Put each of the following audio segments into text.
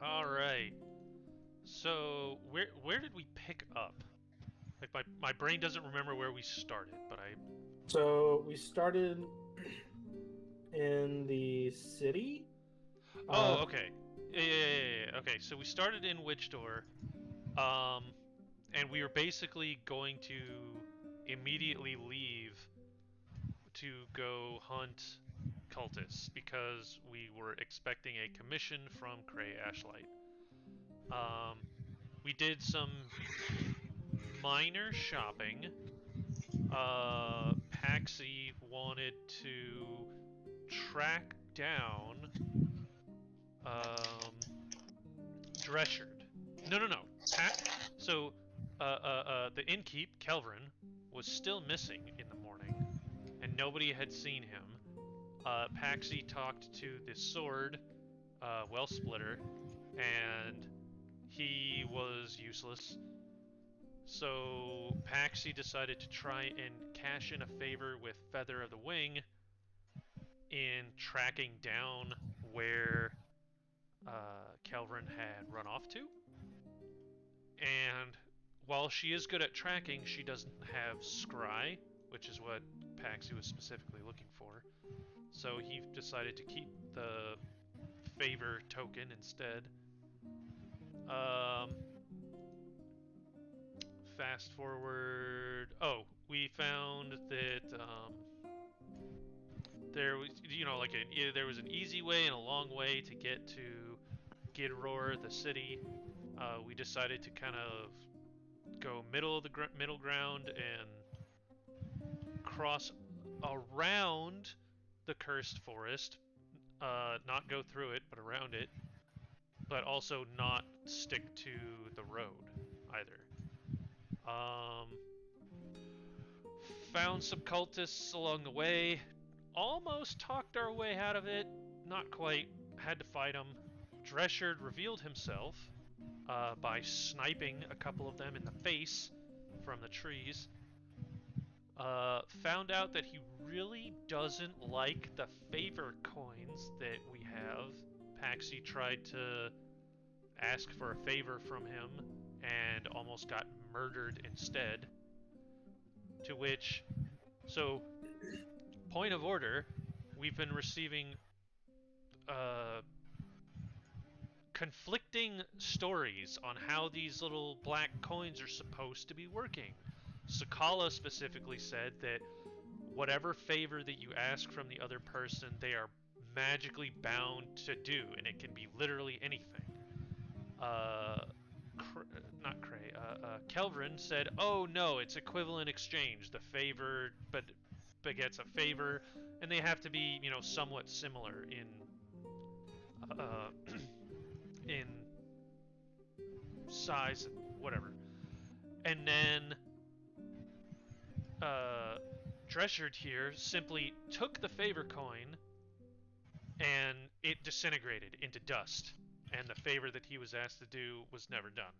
All right. So where did we pick up? Like my brain doesn't remember where we started, but I. So we started in the city. Oh, Uh, okay. Yeah. Okay, so we started in Witch Door, um, and we were basically going to immediately leave to go hunt cultists because we were expecting a commission from Cray Ashlight. Um, we did some minor shopping. Paxi wanted to track down um, Dreshard. No. So, the innkeep, Kelvin, was still missing in the morning, and nobody had seen him. Paxi talked to the sword, Well Splitter, and he was useless. So Paxi decided to try and cash in a favor with Feather of the Wing in tracking down where Kelvin had run off to. And while she is good at tracking, she doesn't have Scry, which is what Paxi was specifically looking for. So he decided to keep the favor token instead. Um, Fast forward. Oh, we found that there was, there was an easy way and a long way to get to Gidroar, the city. We decided to kind of go middle of the middle ground and cross around the cursed forest, not go through it, but around it, but also not stick to the road either. Um, Found some cultists along the way, almost talked our way out of it, not quite, had to fight them. Dreshard revealed himself by sniping a couple of them in the face from the trees. Found out that he really doesn't like the favor coins that we have. Paxi tried to ask for a favor from him and almost got murdered instead. To which, so, point of order, we've been receiving uh, conflicting stories on how these little black coins are supposed to be working. Sakala specifically said that whatever favor that you ask from the other person, they are magically bound to do, and it can be literally anything. Uh, Not Cray. Kelvin said, "Oh no, it's equivalent exchange. The favor, but begets a favor, and they have to be, somewhat similar uh, in size and whatever." And then uh, Dreshard here simply took the favor coin and it disintegrated into dust, and the favor that he was asked to do was never done.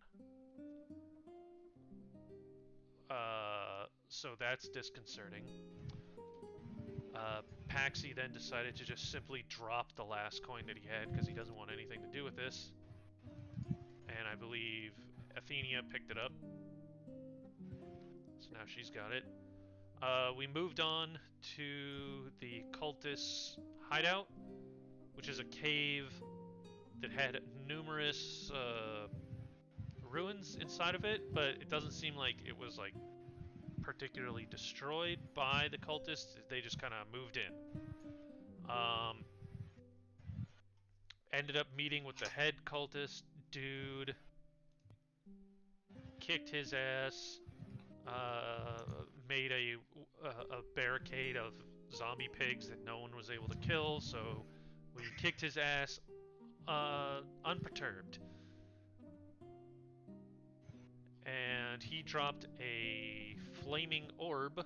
So that's disconcerting. Paxi then decided to just simply drop the last coin that he had because he doesn't want anything to do with this. And I believe Athena picked it up. So now she's got it. We moved on to the Cultists Hideout, which is a cave that had numerous ruins inside of it, but it doesn't seem like it was particularly destroyed by the cultists. They just kind of moved in. Ended up meeting with the head cultist dude, kicked his ass, made a barricade of zombie pigs that no one was able to kill, so we kicked his ass unperturbed. And he dropped a flaming orb,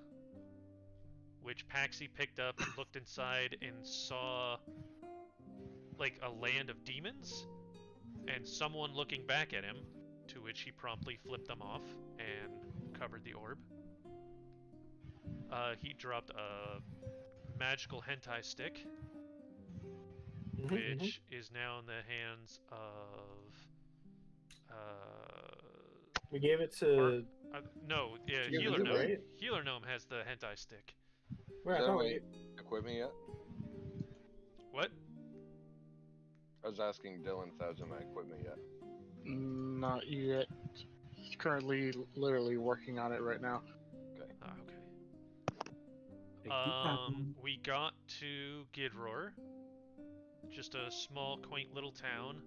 which Paxi picked up and looked inside and saw like a land of demons and someone looking back at him, to which he promptly flipped them off and covered the orb. He dropped a magical hentai stick, which is now in the hands of We gave it Or, to. no, yeah, Yeah, Healer you, Gnome. right? Healer Gnome has the hentai stick. Where I Is thought anybody we. equip me yet? What? I was asking Dylan if that was in my equipment yet. Not yet. He's currently literally working on it right now. Ah, okay. Hey, keep happening. We got to Gidroar, just a small, quaint little town.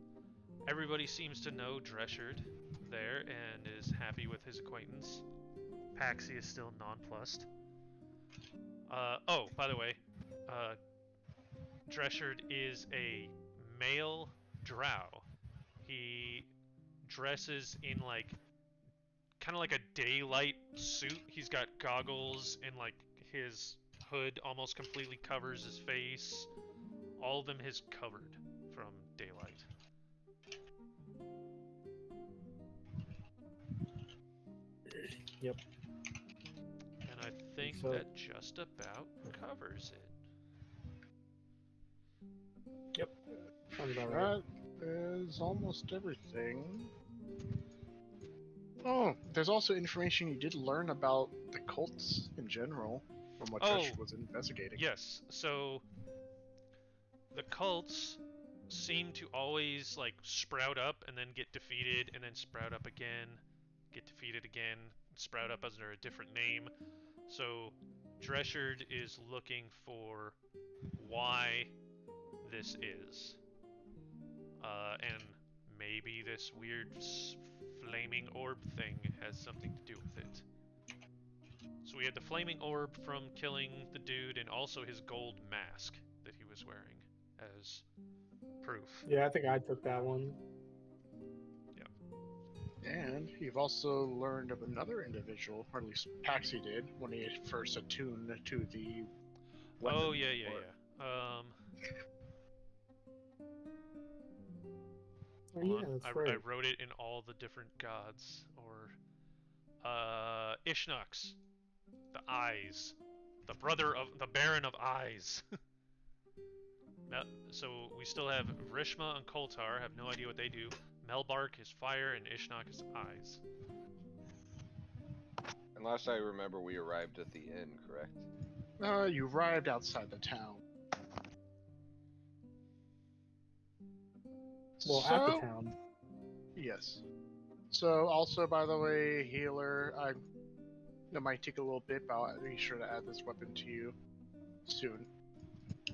Everybody seems to know Dreshard there and is happy with his acquaintance. Paxi is still nonplussed. Oh, by the way, Dreshard is a male drow. He dresses in like kind of like a daylight suit. He's got goggles and like his hood almost completely covers his face. All of them is covered from daylight. Yep. And I think So- that just about covers it. Sounds about right. That is almost everything. Oh, there's also information you did learn about the cults in general from what Oh, Trish was investigating. Yes, so the cults seem to always like sprout up and then get defeated and then sprout up again, get defeated again, sprout up under a different name. So Dreshard is looking for why this is. And maybe this weird flaming orb thing has something to do with it. So we had the flaming orb from killing the dude and also his gold mask that he was wearing as proof. Yeah, I think I took that one. And you've also learned of another individual, or at least Paxi did, when he first attuned to the weapon. Oh yeah. Oh, Hold yeah, on. that's I right. wrote it in all the different gods, or Ishnux, the eyes, the brother of the Baron of Eyes. Now, so we still have Rishma and Koltar. Have no idea what they do. Melbark is fire, and Ishnok is eyes. And last I remember, we arrived at the inn, correct? You arrived outside the town. Well, at the town. Yes. So, also, by the way, healer, it might take a little bit, but I'll be sure to add this weapon to you soon.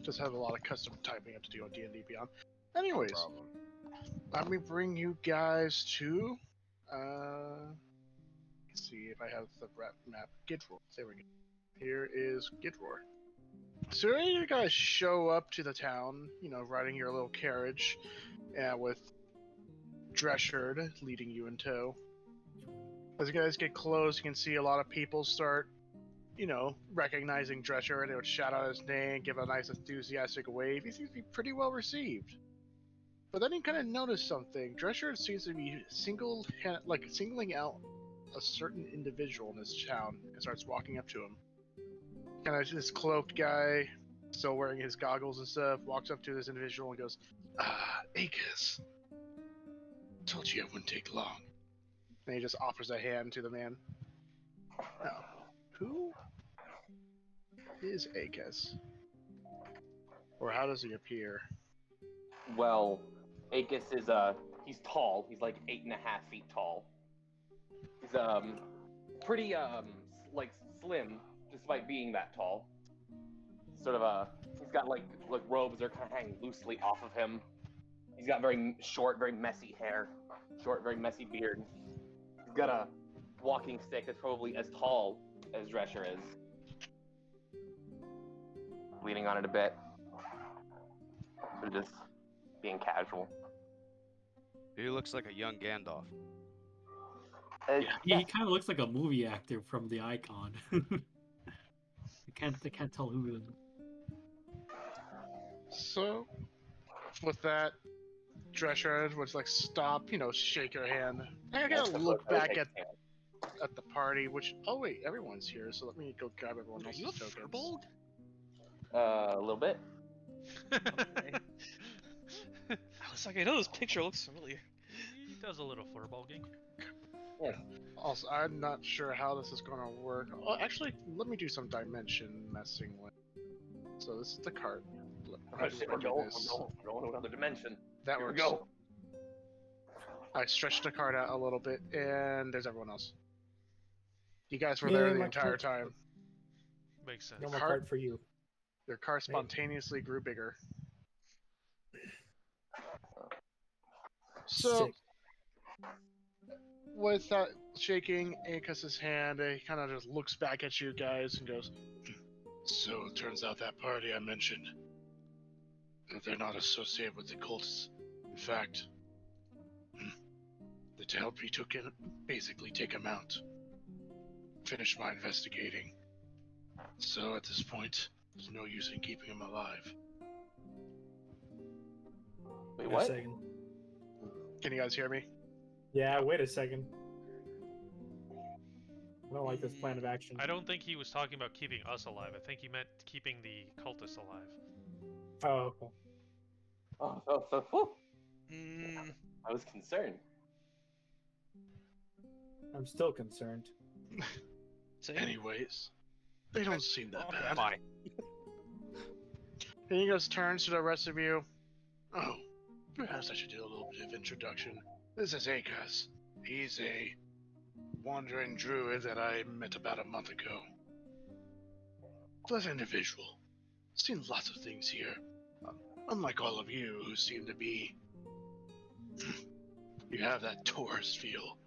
Just have a lot of custom typing up to do on D&D Beyond. Anyways, Problem. let me bring you guys to, let's see if I have the map. Gidroar. There we go. Here is Gidroar. So you guys show up to the town, riding your little carriage, with Dreshard leading you in tow. As you guys get close, you can see a lot of people start, recognizing Dreshard, and they would shout out his name, give a nice enthusiastic wave. He seems to be pretty well received. But then you kind of notice something. Dreshard seems to be singling out a certain individual in this town and starts walking up to him. Kind of this cloaked guy, still wearing his goggles and stuff, walks up to this individual and goes, "Ah, Acus. Told you it wouldn't take long." And he just offers a hand to the man. Now, who is Acus? Or how does he appear? Well, Acus is he's tall. He's like 8.5 feet tall. He's pretty like slim, despite being that tall. Sort of he's got like robes that are kind of hanging loosely off of him. He's got very short, very messy hair, short, very messy beard. He's got a walking stick that's probably as tall as Drescher is, leaning on it a bit. So just being casual. He looks like a young Gandalf. Yeah, he kind of looks like a movie actor from the Icon. They can't tell who it is. So, with that, Drescher would stop, shake her hand. I gotta look back at the party, which, oh wait, everyone's here, so let me go grab everyone else's tokens. A little bit. Okay. I was like, I know this picture looks familiar. He does a little flurbalging. Yes. Also, I'm not sure how this is going to work. Oh, actually, let me do some dimension messing with. So this is the cart. Oh, How do shit, I we're do going, this? we're going to another dimension. That Here we works. go. I stretched the cart out a little bit, and there's everyone else. You guys were Yay, there the my entire cart. time. Makes sense. No more Cart- card for you. Your car spontaneously grew bigger. So, Sick. with that shaking Akas's hand, he kind of just looks back at you guys and goes, "So it turns out that party I mentioned, that they're not associated with the cults. In fact, to help me basically take him out. Finish my investigating. So at this point, there's no use in keeping him alive." Wait, Wait a what? second. Can you guys hear me? Yeah, wait a second. I don't like this plan of action. I don't think he was talking about keeping us alive. I think he meant keeping the cultists alive. Oh, okay. Whew. Mm, I was concerned. I'm still concerned. same. Anyways, they don't seem that Okay. bad. Am I? And he just turns to the rest of you. "Oh, perhaps I should do a little bit of introduction. This is Akas. He's a wandering druid that I met about a month ago. Pleasant individual. Seen lots of things here. Unlike all of you who seem to be... you have that tourist feel.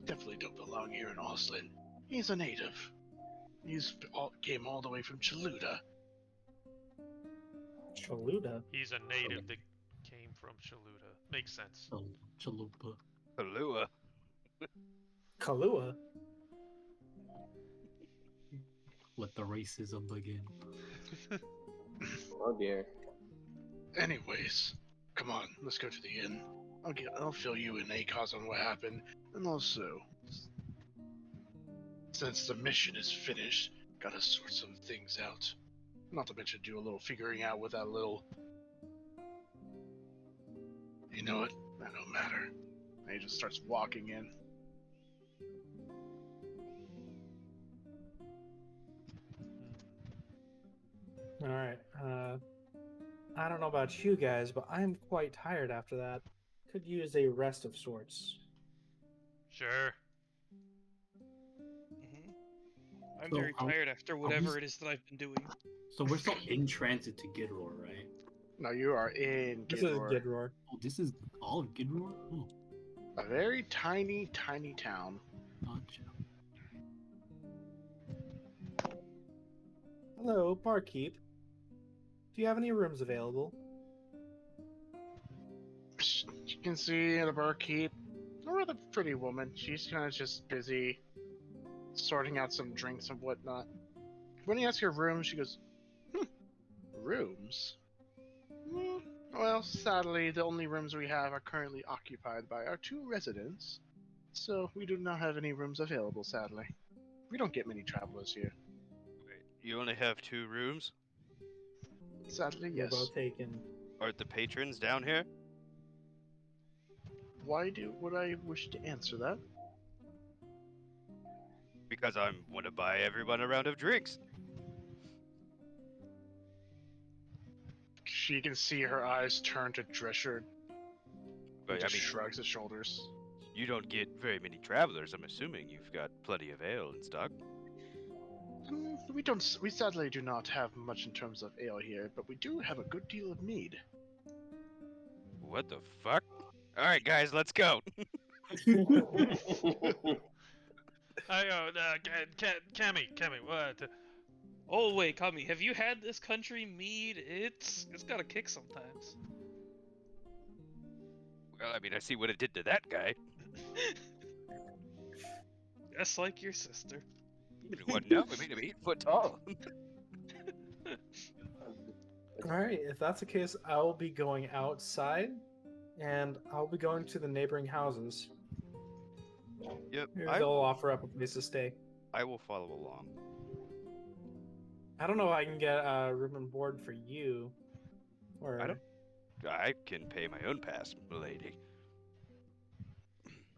Definitely don't belong here in Auseland. He's a native. Came all the way from Chaluda. Chaluda? He's a native that came from Chaluda. Makes sense. Chalupa. Kalua. Kalua? Let the racism begin. Oh dear. Anyways, come on, let's go to the inn. I'll fill you in Akaz on what happened, and also, since the mission is finished, gotta sort some things out. Not to mention do a little figuring out with that little... You know what? That don't matter. And he just starts walking in. Alright, I don't know about you guys, but I'm quite tired after that. Could use a rest of sorts. Sure. I'm So, very tired after we- whatever it is that I've been doing. So we're still in transit to Gidroar, right? No, you are in This is Gidroar. Gidroar. Oh, this is all of Gidroar? Oh, A very tiny, tiny town. gotcha. Hello, barkeep. Do you have any rooms available? You can see the barkeep, a rather pretty woman. She's kind of just busy sorting out some drinks and whatnot. When you ask her room, she goes, "Rooms? Well, sadly, the only rooms we have are currently occupied by our two residents, so we do not have any rooms available, sadly. We don't get many travelers here. Wait, you only have 2 rooms? Sadly, You're yes. both taken. Aren't the patrons down here? Why would I wish to answer that? Because I want to buy everyone a round of drinks. She can see her eyes turn to Drescher. But He I just mean, shrugs his shoulders. you don't get very many travelers. I'm assuming you've got plenty of ale in stock. We sadly do not have much in terms of ale here, but we do have a good deal of mead. What the fuck? All right, guys, let's go. Cammy, what? Oh wait, Kami, have you had this country mead? It's got a kick sometimes. Well, I mean, I see what it did to that guy. Just like your sister. What? No, I mean, I'm 8 foot tall. Alright, if that's the case, I will be going outside, and I'll be going to the neighboring houses. Yep, Maybe they'll offer up a place to stay. I will follow along. I don't know if I can get a room and board for you. Or... I can pay my own pass, milady.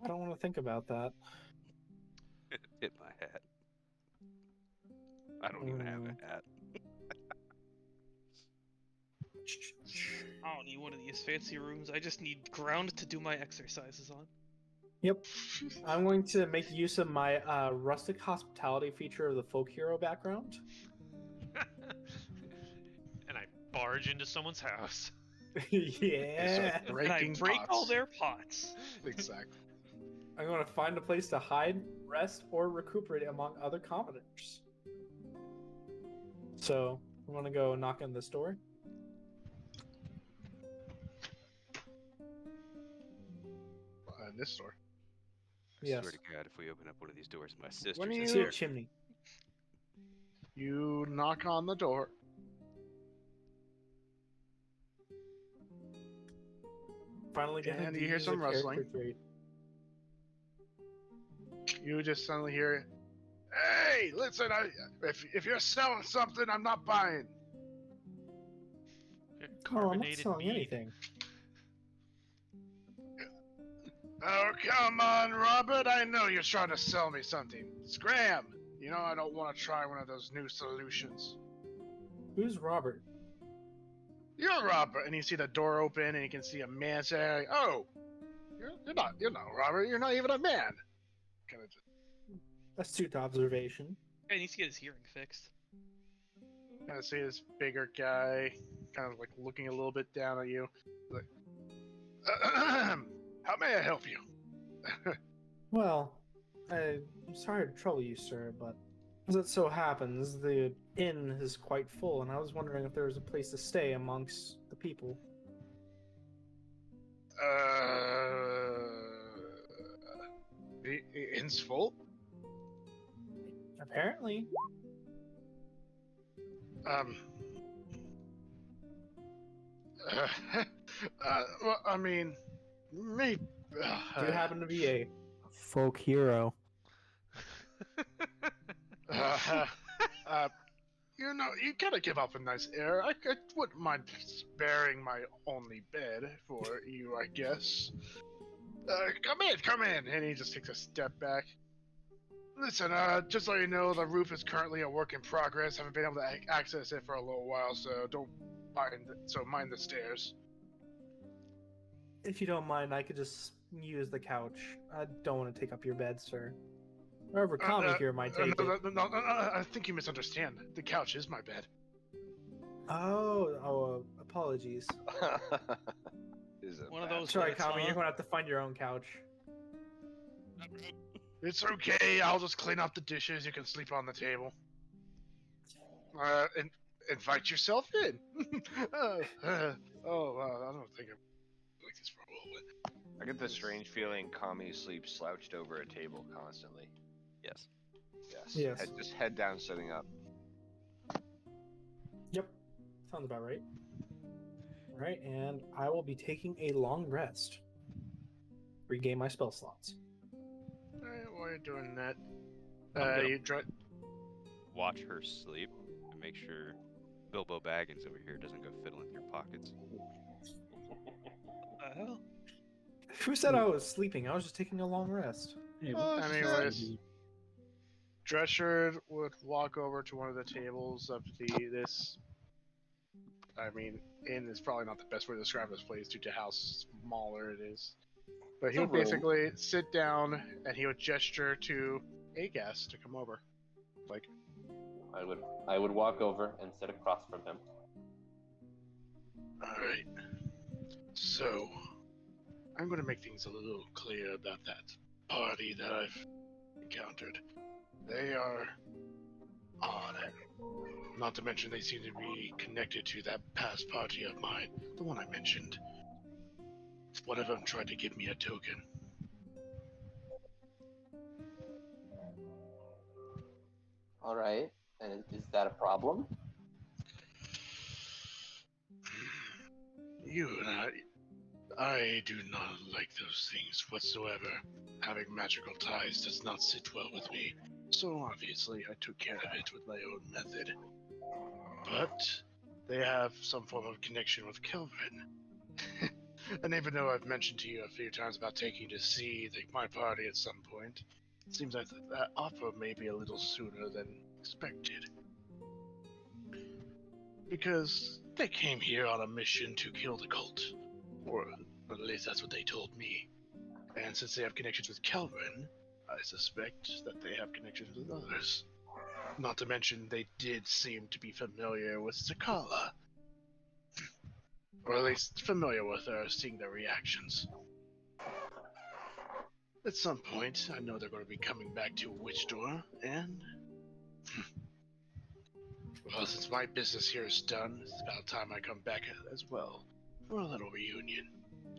I don't want to think about that. Hit my hat. I don't even have a hat. I don't need one of these fancy rooms. I just need ground to do my exercises on. Yep. I'm going to make use of my rustic hospitality feature of the folk hero background. And I barge into someone's house. Yeah. Start breaking And I break all pots. their pots. Exactly. I'm going to find a place to hide, rest, or recuperate among other commoners. So I'm going to go knock on this door. In this store. I Yes. swear to God, if we open up one of these doors, my sister's When in I you- see a here. chimney. You knock on the door. Finally getting And to you hear use some a character rustling. trait. You just suddenly hear, "Hey, listen! If you're selling something, I'm not buying." Oh, I'm not Carbonated selling mead. anything. Oh, come on, Robert! I know you're trying to sell me something. Scram! You know I don't want to try one of those new solutions. Who's Robert? You're Robert, and you see the door open, and you can see a man say, "Oh, you're not Robert. You're not even a man." Kind of just Astute observation. He needs to get his hearing fixed. kind of see this bigger guy, kind of like looking a little bit down at you, like, "How may I help you?" Well, I'm sorry to trouble you, sir, but as it so happens, the inn is quite full, and I was wondering if there was a place to stay amongst the people. The inn's full. Apparently. Well, I mean, maybe. Do you happen to be a folk hero? You know, you gotta give up a nice air. I wouldn't mind sparing my only bed for you, I guess. Come in, and he just takes a step back. Listen, just so you know, the roof is currently a work in progress. Haven't been able to access it for a little while, so mind the stairs. If you don't mind, I could just use the couch. I don't want to take up your bed, sir. Wherever Kami here might take it. No, I think you misunderstand. The couch is my bed. Apologies. Is it One of bad? those Sorry, beds, Kami, huh? you're gonna have to find your own couch. It's okay. I'll just clean up the dishes. You can sleep on the table. And invite yourself in. I don't think I'm like this for a while. I get the strange feeling Kami sleeps slouched over a table constantly. Yes. Yes. Just head down, sitting up. Yep. Sounds about right. Alright, and I will be taking a long rest. Regain my spell slots. Alright, while you're doing that, I'm gonna- you try. Watch her sleep and make sure Bilbo Baggins over here doesn't go fiddling through pockets. What the hell? Who said I was sleeping? I was just taking a long rest. Hey, Oh, what- anyways. Drescher would walk over to one of the tables of this. I mean, inn is probably not the best way to describe this place due to how smaller it is. But he It's a would room. basically sit down and he would gesture to a guest to come over. Like, I would walk over and sit across from him. alright. So, I'm going to make things a little clear about that party that I've encountered. They are on it. Not to mention they seem to be connected to that past party of mine, the one I mentioned. One of them tried to give me a token. All right, and is that a problem? You and I do not like those things whatsoever. Having magical ties does not sit well with me. So obviously I took care of it with my own method. But they have some form of connection with Kelvin. And even though I've mentioned to you a few times about taking to see my party at some point, it seems like that offer may be a little sooner than expected. Because they came here on a mission to kill the cult. Or at least that's what they told me. And since they have connections with Kelvin, I suspect that they have connections with others. Not to mention, they did seem to be familiar with Sakala. Or at least familiar with her, seeing their reactions. At some point, I know they're going to be coming back to Witch Door, and... well, since my business here is done, it's about time I come back as well, for a little reunion.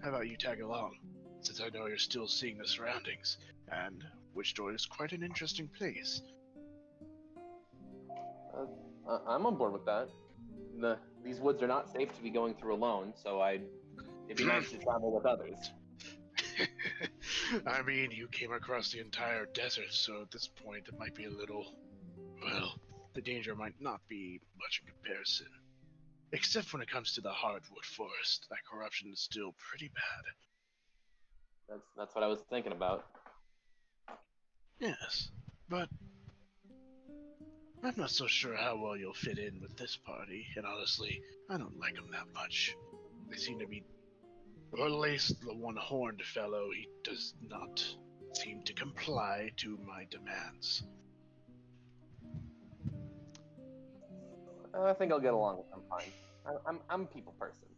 How about you tag along, since I know you're still seeing the surroundings, and Witch Door is quite an interesting place. I'm on board with that. These woods are not safe to be going through alone, so it'd be nice to travel with others. I mean, you came across the entire desert, so at this point it might be a little... well, the danger might not be much in comparison. Except when it comes to the hardwood forest, that corruption is still pretty bad. That's what I was thinking about. Yes, but I'm not so sure how well you'll fit in with this party, and honestly, I don't like them that much. They seem to be... or at least the one horned fellow, he does not seem to comply to my demands. I think I'll get along with them fine. I'm a people person.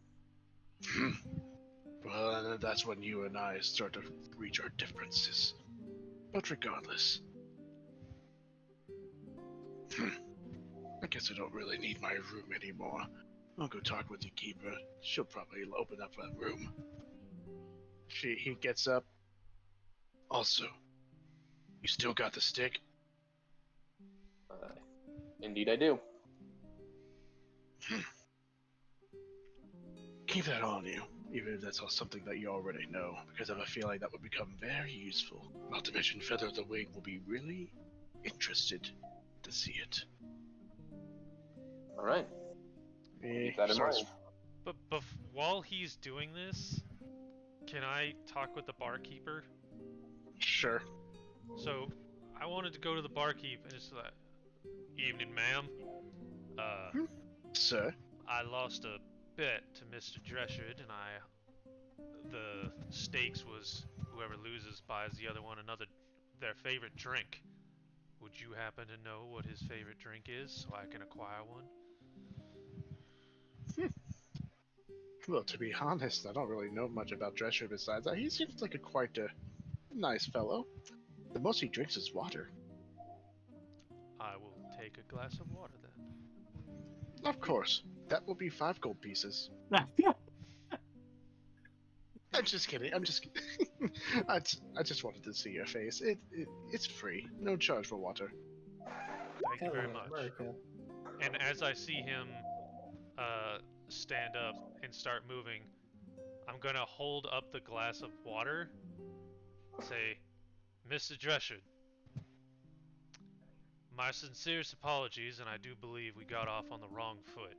Well, that's when you and I start to reach our differences. But regardless... I guess I don't really need my room anymore. I'll go talk with the keeper. She'll probably open up that room. He gets up. Also, you still got the stick? Indeed I do. Keep that on you, even if that's all something that you already know, because I have a feeling that would become very useful. Not to mention Feather of the Wing will be really interested to see it. Alright. Keep that in mind. But while he's doing this, can I talk with the barkeeper? Sure. So, I wanted to go to the barkeep and just like, evening, ma'am. Sir? I lost a bet to Mr. Dreshard, and the stakes was whoever loses buys the other one their favorite drink. Would you happen to know what his favorite drink is, so I can acquire one? Well, to be honest, I don't really know much about Drescher besides that. He seems like quite a nice fellow. The most he drinks is water. I will take a glass of water then. Of course. That will be 5 gold pieces. I'm just kidding. I'm just kidding. I just wanted to see your face. It's free. No charge for water. Thank you very Hell, much. America. And as I see him stand up and start moving, I'm gonna hold up the glass of water, say, Mr. Dreshard, my sincerest apologies, and I do believe we got off on the wrong foot.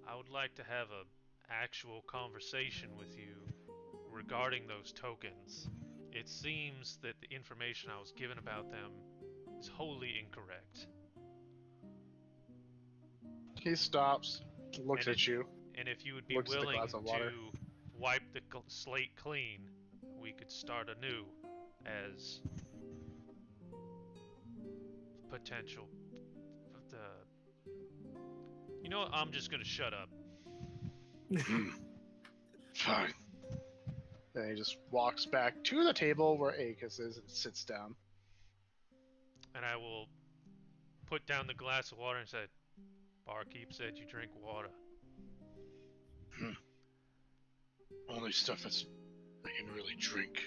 I would like to have an actual conversation with you regarding those tokens. It seems that the information I was given about them is wholly incorrect. He stops, looks at you. And if you would be Looks at the willing glass of water. to wipe the slate clean, we could start anew as potential. You know what? I'm just gonna shut up. Fine. Then he just walks back to the table where Aegis is and sits down. And I will put down the glass of water and say, barkeep said you drink water. Only stuff I can really drink.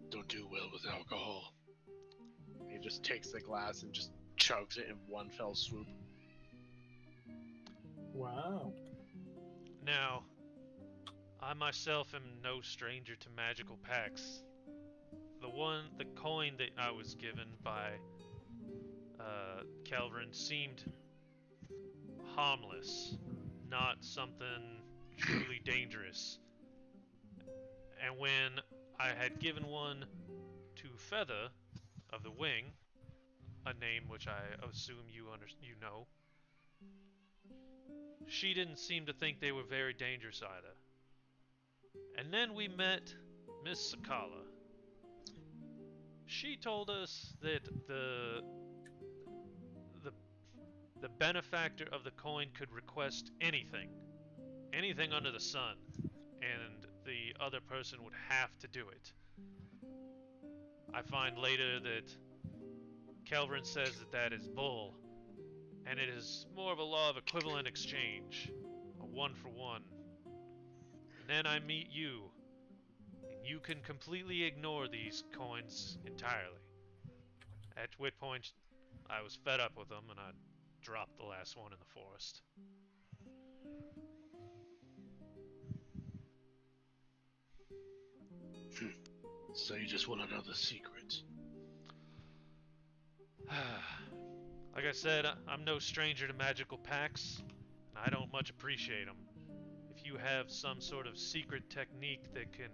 Don't do well with alcohol. He just takes the glass and just chugs it in one fell swoop. Wow. Now, I myself am no stranger to magical pacts. The coin that I was given by Kelvin seemed harmless, not something truly dangerous. And when I had given one to Feather of the Wing, a name which I assume you know, she didn't seem to think they were very dangerous either. And then we met Miss Sakala. She told us that the benefactor of the coin could request anything under the sun, and the other person would have to do it. I find later that Kelvin says that is bull, and it is more of a law of equivalent exchange, a one for one. And then I meet you, and you can completely ignore these coins entirely. At which point, I was fed up with them, and I dropped the last one in the forest. So you just want to know the secret? Like I said, I'm no stranger to magical pacts, and I don't much appreciate them. If you have some sort of secret technique that can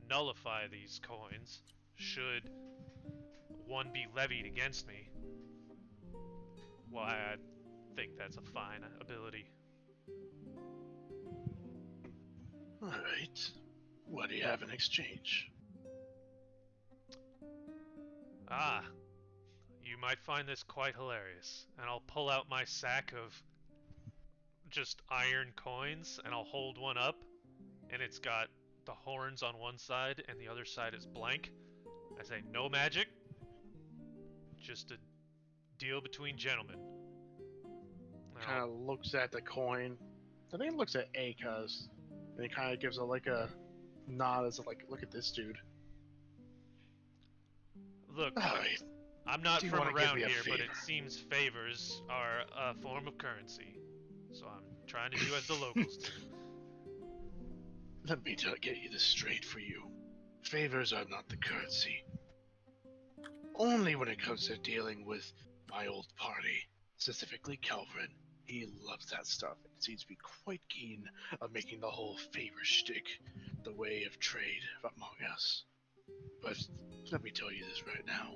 nullify these coins, should one be levied against me, why, I think that's a fine ability. Alright. What do you have in exchange? Ah, you might find this quite hilarious. And I'll pull out my sack of just iron coins, and I'll hold one up, and it's got the horns on one side, and the other side is blank. I say, no magic, just a deal between gentlemen. Kind of looks at the coin. I think it looks at Akaz, and he kind of gives a nod as like, look at this dude. Look, Alright. I'm not Do you from wanna give around me a here, but it favor? seems favors are a form of currency. So I'm trying to do as the locals do. Let me get you this straight for you. Favors are not the currency. Only when it comes to dealing with my old party, specifically Kelvin. He loves that stuff and seems to be quite keen on making the whole favor shtick the way of trade among us. But let me tell you this right now.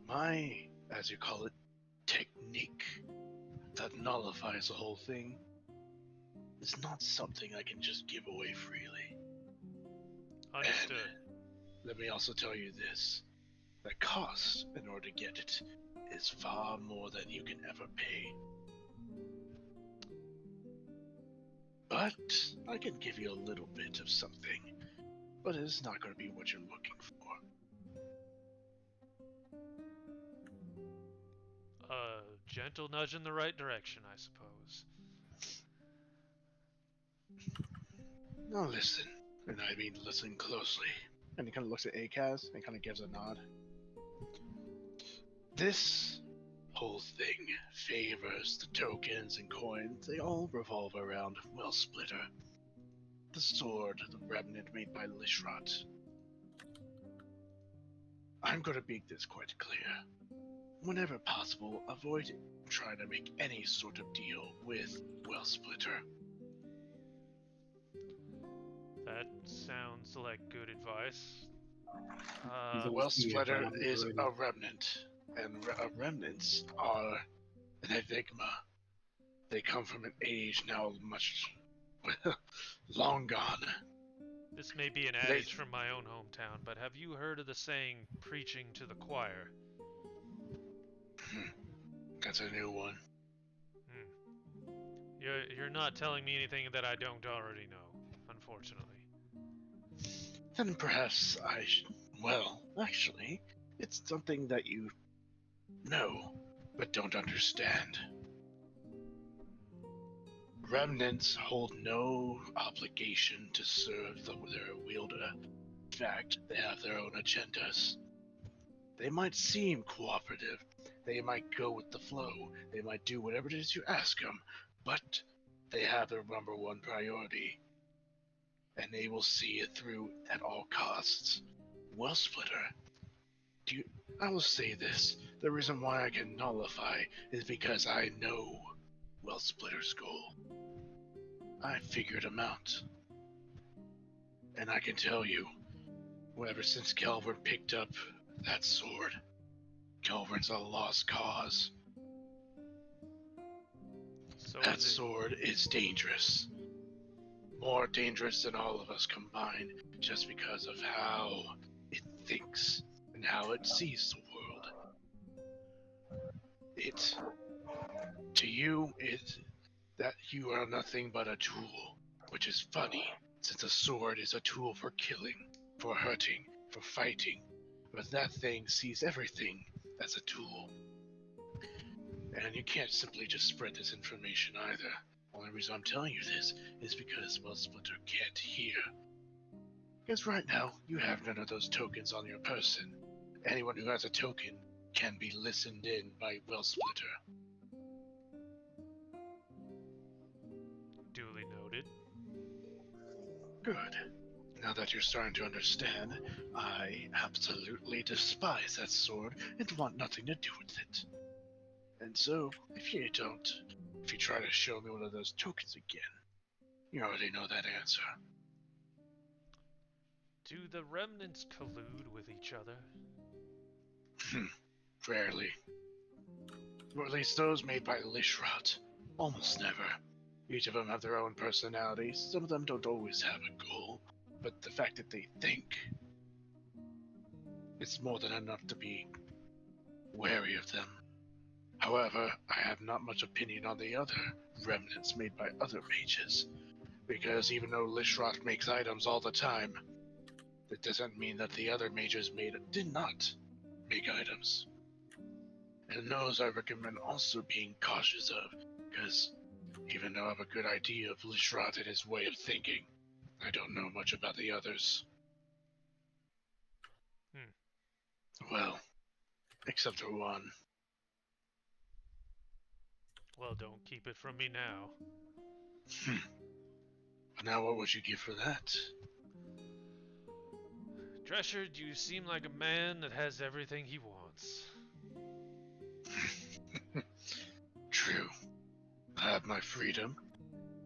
My, as you call it, technique that nullifies the whole thing is not something I can just give away freely. Understood. And let me also tell you this. The cost in order to get it is far more than you can ever pay. But I can give you a little bit of something, but it's not going to be what you're looking for. A gentle nudge in the right direction, I suppose. Now listen, and I mean listen closely. And he kind of looks at Akaz and kind of gives a nod. This whole thing favors the tokens and coins. They all revolve around Wellsplitter, the sword, the remnant made by Lishrat. I'm going to make this quite clear. Whenever possible, avoid trying to make any sort of deal with Wellsplitter. That sounds like good advice. He's a Wellsplitter Yeah, is already. a remnant, and remnants are an enigma. They come from an age now much long gone. This may be an adage from my own hometown, but have you heard of the saying, preaching to the choir? That's a new one. You're not telling me anything that I don't already know, unfortunately. Then perhaps I should. Well, actually, it's something that you know, but don't understand. Remnants hold no obligation to serve their wielder. In fact, they have their own agendas. They might seem cooperative, they might go with the flow, they might do whatever it is you ask them, but they have their number one priority. And they will see it through at all costs. Wellsplitter, I will say this, the reason why I can nullify is because I know Wellsplitter's goal. I figured him out. And I can tell you, ever since Calvin picked up that sword, Calvin's a lost cause. So That is it, sword is dangerous. More dangerous than all of us combined, just because of how it thinks and how it sees the world. To you, that you are nothing but a tool, which is funny, since a sword is a tool for killing, for hurting, for fighting. But that thing sees everything as a tool. And you can't simply just spread this information either. Only reason I'm telling you this is because Splitter can't hear. Because right now, you have none of those tokens on your person. Anyone who has a token can be listened in by Splitter. duly noted? Good. Now that you're starting to understand, I absolutely despise that sword and want nothing to do with it. And so, if you try to show me one of those tokens again, you already know that answer. Do the remnants collude with each other? Rarely. Or at least those made by Lishrot. Almost never. Each of them have their own personalities. Some of them don't always have a goal, but the fact that they think, it's more than enough to be wary of them. However, I have not much opinion on the other remnants made by other mages, because even though Lishrot makes items all the time, that doesn't mean that the other mages did not make items. And those I recommend also being cautious of, because even though I have a good idea of Lishrot and his way of thinking, I don't know much about the others. Well, except for one. Well, don't keep it from me now. Now what would you give for that? Drescher, you seem like a man that has everything he wants. True. I have my freedom.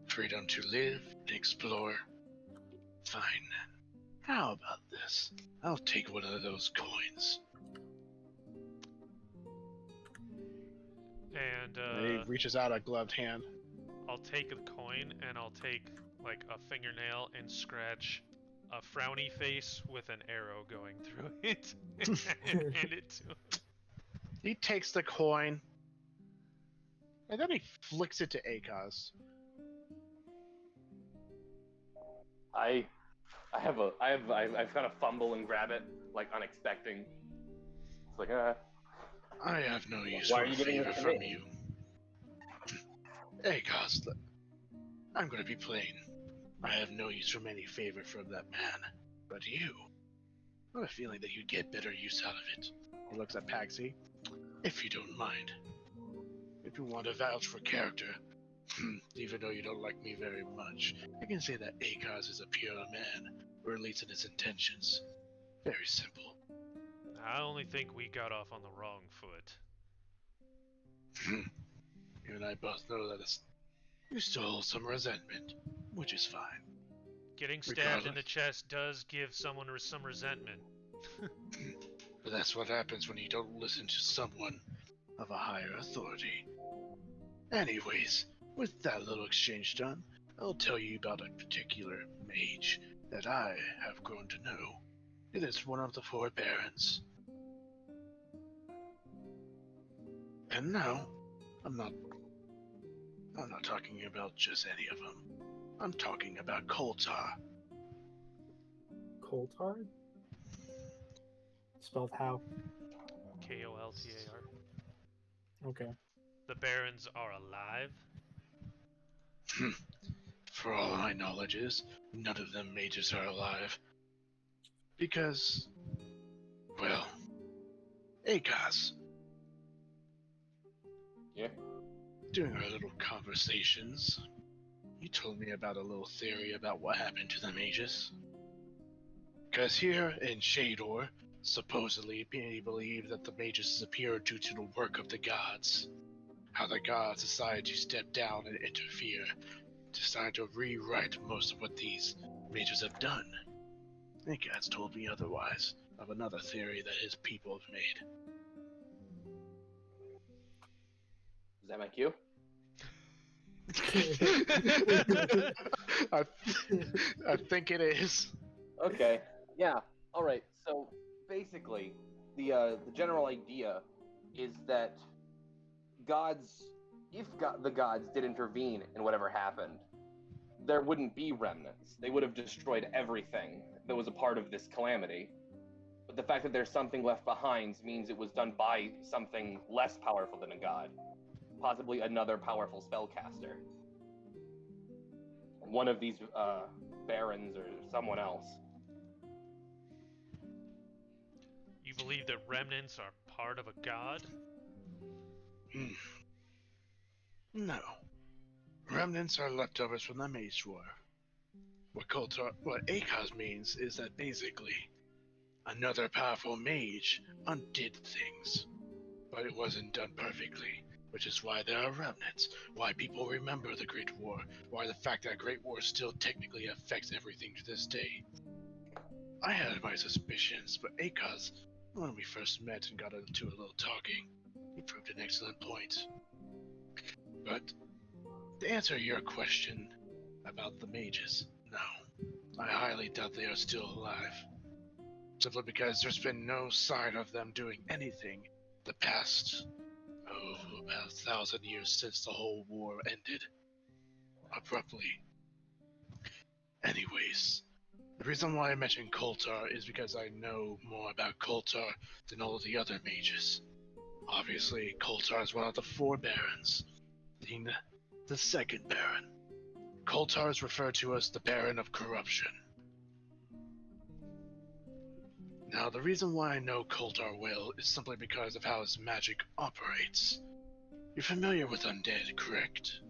Freedom to live and explore. Fine. How about this? I'll take one of those coins. And He reaches out a gloved hand. I'll take a coin and I'll take like a fingernail and scratch a frowny face with an arrow going through it and hand it to him. He takes the coin, and then he flicks it to Akaz. I kind of fumble and grab it, like unexpecting. It's like, I have no use Why for are a you giving favor this to from me? you. Akaz, I'm gonna be plain. I have no use from any favor from that man. But you, I have a feeling that you'd get better use out of it. He looks at Paxi. If you don't mind. If you want to vouch for character, even though you don't like me very much, I can say that Akaz is a pure man, or at least in his intentions. Very simple. I only think we got off on the wrong foot. You and I both know that you still hold some resentment, which is fine. Getting stabbed in the chest does give someone some resentment. But that's what happens when you don't listen to someone of a higher authority. Anyways, with that little exchange done, I'll tell you about a particular mage that I have grown to know. It is one of the 4 barons. And now, I'm not talking about just any of them. I'm talking about Koltar. Coltard? Spelled how? Koltar. Okay. The barons are alive? For all my knowledge is, none of them mages are alive. Because, well, Akaz. Yeah? During our little conversations, you told me about a little theory about what happened to the mages. Because here in Shador, supposedly many believe that the mages disappeared due to the work of the gods. How the gods decided to step down and interfere, decided to rewrite most of what these mages have done. Snakehead's told me otherwise of another theory that his people have made. Is that my cue? I think it is. Okay. Yeah. All right. So basically, the general idea is that the gods did intervene in whatever happened, there wouldn't be remnants. They would have destroyed everything that was a part of this calamity. But the fact that there's something left behind means it was done by something less powerful than a god, possibly another powerful spellcaster. One of these barons or someone else. You believe that remnants are part of a god? No. Remnants are leftovers from the Mage War. What Akaz means is that basically, another powerful mage undid things. But it wasn't done perfectly, which is why there are remnants, why people remember the Great War, why the fact that Great War still technically affects everything to this day. I had my suspicions, but Akaz, when we first met and got into a little talking, he proved an excellent point. But to answer your question about the mages, no. I highly doubt they are still alive. Simply because there's been no sign of them doing anything the past, about 1,000 years since the whole war ended. Abruptly. Anyways, the reason why I mentioned Koltar is because I know more about Koltar than all of the other mages. Obviously, Koltar is one of the 4 barons, being the second baron. Koltar is referred to as the Baron of Corruption. Now, the reason why I know Koltar well is simply because of how his magic operates. You're familiar with undead, correct?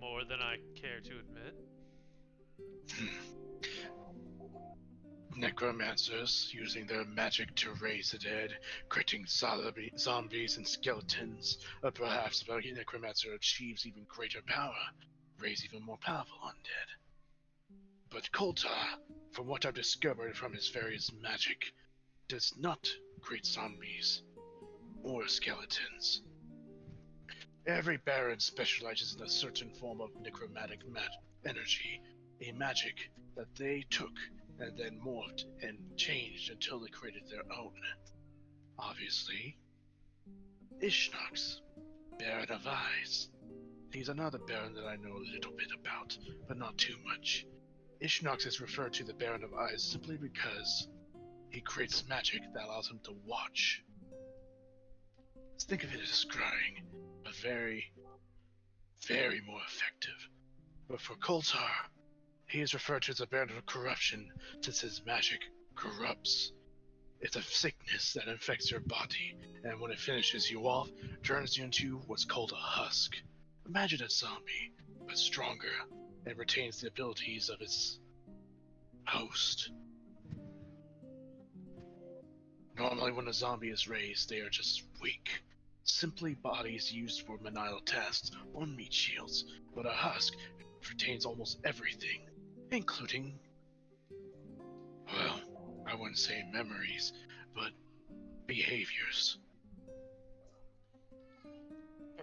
More than I care to admit. Necromancers, using their magic to raise the dead, creating zombies and skeletons, or perhaps if a necromancer achieves even greater power, raise even more powerful undead. But Koltar, from what I've discovered from his various magic, does not create zombies or skeletons. Every baron specializes in a certain form of necromantic energy, a magic that they took and then morphed and changed until they created their own. Obviously, Ishnox, Baron of Eyes. He's another baron that I know a little bit about, but not too much. Ishnox is referred to the Baron of Eyes simply because he creates magic that allows him to watch. Let's think of it as scrying, but very, very more effective. But for Koltar, he is referred to as a Baron of Corruption since his magic corrupts. It's a sickness that infects your body, and when it finishes you off, turns you into what's called a husk. Imagine a zombie, but stronger, and retains the abilities of its host. Normally when a zombie is raised, they are just weak. Simply bodies used for menial tasks or meat shields, but a husk retains almost everything, including, well, I wouldn't say memories, but behaviors.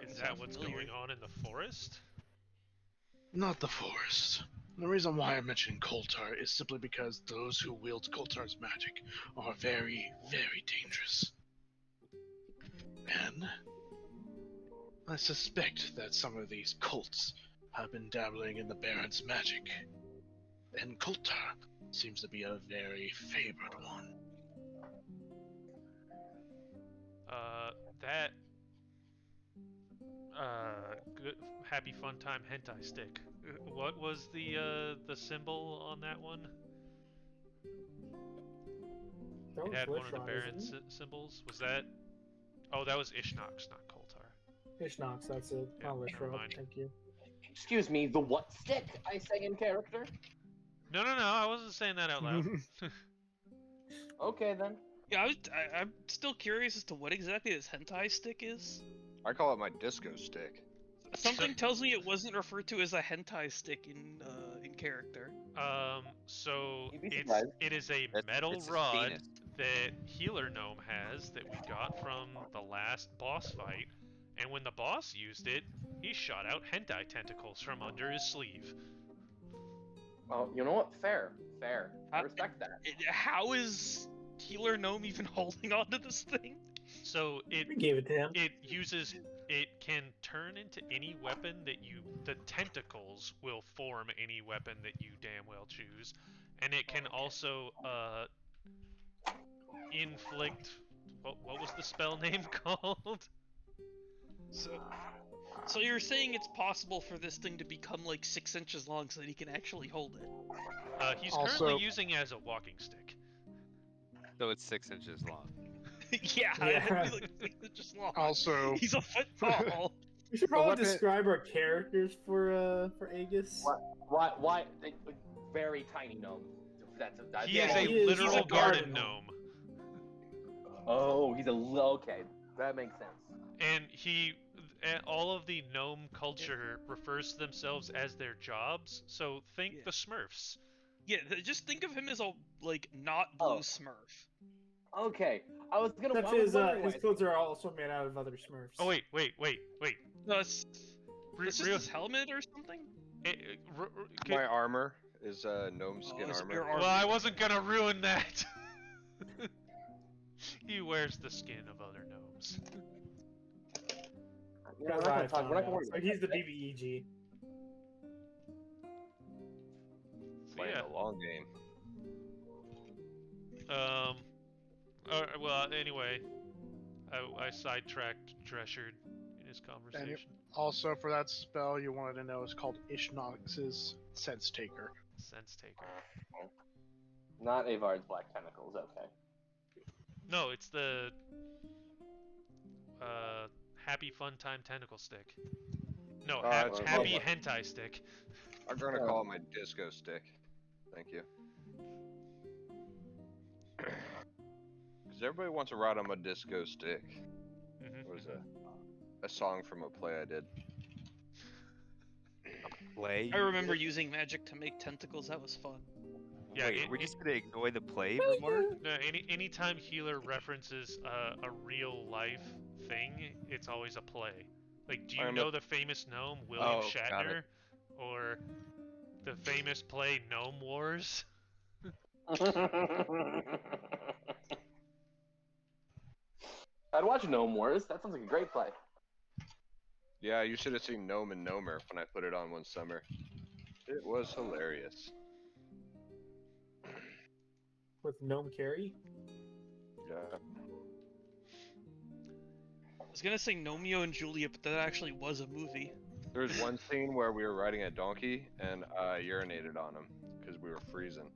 Is that what's going on in the forest? Not the forest. The reason why I mentioned Koltar is simply because those who wield Koltar's magic are very, very dangerous. And I suspect that some of these cults have been dabbling in the Baron's magic. And Koltar seems to be a very favored one. That good happy fun time hentai stick. What was the symbol on that one? That It was had one of the Lishron, Baron isn't symbols. Was that? Oh, that was Ishnox, not Koltar. it? Ishnox, that's it. Yeah, Not never Lishron, mind. thank you. Excuse me, the what stick? I say in character. No, I wasn't saying that out loud. Okay then. Yeah, I'm still curious as to what exactly this hentai stick is. I call it my disco stick. Something tells me it wasn't referred to as a hentai stick in character. So You'd be it surprised. is a It's- metal it's his rod penis. that Healer Gnome has that we got from the last boss fight, and when the boss used it, he shot out hentai tentacles from under his sleeve. Oh, you know what? Fair. I respect that. How is Healer Gnome even holding on to this thing? So We gave it to him. it can turn into any weapon that the tentacles will form any weapon that you damn well choose, and it can also inflict what was the spell name called? So you're saying it's possible for this thing to become like 6 inches long so that he can actually hold it? He's Also- currently using it as a walking stick. So it's 6 inches long. Yeah, Yeah. it'd be like 6 inches long. Also, He's a foot tall. We should probably weapon- describe our characters for Aegis. What? Why? Very tiny gnome. That's He Yeah, is a he is- literal he's a garden garden gnome, Oh, he's a okay. That makes sense. and all of the gnome culture refers to themselves as their jobs. So think Yeah. the Smurfs. Yeah, just think of him as a like not blue Oh. Smurf. Okay, I was Except wondering his why- clothes are also made out of other Smurfs. Oh wait. No, it's Re- just real- his helmet or something. My armor is gnome skin it's armor. your Well, I wasn't gonna ruin that. He wears the skin of other gnomes. You know, As we're not I gonna talk. found We're not out. gonna worry So about he's the that. BBEG. So Playing yeah. the long game. Well, anyway, I sidetracked Dressured in his conversation. also for that spell you wanted to know is called Ishnox's Sense Taker. Sense taker. Not Avard's black tentacles. Okay. No, it's the Happy Fun Time Tentacle Stick. No, it's Happy called- Hentai Stick. I'm gonna call it my disco stick. Thank you. Because everybody wants to ride on my disco stick. Mhm, What was mhm. a song from a play I did. Play? I remember using magic to make tentacles. That was fun. Yeah, Wait, we're just gonna ignore the play remark? No, anytime Healer references a real life thing, it's always a play. Like, do you I'm know the famous gnome William Oh, got Shatner, it. or the famous play Gnome Wars? I'd watch Gnome Wars. That sounds like a great play. Yeah, you should have seen Gnome and Gnomer when I put it on one summer. It was hilarious. With Gnome Carry. Yeah. I was gonna say Nomeo and Juliet, but that actually was a movie. There was one scene where we were riding a donkey and I urinated on him because we were freezing.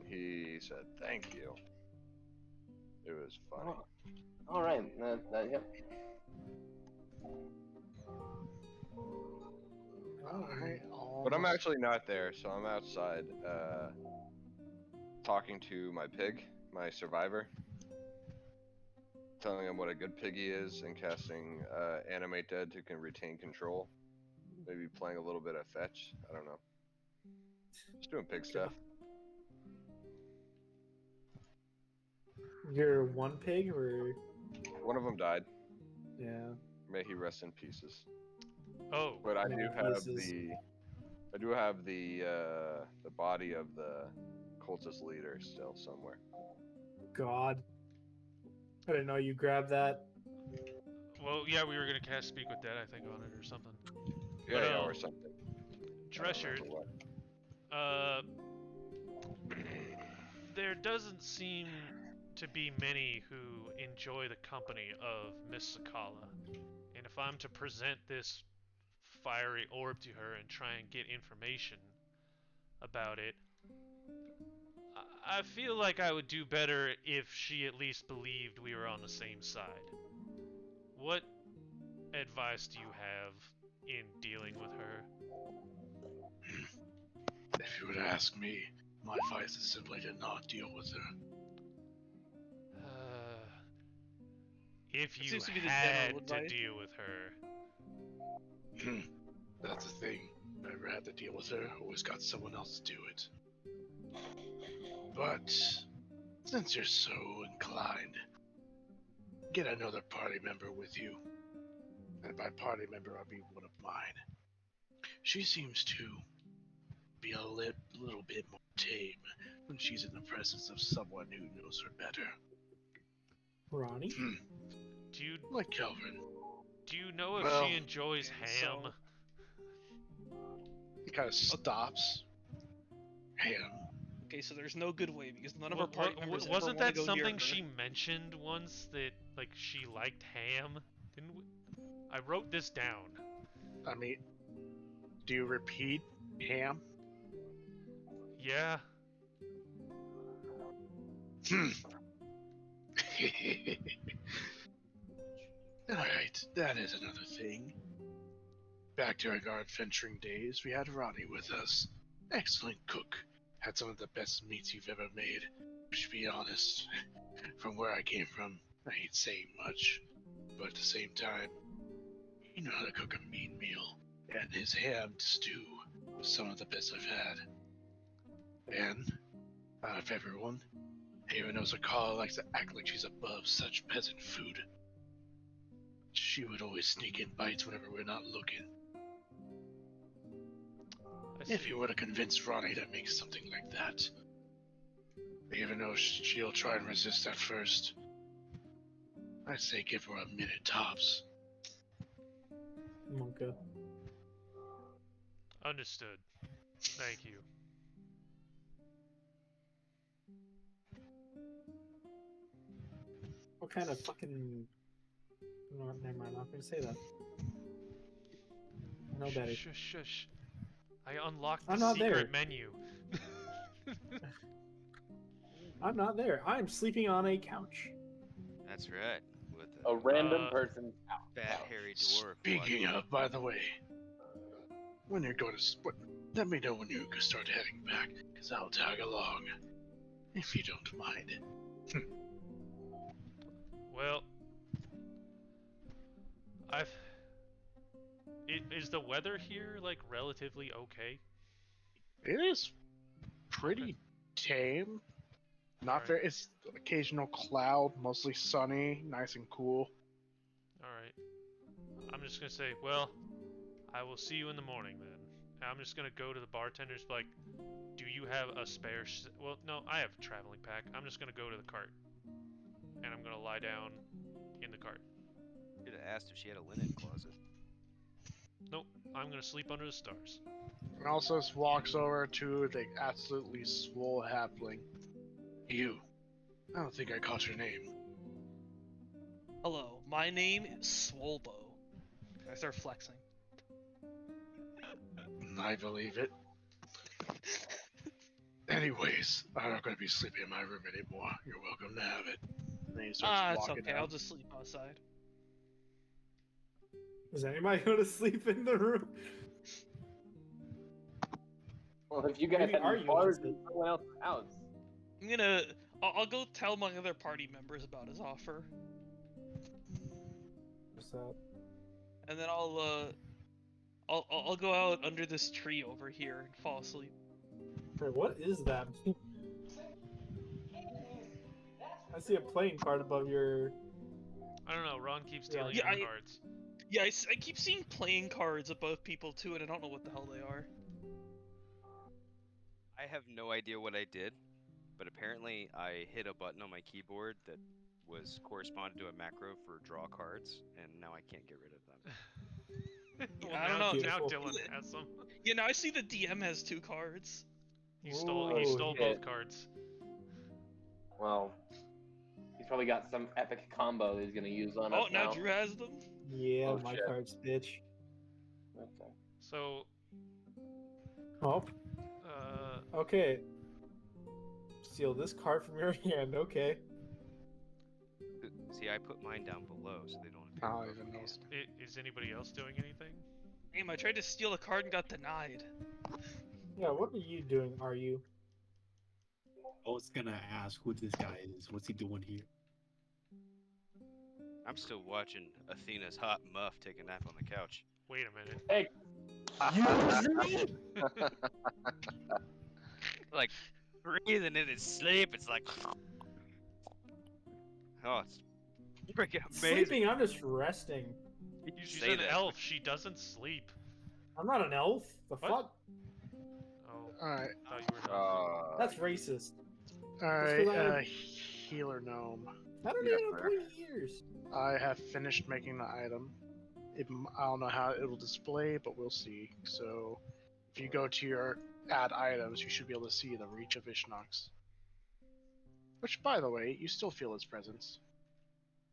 He said, "Thank you." It was funny. All right. Yep. Alright, But I'm almost- actually not there, so I'm outside talking to my pig, my survivor. Telling him what a good pig he is and casting Animate Dead who can retain control. Maybe playing a little bit of fetch. I don't know. Just doing pig stuff. You're one pig, or One of them died. yeah. May he rest in pieces. Oh, But I do Many have pieces. the body of the cultist leader still somewhere. God. I didn't know you grabbed that. well, yeah, we were gonna cast Speak with Dead, I think, on it or something. Yeah, But, yeah, or something. I don't Dressured, remember what. there doesn't seem to be many who enjoy the company of Miss Sakala. And if I'm to present this fiery orb to her and try and get information about it, I feel like I would do better if she at least believed we were on the same side. What advice do you have in dealing with her? If you would ask me, my advice is simply to not deal with her. If That you seems to be the had general to advice. deal with her, That's the thing. Never had to deal with her. Always got someone else to do it. But since you're so inclined, get another party member with you. And by party member, I'll be one of mine. She seems to be a little bit more tame when she's in the presence of someone who knows her better. Ronnie? Do you Like Kelvin. do you know if Well, she enjoys okay, ham? so- He kind of stops. Ham. Okay, so there's no good way because none of Wa- our party wa- members ever wasn't wanna that go near something her. she mentioned once that like she liked ham? Didn't we? I wrote this down. I mean, do you repeat ham? Yeah. Alright, that is another thing. Back during our adventuring days, we had Ronnie with us. Excellent cook. Had some of the best meats you've ever made. To be honest, from where I came from, I ain't saying much. But at the same time, he knew how to cook a mean meal. And his ham stew was some of the best I've had. And, out of everyone, even though Zakala likes to act like she's above such peasant food, she would always sneak in bites whenever we're not looking. I If see. you were to convince Ronnie to make something like that, even though she'll try and resist at first, I'd say give her a minute tops. Monka. Understood. Thank you. What kind of fucking... No, never mind, I'm not gonna say that. No, Betty. Shush, shush, shush. I unlocked the I'm not secret there. menu. I'm not there. I'm sleeping on a couch. That's right. With A random Uh, person's fat hairy dwarf. Speaking of, by the way, when you're going to split, let me know when you can start heading back, because I'll tag along, if you don't mind. Well, is the weather here like relatively okay? It is pretty tame. Not Alright. very. It's occasional cloud, mostly sunny, nice and cool. All right. I'm just gonna say, well, I will see you in the morning then. And I'm just gonna go to the bartenders, be like, do you have a spare? Well, no, I have a traveling pack. I'm just gonna go to the cart, and I'm gonna lie down in the cart. Should have asked if she had a linen closet. Nope, I'm gonna sleep under the stars. And also just walks over to the absolutely swole halfling. You. I don't think I caught your name. Hello, my name is Swolbo. I start flexing. I believe it. Anyways, I'm not going to be sleeping in my room anymore. You're welcome to have it. And then he starts It's walking okay. out. I'll just sleep outside. Does anybody go to sleep in the room? Well, if you guys Maybe had are you bars interested? in someone else's house. I'm gonna. I'll go tell my other party members about his offer, What's that? and then I'll go out under this tree over here and fall asleep. Wait, what is that? I see a playing card above your... I don't know. Ron keeps Yeah. stealing Yeah, your cards. Yeah, I keep seeing playing cards above people too, and I don't know what the hell they are. I have no idea what I did, but apparently I hit a button on my keyboard that was corresponded to a macro for draw cards, and now I can't get rid of them. Well, I don't know. Now Beautiful. Dylan has them. Yeah, now I see the DM has 2 cards. He stole Whoa. both Shit. cards. Well, he's probably got some epic combo that he's gonna use on Oh, us now now. Drew has them. Yeah, Oh, my shit. cards, bitch. Okay. So, Oh, uh, okay. Steal this card from your hand, okay. See, I put mine down below so they don't appear I don't above even me. know. is anybody else doing anything? Damn, I tried to steal a card and got denied. Yeah, what are you doing, are you? I was gonna ask who this guy is. What's he doing here? I'm still watching Athena's hot muff take a nap on the couch. Wait a minute. Hey, you Like, breathing in his sleep. It's like, oh, it's freaking amazing. Sleeping, I'm just resting. You She's say an that. elf. She doesn't sleep. I'm not an elf. The What? fuck? Oh, Alright, thought you were not. That's racist. alright, 'cause I- healer gnome. I don't Yeah, even know fair. 20 years. I have finished making the item. I don't know how it will display, but we'll see. So, if you go to your add items, you should be able to see the reach of Ishnox. Which, by the way, you still feel its presence.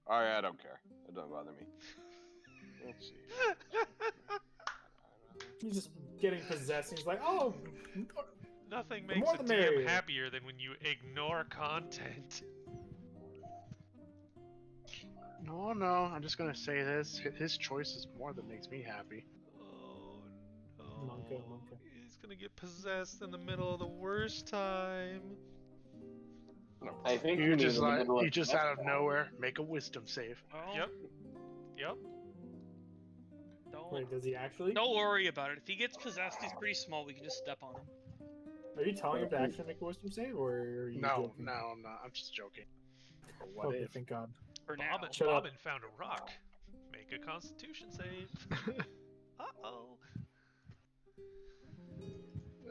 Alright, I don't care. It doesn't bother me. Let's see. He's just getting possessed. He's like, oh, Nothing The makes more a the DM merrier. happier than when you ignore content. No, no, I'm just gonna say this. His choice is more than makes me happy. Oh no. Monka. He's gonna get possessed in the middle of the worst time. No. I think You mean just in the like, middle you of just the out of next nowhere make a wisdom save. Well, Yep. Yep. wait, does he actually? Don't worry about it. If he gets possessed, he's pretty small. We can just step on him. Are you telling him to actually make a wisdom save, or are you No, joking? no, I'm not. I'm just joking. But what Okay, if? thank God. For now. Shut up. Bobbin found a rock. Make a constitution save. Uh-oh.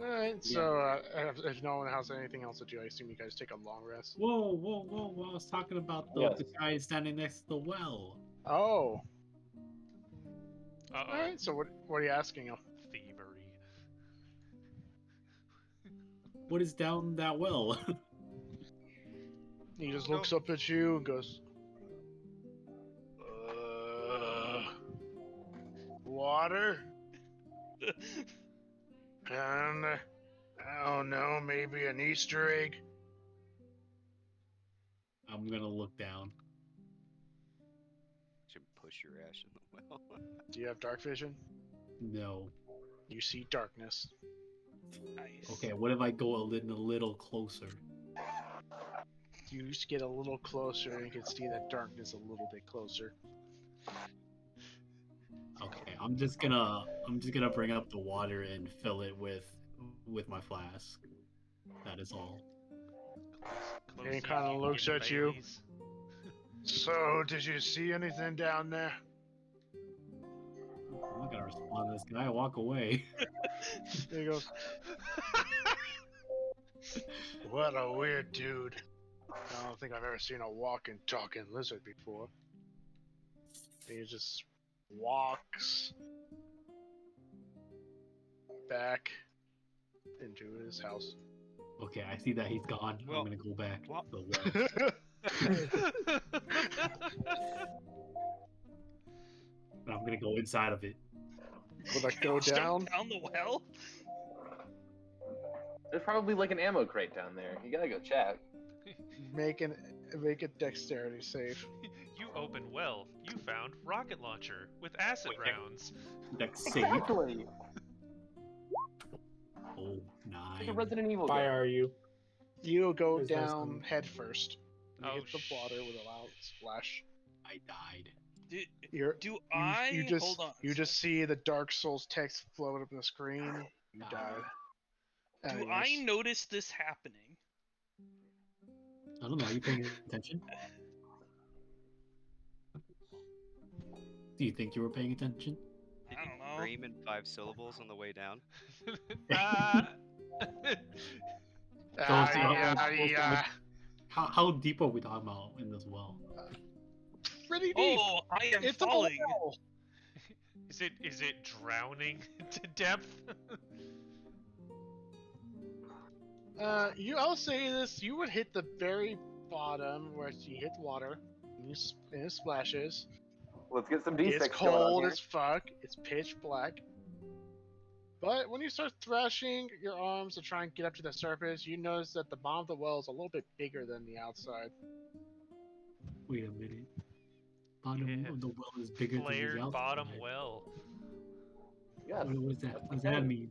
Alright, so if no one has anything else to do, I assume you guys take a long rest. Whoa, whoa, whoa, whoa. I was talking about the, Yes. the guy standing next to the well. Oh, Uh-oh. alright, so what are you asking him? Thievery. What is down that well? He just looks up at you and goes, water? And, I don't know, maybe an Easter egg? I'm gonna look down. Should push your ash in the well. Do you have dark vision? No. You see darkness. Nice. Okay, what if I go a little closer? You just get a little closer and you can see that darkness a little bit closer. Okay, I'm just gonna bring up the water and fill it with my flask. That is all. Close He the kinda Union looks at you. Baileys. So, did you see anything down there? I'm not gonna respond to this guy. Walk away. He goes, what a weird dude. I don't think I've ever seen a walking, talking lizard before. He just walks back into his house. Okay, I see that he's gone. Well, I'm gonna go back well- to the well. And I'm gonna go inside of it. Would I go down? Down the well? There's probably like an ammo crate down there. You gotta go check. Make a dexterity save. You open well. You found rocket launcher with acid rounds. Dex save. Exactly. Oh, Like a 9. Resident Evil Why game. are you? You go There's no down sound. head first. You Oh, hit the water with a loud splash. I died. You're, Do you, I? you just Hold on. you just see the Dark Souls text float up on the screen. You died. Do I notice this happening? I don't know. Are you paying attention? Do you think you were paying attention? Did I you don't know. scream in 5 syllables on the way down? Ah. How deep are we talking about in this well? Pretty deep. Oh, I am It's a falling. well. Is it drowning to depth? I'll say this: you would hit the very bottom where you hit water, and it splashes. Let's get some D6 It's going on cold here. as fuck. It's pitch black. But when you start thrashing your arms to try and get up to the surface, you notice that the bottom of the well is a little bit bigger than the outside. Wait a minute. Bottom Yeah. of the well is bigger than Flared the outside. bottom well. Yes. What does that mean?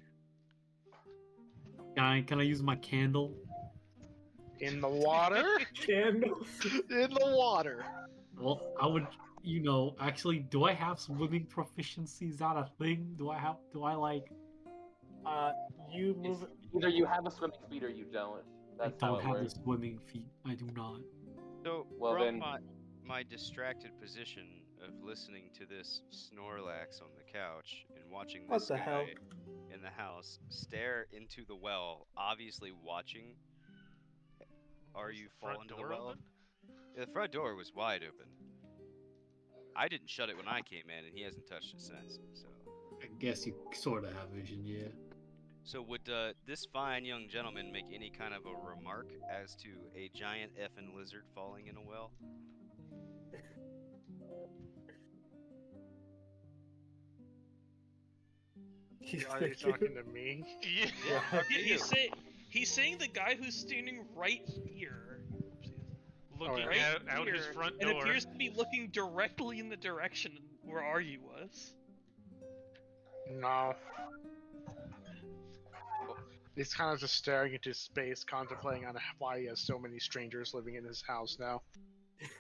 Can I use my candle? In the water? Candle. In the water. Well, I would, actually, do I have swimming proficiency? Is that a thing? Do I like? You move. Either you have a swimming speed or you don't. That's I how don't it have the works. swimming feet. I do not. So Well, from then- my distracted position of listening to this Snorlax on the couch and watching What this the guy hell? in the house stare into the well, obviously watching. Are Was you the front fall into the door well? open? The front door was wide open. I didn't shut it when I came in, and he hasn't touched it since. So, I guess you sort of have vision, yeah. so would this fine young gentleman make any kind of a remark as to a giant effing lizard falling in a well? Are you talking to me? Yeah. He's saying the guy who's standing right here, Looking right out his here, front and door. appears to be looking directly in the direction where Aryu was. No. He's kind of just staring into space, contemplating on why he has so many strangers living in his house now.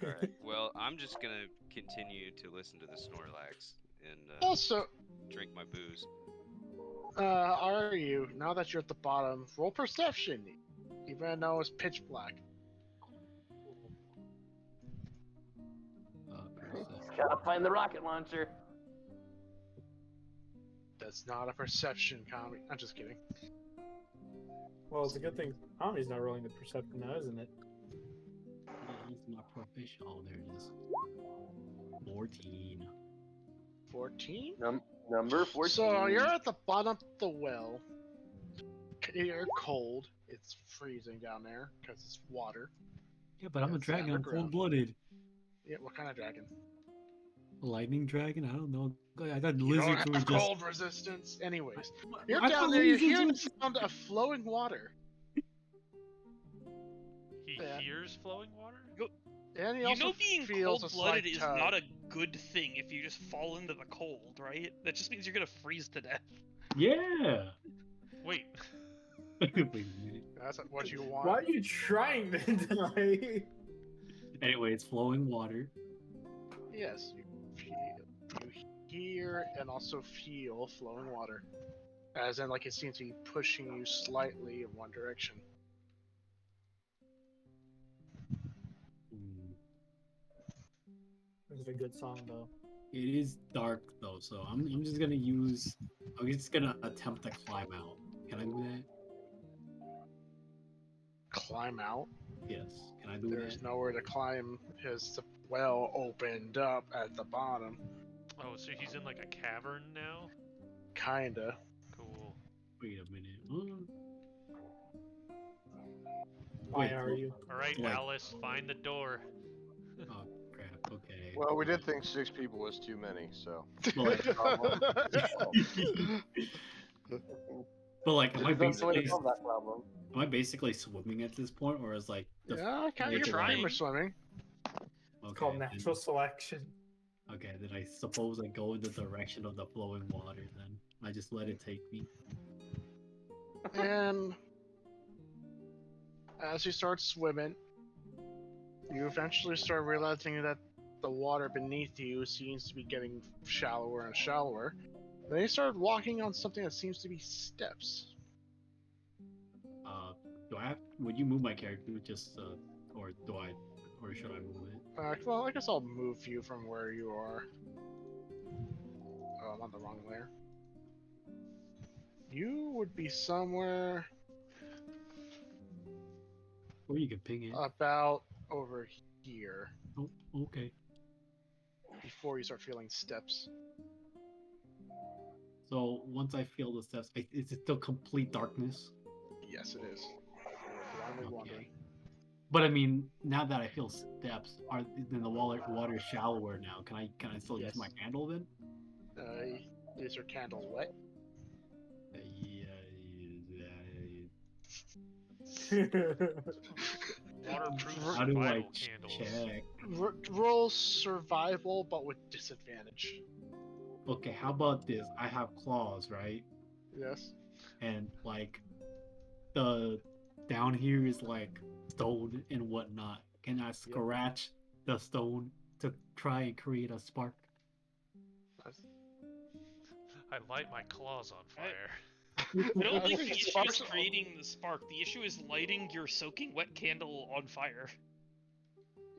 Alright, well, I'm just gonna continue to listen to the Snorlax and Also, drink my booze. are you, now that you're at the bottom, roll perception, even though it's pitch black. Gotta find the rocket launcher. That's not a perception comment. I'm just kidding. Well, it's a good thing Tommy's not rolling the perception now, isn't it? He's my profession. Oh, there it is. 14. 14? Number 14. So you're at the bottom of the well. You're cold. It's freezing down there because it's water. Yeah, but I'm a It's dragon. I'm underground. cold-blooded. Yeah, what kind of dragon? A lightning dragon? I don't know. I thought You don't lizards were have just. cold resistance. Anyways, you're I down thought there. You lizards hear were- the sound of flowing water, He Yeah. hears flowing water? and he You also know, being feels a cold-blooded slight is tug. not a good thing if you just fall into the cold, right? That just means you're gonna freeze to death. Yeah. Wait. Wait a minute. That's what you want. Why are you trying to deny? Anyway, it's flowing water. Yes, you hear and also feel flowing water, as in like it seems to be pushing you slightly in one direction. Hmm. This is a good song, though. It is dark though, so I'm just gonna use. I'm just gonna attempt to climb out. Can I do that? Climb out. Yes. Can I do There's that? nowhere to climb because the well opened up at the bottom. Oh, so he's in like a cavern now? Kinda. Cool. Wait a minute. Why Wait, are you? Alright, Like- Alice, find the door. Oh crap. Okay. Well, we did think 6 people was too many, so. But like, am I There's no way to basically solve that problem. swimming at this point, or is like the Yeah, kind You're of. You're trying. swimming. It's called then- natural selection. Okay, then I suppose I go in the direction of the flowing water. Then I just let it take me. And as you start swimming, you eventually start realizing that the water beneath you seems to be getting shallower and shallower. Then you start walking on something that seems to be steps. Do I have? Would you move my character just, or do I, or should I move it? Well, I guess I'll move you from where you are. Oh, I'm on the wrong layer. You would be somewhere Or you can ping it. about over here Oh, okay. before you start feeling steps. So once I feel the steps, is it still complete darkness? Yes, it is. Blindly Okay. wandering. But I mean, now that I feel steps, then the water is shallower now. Can I still use Yes. my candle then? Is your candle wet? Waterproof How do I survival candles. check? Roll survival, but with disadvantage. Okay, how about this? I have claws, right? Yes. And like the down here is like stone and whatnot. Can I scratch the stone to try and create a spark? I light my claws on fire. I don't think the think issue sparks is are- creating the spark. The issue is lighting your soaking wet candle on fire.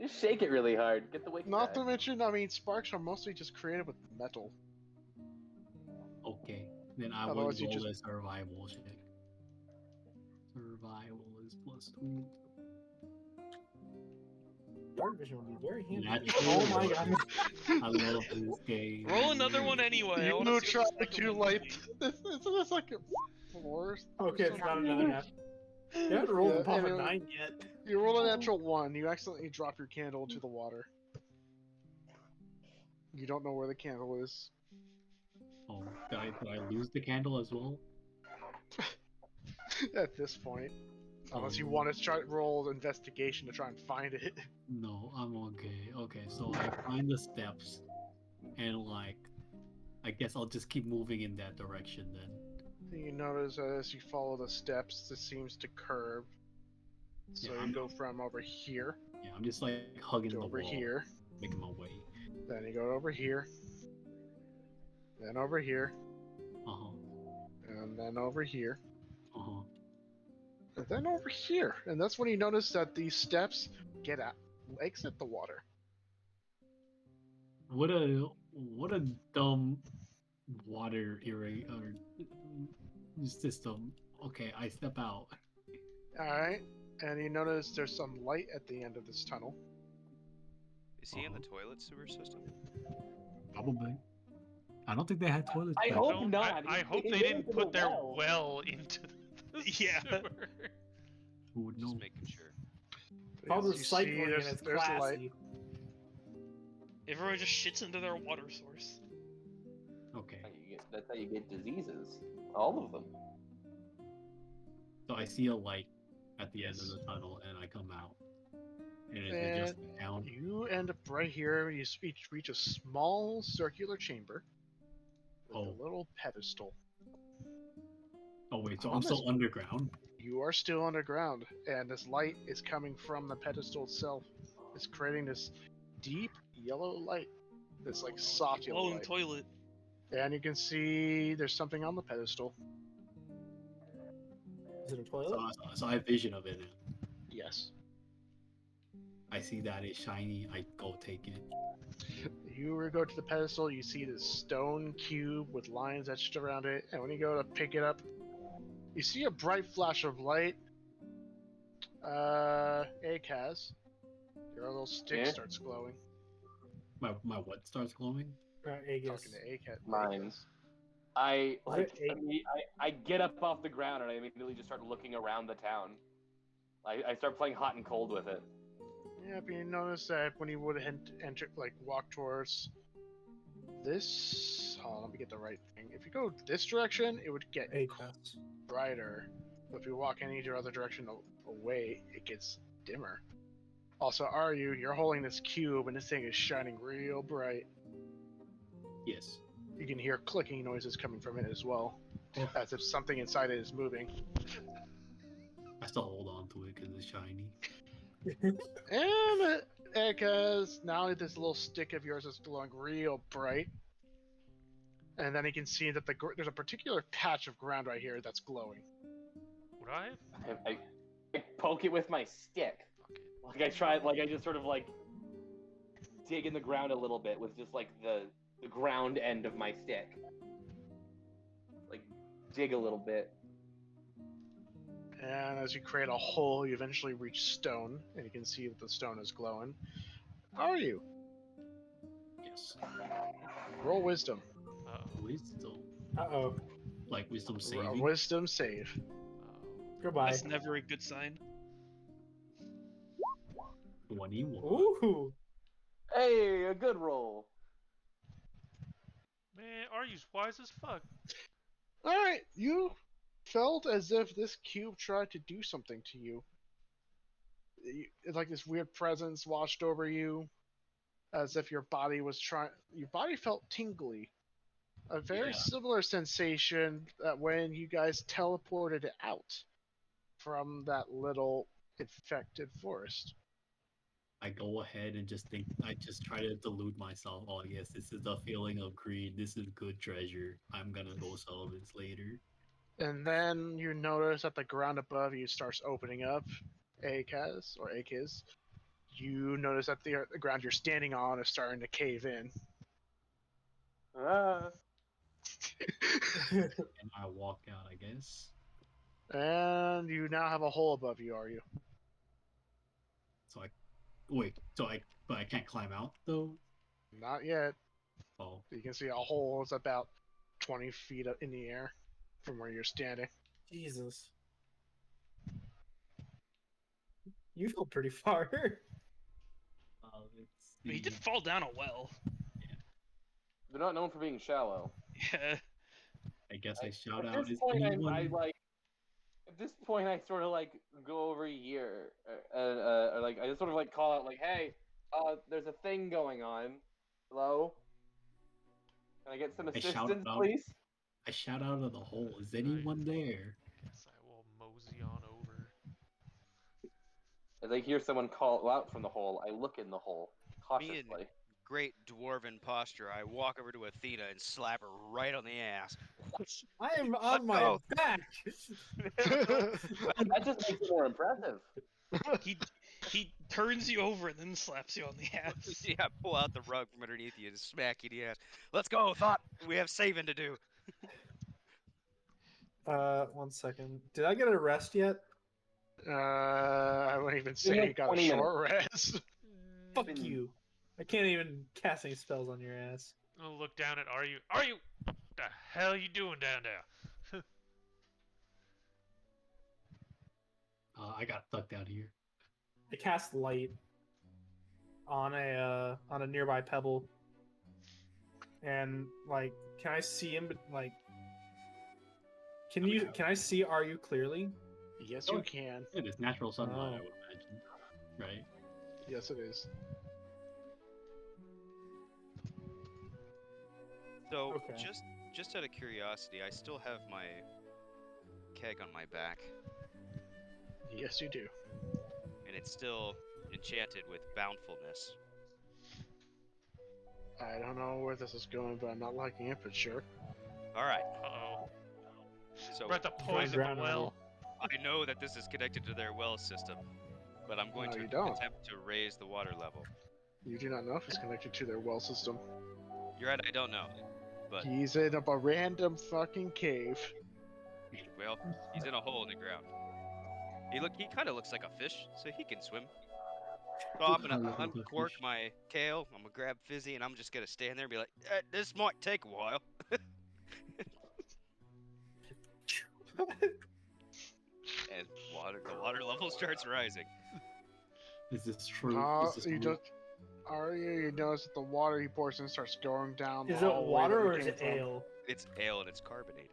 Just shake it really hard. Get the wick Not back. to mention, I mean, sparks are mostly just created with metal. Okay, then I will Otherwise you roll just- a survival check. Survival is +2. Dark vision would be very handy. Natural. Oh my god. I love this game. Roll another one anyway. I wanna You see try what the second to one light. will be. It's like a 4. Okay, it's not another net. You haven't rolled above a 9 yet. You roll a natural 1. You accidentally drop your candle into the water. You don't know where the candle is. Oh, did I lose the candle as well? At this point, unless you want to try roll investigation to try and find it. No, I'm okay. Okay, so I find the steps, and like, I guess I'll just keep moving in that direction then. You notice as you follow the steps, this seems to curve. So Yeah, you I'm- go from over here Yeah, I'm just like hugging to the over wall, here, making my way. then you go over here, then over here, Uh huh. and then over here, Uh huh. and then over here. And that's when you notice that these steps exit the water. What a dumb water system. Okay, I step out. Alright, and you notice there's some light at the end of this tunnel. Is he in the toilet sewer system? Probably. I don't think they had toilets. I back hope then. not. I hope He they went didn't into put the their well. well into the Yeah. sewer. Who would know? Just making sure. Called As you see, recycling and there's it's light. classy. Everyone just shits into their water source. Okay. That's how you get diseases. All of them. So I see a light at the end of the tunnel, and I come out. And is it just down? You end up right here. You reach a small circular chamber with Oh. a little pedestal. Oh wait, so On I'm this- still underground. You are still underground, and this light is coming from the pedestal itself. It's creating this deep yellow light. This like soft yellow Glowing light. toilet. And you can see there's something on the pedestal. Is it a So, toilet? so I have vision of it. Yes. I see that it's shiny. I go take it. You go to the pedestal, you see this stone cube with lines etched around it, and when you go to pick it up, you see a bright flash of light. Akaz, your little stick Yeah? starts glowing. My what starts glowing? Aegis. Talking to Akaz. Mine. I like. Is it I get up off the ground and I immediately just start looking around the town. I start playing hot and cold with it. Yeah, but you notice that when you would enter, like walk towards this. Oh, let me get the right thing. If you go this direction, it would get Aegis. brighter. But if you walk any other direction away, it gets dimmer. Also, you're holding this cube and this thing is shining real bright. Yes. You can hear clicking noises coming from it as well, Oh. as if something inside it is moving. I still hold on to it because it's shiny. And because now this little stick of yours is glowing real bright. And then you can see that there's a particular patch of ground right here that's glowing. Would I? I poke it with my stick. Fuck it. I just sort of like dig in the ground a little bit with just like the ground end of my stick. Like dig a little bit. And as you create a hole, you eventually reach stone, and you can see that the stone is glowing. How are you? Yes. Roll wisdom. Uh-oh. Wisdom. Uh-oh. Like wisdom A saving. wisdom save. Uh-oh. Goodbye. That's never a good sign. 21. Ooh. Hey, a good roll. Man, Aryu's wise as fuck. Alright, you felt as if this cube tried to do something to you. It's like this weird presence washed over you, as if your body felt tingly. A very Yeah. similar sensation that when you guys teleported out from that little infected forest. I go ahead and I just try to delude myself. Oh, yes, this is the feeling of greed. This is good treasure. I'm gonna go sell this later. And then you notice that the ground above you starts opening up. Akiz. You notice that the ground you're standing on is starting to cave in. Ah. And I walk out, I guess. And you now have a hole above you, are you? So I wait. But I can't climb out though. Not yet. Oh, You can see a hole is about 20 feet up in the air from where you're standing. Jesus. You feel pretty far. it's But he the did fall down a well. They're not known for being shallow. Yeah. I guess I shout At out. this Is point, anyone? At this point, I sort of like go over here, like I just sort of like call out, like, "Hey, there's a thing going on. Hello? Can I get some I shout assistance, out. please?" I shout out of the hole. Is anyone there? Yes, I will mosey on over. As I hear someone call out from the hole, I look in the hole Me in cautiously. great dwarven posture, I walk over to Athena and slap her right on the ass. I am on Let's my go. back. That just makes it more impressive. He turns you over and then slaps you on the ass. Yeah, pull out the rug from underneath you and smack you in the ass. Let's go, Thought. We have saving to do. 1 second. Did I get a rest yet? I wouldn't even say have you got a 20 short rest. Fuck Been- you. I can't even cast any spells on your ass. I'll look down at Are you? What the hell you doing down there? I got stuck down here. I cast light on a nearby pebble. And like, can I see him? Like, can I see Are you clearly? Yes, you can. It is natural sunlight, Oh. I would imagine. Right? Yes, it is. So, Okay. just out of curiosity, I still have my keg on my back, Yes, you do. and it's still enchanted with bountifulness. I don't know where this is going, but I'm not liking it, but sure. All right. Uh-oh. So We're at the poison drown the on well. I know that this is connected to their well system, but I'm going No, to you don't. attempt to raise the water level. You do not know if it's connected to their well system. You're right, I don't know. But, He's in a random fucking cave. well, he's in a hole in the ground. He kind of looks like a fish, so he can swim. So I'm gonna kinda look like a uncork fish. my kale, I'm gonna grab Fizzy, and I'm just gonna stand there and be like, this might take a while. And the water level starts rising. Is this true? Is this You real? just you notice that the water he pours in starts going down. Is the it hallway water that you or is came it from. ale? It's ale and it's carbonated.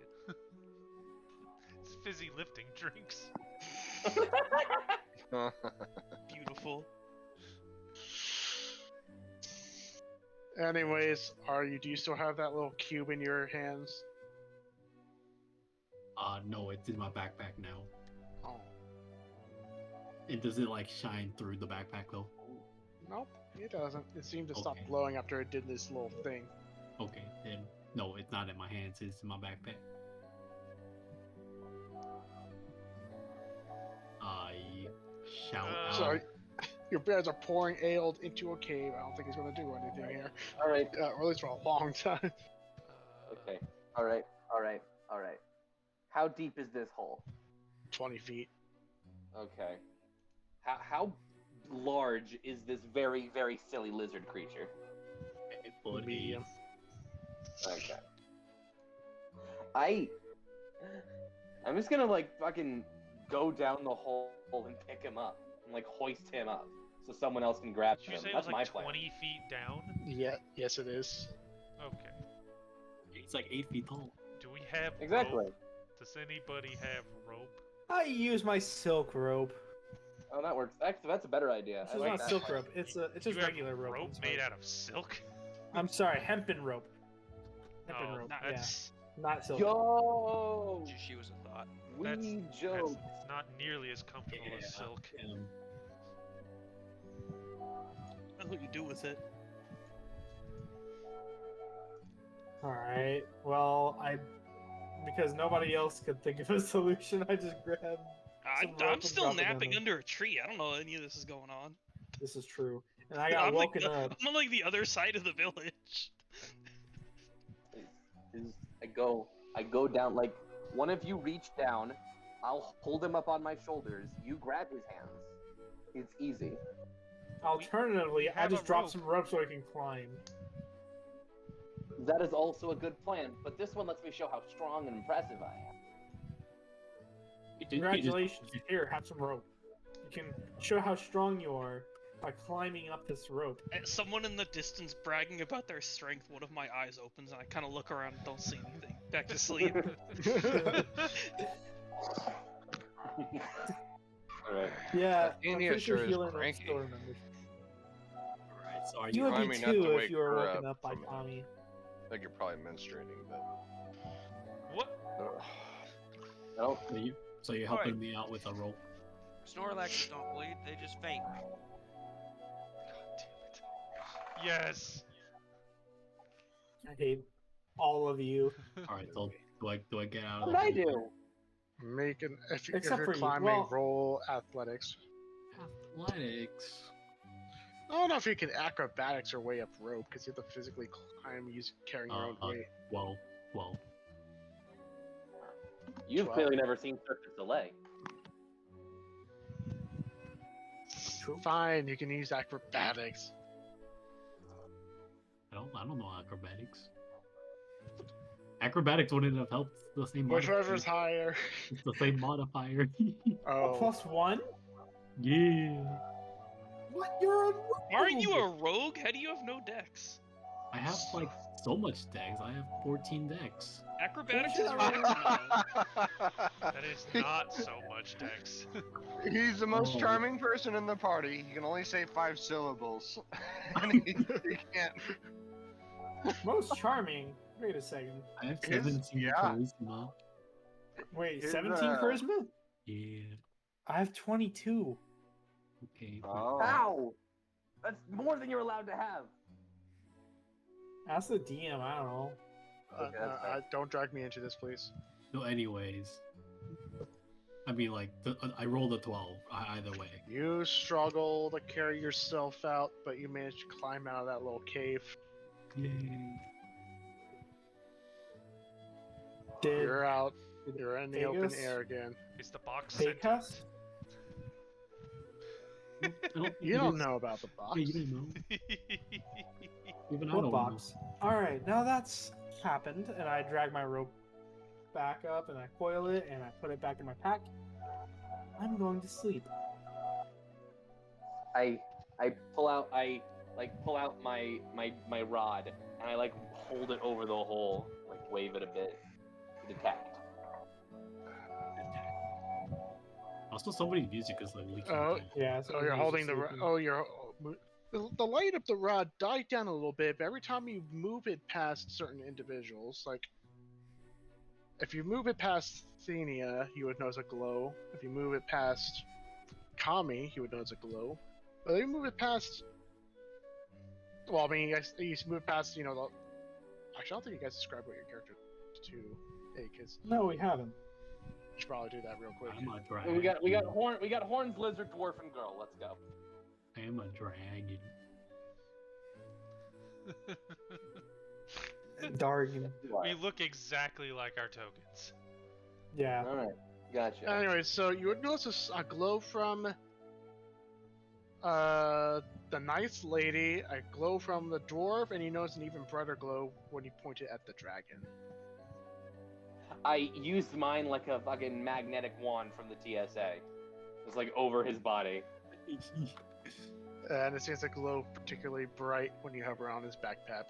It's fizzy lifting drinks. Beautiful. Anyways, do you still have that little cube in your hands? No, it's in my backpack now. Oh, And does it like shine through the backpack though? nope, it doesn't. It seemed to stop Okay. glowing after it did this little thing. Okay, then no, it's not in my hands. It's in my backpack. I shout out. Sorry, your bears are pouring ale into a cave. I don't think he's going to do anything here, All right. or at least for a long time. Okay. All right. All right. All right. How deep is this hole? 20 feet. Okay. How large is this very, very silly lizard creature? But Medium. Okay. I'm just gonna like fucking go down the hole and pick him up and like hoist him up so someone else can grab Did you him. say it That's was my like plan. 20 feet down? Yeah, yes it is. Okay. it's like 8 feet tall. Do we have Exactly. rope? Does anybody have rope? I use my silk rope. Oh, that works. Actually, that's a better idea. This I is like not that silk plan. rope. It's just You have regular rope. rope made out of silk? I'm sorry, hempen rope. Hempen Oh, rope. that's Not silk. Yo, She was a thought. we that's joke. not nearly as comfortable Yeah, as silk. That's what you do with it. All right. Well, because nobody else could think of a solution, I just grabbed. some rope I'm and still drop it down napping there. under a tree. I don't know any of this is going on. This is true. And I got I'm woken up. I'm on like the other side of the village. I go down, like, one of you reach down, I'll hold him up on my shoulders, you grab his hands. It's easy. Alternatively, I have just a drop rope. some rope so I can climb. That is also a good plan, but this one lets me show how strong and impressive I am. Congratulations. Here, have some rope. You can show how strong you are by climbing up this rope. Someone in the distance bragging about their strength, one of my eyes opens and I kind of look around and don't see anything. Back to sleep. Alright. Yeah, I'm Athena pretty sure sure is healing cranky. still remembers. Alright, so are You you would Remind be me not to too if wake you were her woken up up by from- Tommy. I think you're probably menstruating, but. What? Oh, so you're helping me out with a rope? Snorlaxes don't bleed, they just faint. Yes. I hate all of you. Alright, so do I get out of what the did I hole? do? Make an if Except you're for you. climbing, Well- roll athletics. Athletics. I don't know if you can acrobatics or way up rope because you have to physically climb carrying your own weight. Well. You've 12. clearly never seen Cirque du Soleil. Fine, you can use acrobatics. I don't know acrobatics. Acrobatics wouldn't have helped the same Whichever's modifier. higher. It's the same modifier. Oh. Oh, +1? Yeah. What? You're a Aren't you a rogue? How do you have no dex? I have like so much dex. I have 14 dex. Acrobatics is Yeah. your That is not so much dex. He's the most Oh. charming person in the party. He can only say 5 syllables. And he can't. most charming. Wait a second. I have His- 17 yeah. charisma. Wait, His, 17 uh, charisma? Yeah. I have 22. Okay. Oh. Ow! That's more than you're allowed to have. Ask the DM, I don't know. Okay, that's fair. don't drag me into this, please. No, anyways. I mean, like, I rolled a 12 either way. You struggle to carry yourself out, but you manage to climb out of that little cave. Yay. Did You're out. You're in the open Vegas? air again. Is the box Fake sentient? us? You don't know about the box. Yeah, you don't know. Even I What don't box? Alright, now that's happened, and I drag my rope back up, and I coil it, and I put it back in my pack. I'm going to sleep. I pull out my rod and I like hold it over the hole, like wave it a bit. Detect. know. Also, somebody's music is like leaking. Oh. out. Yeah, Oh, you're holding the the light of the rod died down a little bit, but every time you move it past certain individuals, like if you move it past Athena, you would notice a glow. If you move it past Kami, you would notice a glow. But if you move it past, well, I mean, you move it past, you know, the. Actually, I don't think you guys described what your character to because No, we haven't. you should probably do that real quick. I'm a dragon. Well, we got horns, lizard, dwarf, and girl. Let's go. I am a dragon. Dargan. We look exactly like our tokens. Yeah. All right, gotcha. Anyway, so you would notice a glow from the nice lady, a glow from the dwarf, and you notice an even brighter glow when you point it at the dragon. I used mine like a fucking magnetic wand from the TSA. It's like over his body. And it seems to glow particularly bright when you hover on his backpack.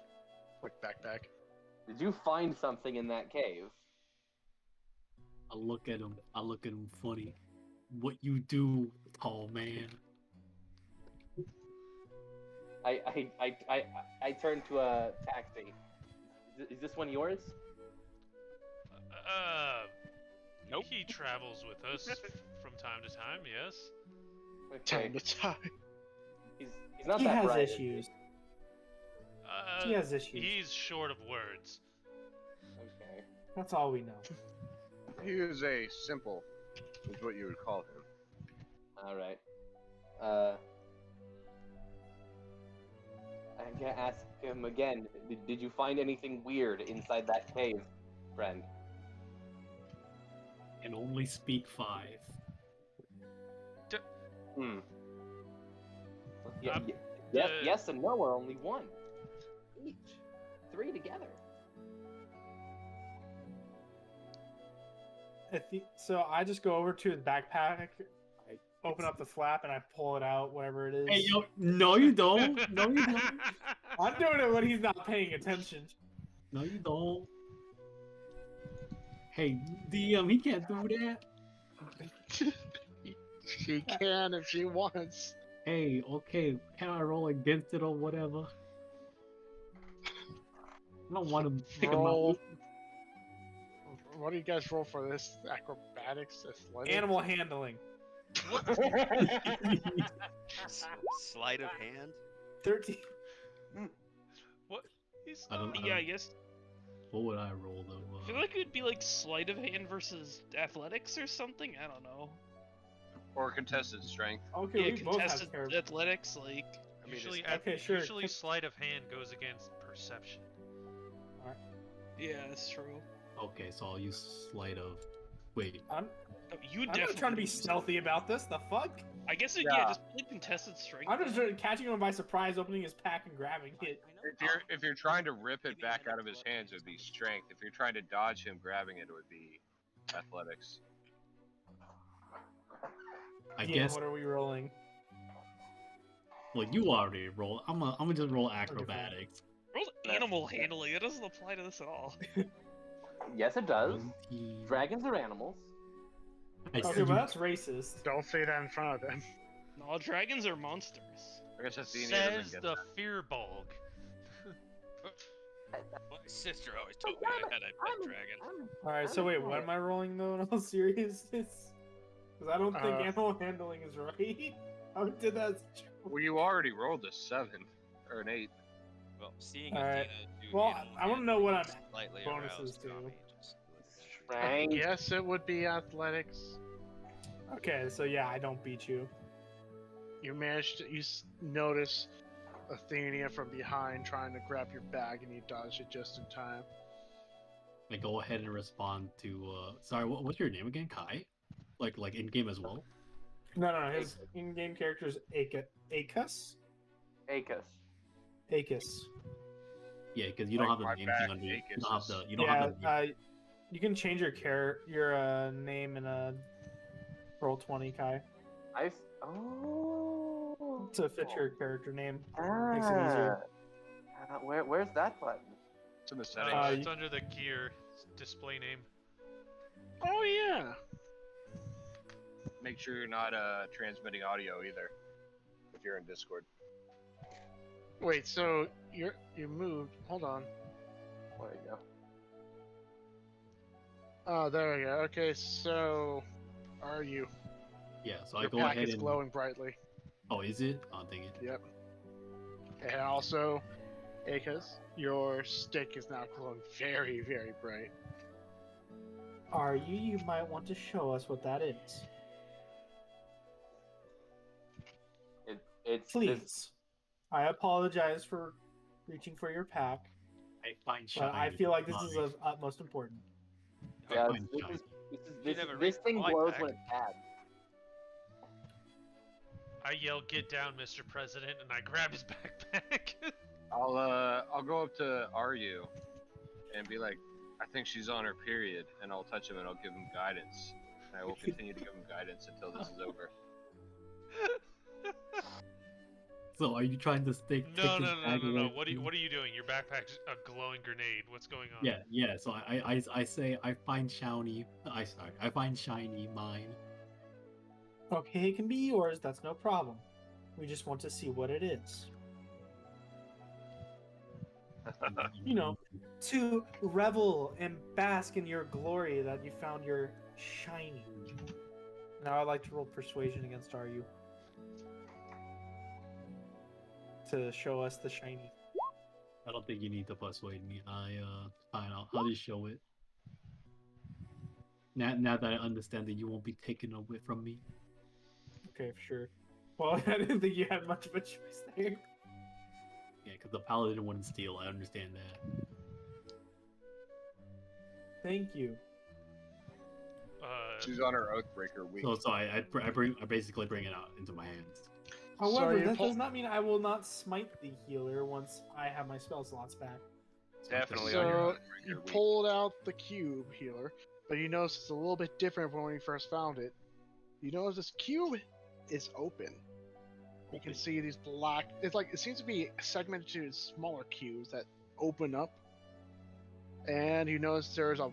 Did you find something in that cave? I look at him funny. What you do, tall man? I turn to a taxi. Is this one yours? Nope. He travels with us from time to time, yes. Okay. Time to time. He's not He that has bright. is he? issues. He has issues. He's short of words. Okay. That's all we know. He is a simple, is what you would call him. All right. I'm gonna ask him again. Did you find anything weird inside that cave, friend? And only speak 5. Hmm. Um, Yes and no are only 1 each. 3 together. So I just go over to his backpack, I open up the flap, and I pull it out, whatever it is. Hey, yo, no, you don't. No, you don't. I'm doing it when he's not paying attention. No, you don't. Hey, DM, he can't do that. She can if she wants. Hey, okay, can I roll against it or whatever? I don't want to pick him Roll. out. What do you guys roll for this? Acrobatics, athletics? Animal handling. Sleight of hand? 13. What? He's I don't, Yeah, I guess. What would I roll though? I feel like it'd be like sleight of hand versus athletics or something. I don't know. Or contested strength. Okay, Yeah, we both have contested terrible. athletics, like. I mean, usually, okay, sure. usually sleight of hand goes against perception. Yeah, that's true. Okay, so I'll use sleight of. Wait, Oh, you I'm definitely. not trying to be stealthy about this. The fuck? I guess Yeah. yeah, just play contested strength. I'm just catching him by surprise, opening his pack and grabbing it. If you're trying to rip it back out of his hands, it would be strength. If you're trying to dodge him grabbing it, it would be athletics. I Yeah, guess. what are we rolling? Well, you already roll. I'm gonna just roll acrobatics. Roll animal handling. That doesn't apply to this at all. Yes, it does. 20. Dragons are animals. I Okay, said but you- that's racist. Don't say that in front of them. No, dragons are monsters. I guess Athena Says doesn't get the that. Fearbulg. My sister always told me I had a pet dragon. Alright, so wait, what am I rolling though in all seriousness? Because I don't think animal handling is right. How did that? Well, you already rolled a 7 or an 8. Well, seeing Alright. Athena do Well, animal I wanna know what handling I'm slightly bonuses aroused to. Kami, just- Strength. Yes, it would be athletics. Okay, so yeah, I don't beat you. You managed to notice Athenia from behind trying to grab your bag, and you dodged it just in time. I go ahead and respond to. Sorry, what's your name again? Kai? Like in game as well? No, his in-game character is Acus? Acus. Acus. Yeah, because you don't Like have my the name back thing under. You ache don't have is- the. You don't Yeah, have the. you can change your name in a roll 20, Kai, Oh. to fit your character name. Makes it easier. Where's that button? It's in the settings. It's under the gear display name. Oh yeah. Make sure you're not transmitting audio either. If you're in Discord. Wait, so you moved? Hold on. There you go. Oh, there we go. Okay, so are you? Yeah, so I Your go pack ahead is and. glowing brightly. Oh, is it? Oh, dang it. Yep. And also, Akaz, your stick is now glowing very, very bright. Are you? You might want to show us what that is. It's Please. This, I apologize for reaching for your pack, I find but I shiny. feel like this is Mommy. of utmost importance. I yeah, find this shiny. is You this, never this reached thing my glows pack. when it's bad. I yell, "Get down, Mr. President!" and I grab his backpack. I'll go up to Ryu and be like, I think she's on her period, and I'll touch him and I'll give him guidance. And I will continue to give him guidance until this is over. So are you trying to stick? No. take this bag away What from me? are you doing? Your backpack's a glowing grenade. What's going on? Yeah. So I say I find shiny. I find shiny mine. Okay, it can be yours. That's no problem. We just want to see what it is. You know, to revel and bask in your glory that you found your shiny. Now I'd like to roll persuasion against RU. To show us the shiny. I don't think you need to persuade me. Fine. I'll just show it. Now that I understand that you won't be taken away from me. Okay, sure. Well, I didn't think you had much of a choice there. Yeah, because the paladin wouldn't steal. I understand that. Thank you. She's on her Oathbreaker week. So I basically bring it out into my hands. However, you that pull- does not mean I will not smite the healer once I have my spell slots back. Definitely on your So Oathbreaker you week. pulled out the cube healer, but you notice it's a little bit different from when you first found it. You notice this cube is open. You can see these black. It's like it seems to be segmented to smaller cubes that open up, and you notice there's a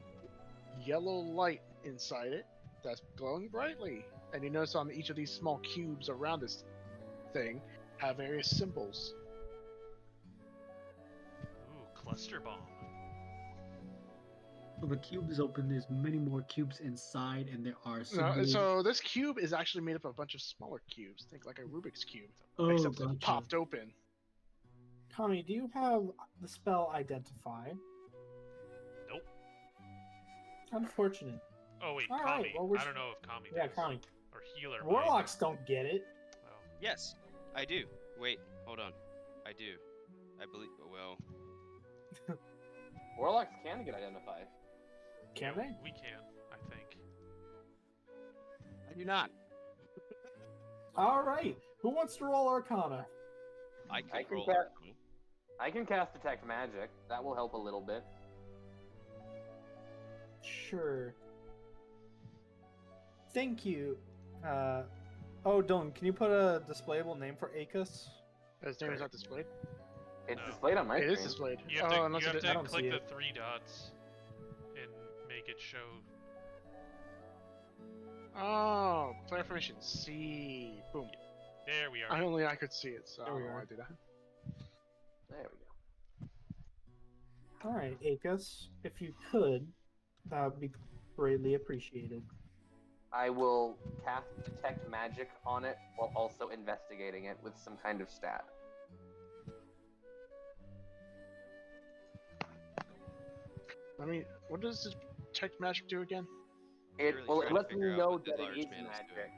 yellow light inside it that's glowing brightly. And you notice on each of these small cubes around this thing have various symbols. Ooh, cluster bomb. So the cube is open. There's many more cubes inside, and there are No, symbols. so this cube is actually made up of a bunch of smaller cubes. Think like a Rubik's cube, Oh, except gotcha. it popped open. Tommy, do you have the spell Identify? Nope. Unfortunate. Oh wait, All Kami. right, well, we're I don't know if Kami Yeah, does. Kami. Or healer. might. Warlocks don't get it. Oh. Yes, I do. Wait, hold on. I do. I believe. Well, Warlocks can get identify. Can they? We can, I think. I do not. All right. Who wants to roll Arcana? I I can can roll. ca- Arcana. I can cast Detect Magic. That will help a little bit. Sure. Thank you. Oh, Dylan, can you put a displayable name for Acus? His name is not displayed. It's No. displayed on my It is screen. displayed. You have oh, to, unless you it have is- I to don't click see the it. 3 dots and make it show. Oh, clarification. C. Boom. There we are. I could see it, so I There don't we know why are. I did that. There we go. All right, Acus, if you could, that would be greatly appreciated. I will cast Detect Magic on it while also investigating it with some kind of stat. I mean, what does this detect magic do again? It Really well, it trying to lets me figure out know what the that it large is man is magic, doing.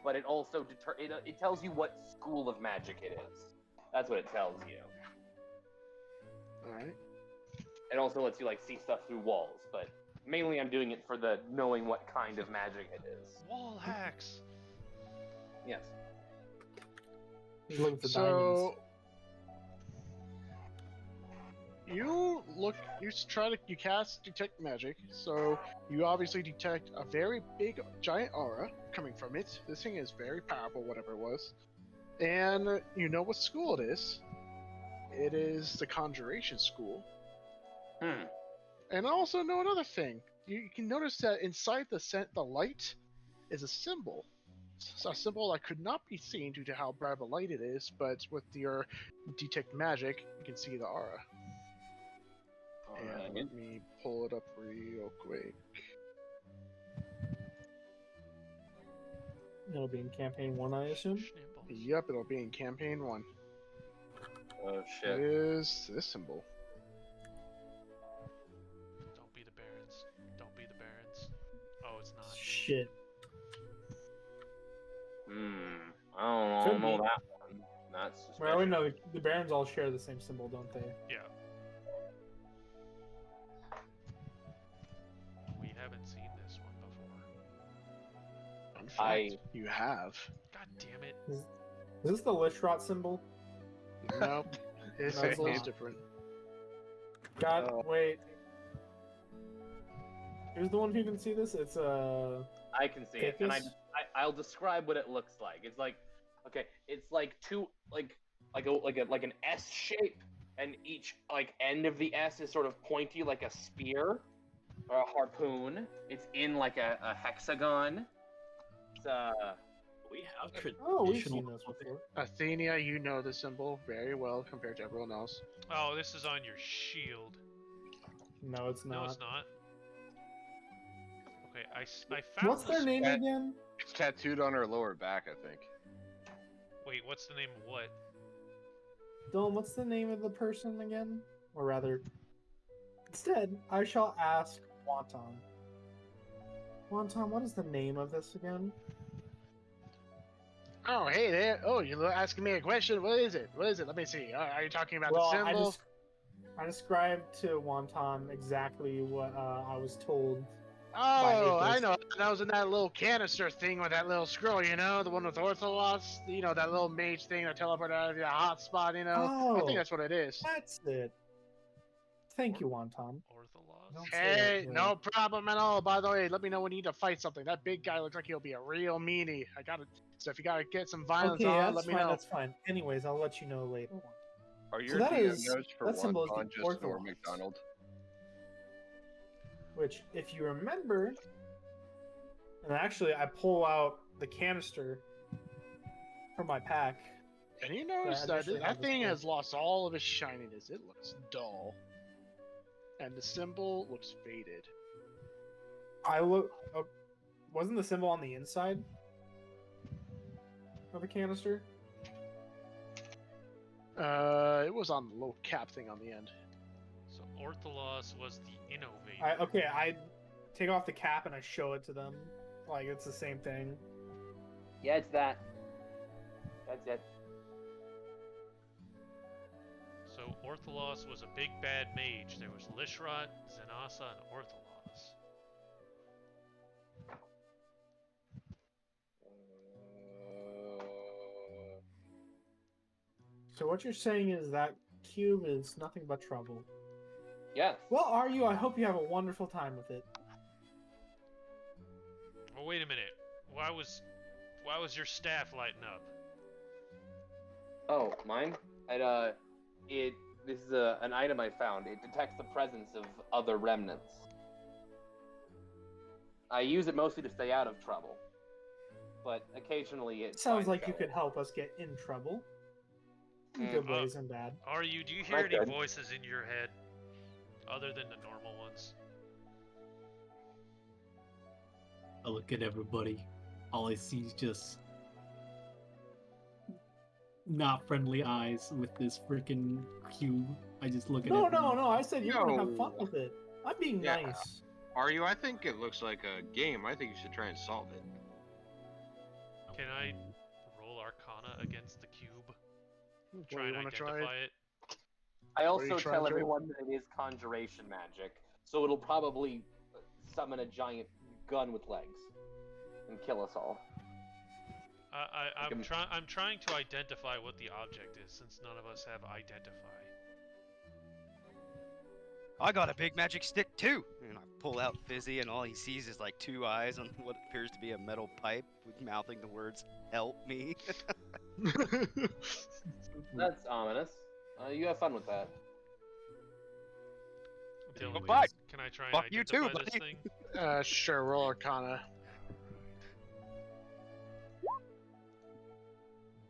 but it also it tells you what school of magic it is. That's what it tells you. Alright. It also lets you like see stuff through walls, but mainly I'm doing it for the knowing what kind of magic it is. Wall hacks. Yes. He's looking for So you cast detect magic, so you obviously detect a very big giant aura coming from it. This thing is very powerful, whatever it was. And you know what school it is. It is the Conjuration School. And I also know another thing. You can notice that inside the light is a symbol. It's a symbol that could not be seen due to how bright of a light it is, but with your detect magic, you can see the aura. And Alright. let me pull it up real quick. It'll be in campaign 1, I assume. Schnimbles. Yep, it'll be in campaign 1. Oh It shit. is this symbol. Don't be the Barons. Don't be the Barons. Oh, it's not. Shit. I Could don't know be. that one. That's suspicious. Well, we know the Barons all share the same symbol, don't they? Yeah. We haven't seen this one before. In I- fact, you have. God damn it. Is this the Lishrot symbol? Nope. It's No, it's it's not. different. God, wait. Who's the one who can see this? It's I can see it, and I'll describe what it looks like. It's like, okay, it's like two like an S shape, and each like end of the S is sort of pointy like a spear or a harpoon. It's in like a hexagon. It's We have Oh, we've traditional. seen this before. Athena, you know the symbol very well compared to everyone else. Oh, this is on your shield. No, it's No, not. it's not. Okay, I found What's their this- name That- again? It's tattooed on her lower back, I think. Wait, what's the name of what? Dylan, what's the name of the person again? Or rather, instead, I shall ask Wanton. Wonton, what is the name of this again? Oh, hey there. Oh, you're asking me a question? What is it? What is it? Let me see. Are you talking about Well, the symbol? I described to Wonton exactly what I was told. Oh, I Aegis. know. That was in that little canister thing with that little scroll, you know? The one with Ortholos? You know, that little mage thing that teleported out of the hotspot, you know? I think Oh, that's what it is. that's it. Thank you, Wonton. Ortholos? Don't say that Hey, here. no problem at all. By the way, let me know when you need to fight something. That big guy looks like he'll be a real meanie. I got it. So if you gotta get some violence Okay, on, that's let me fine. know. That's fine. Anyways, I'll let you know later. Are So your that DM is- notes for that symbol is the Wonton just Norm Orthodox. McDonald? Which, if you remember, and actually, I pull out the canister from my pack. And you notice I that initially that had this thing one. has lost all of its shininess. It looks dull. And the symbol looks faded. I look. Wasn't the symbol on the inside of the canister? It was on the little cap thing on the end. So Ortholos was the innovator. I take off the cap and I show it to them. Like it's the same thing. Yeah, it's that. That's it. So Ortholos was a big bad mage. There was Lishrot, Zenasa, and Ortholos. So what you're saying is that cube is nothing but trouble. Yes. Well, are you? I hope you have a wonderful time with it. Well, wait a minute. Why was your staff lighting up? Oh, mine? This is an item I found. It detects the presence of other remnants. I use it mostly to stay out of trouble, but occasionally it Sounds finds like you trouble. could help us get in trouble. In Mm. good ways and bad. Are you? Do you hear Okay. any voices in your head other than the normal ones? I look at everybody. All I see is just not friendly eyes with this freaking cube. I just look at No, everyone. no. I said you're gonna have fun No. with it. I'm being Yeah. nice. Are you? I think it looks like a game. I think you should try and solve it. Can I roll Arcana against the cube? What, Try you and want to try identify it? it. I What are also you trying tell to do? everyone that it is conjuration magic, so it'll probably summon a giant gun with legs and kill us all. I'm trying to identify what the object is, since none of us have identify. I got a big magic stick too! And I pull out Fizzy, and all he sees is like two eyes on what appears to be a metal pipe with mouthing the words, "Help me." That's ominous. You have fun with that. Dylan, bye. can I try and Fuck you too, identify this buddy. thing? Sure, roll Arcana.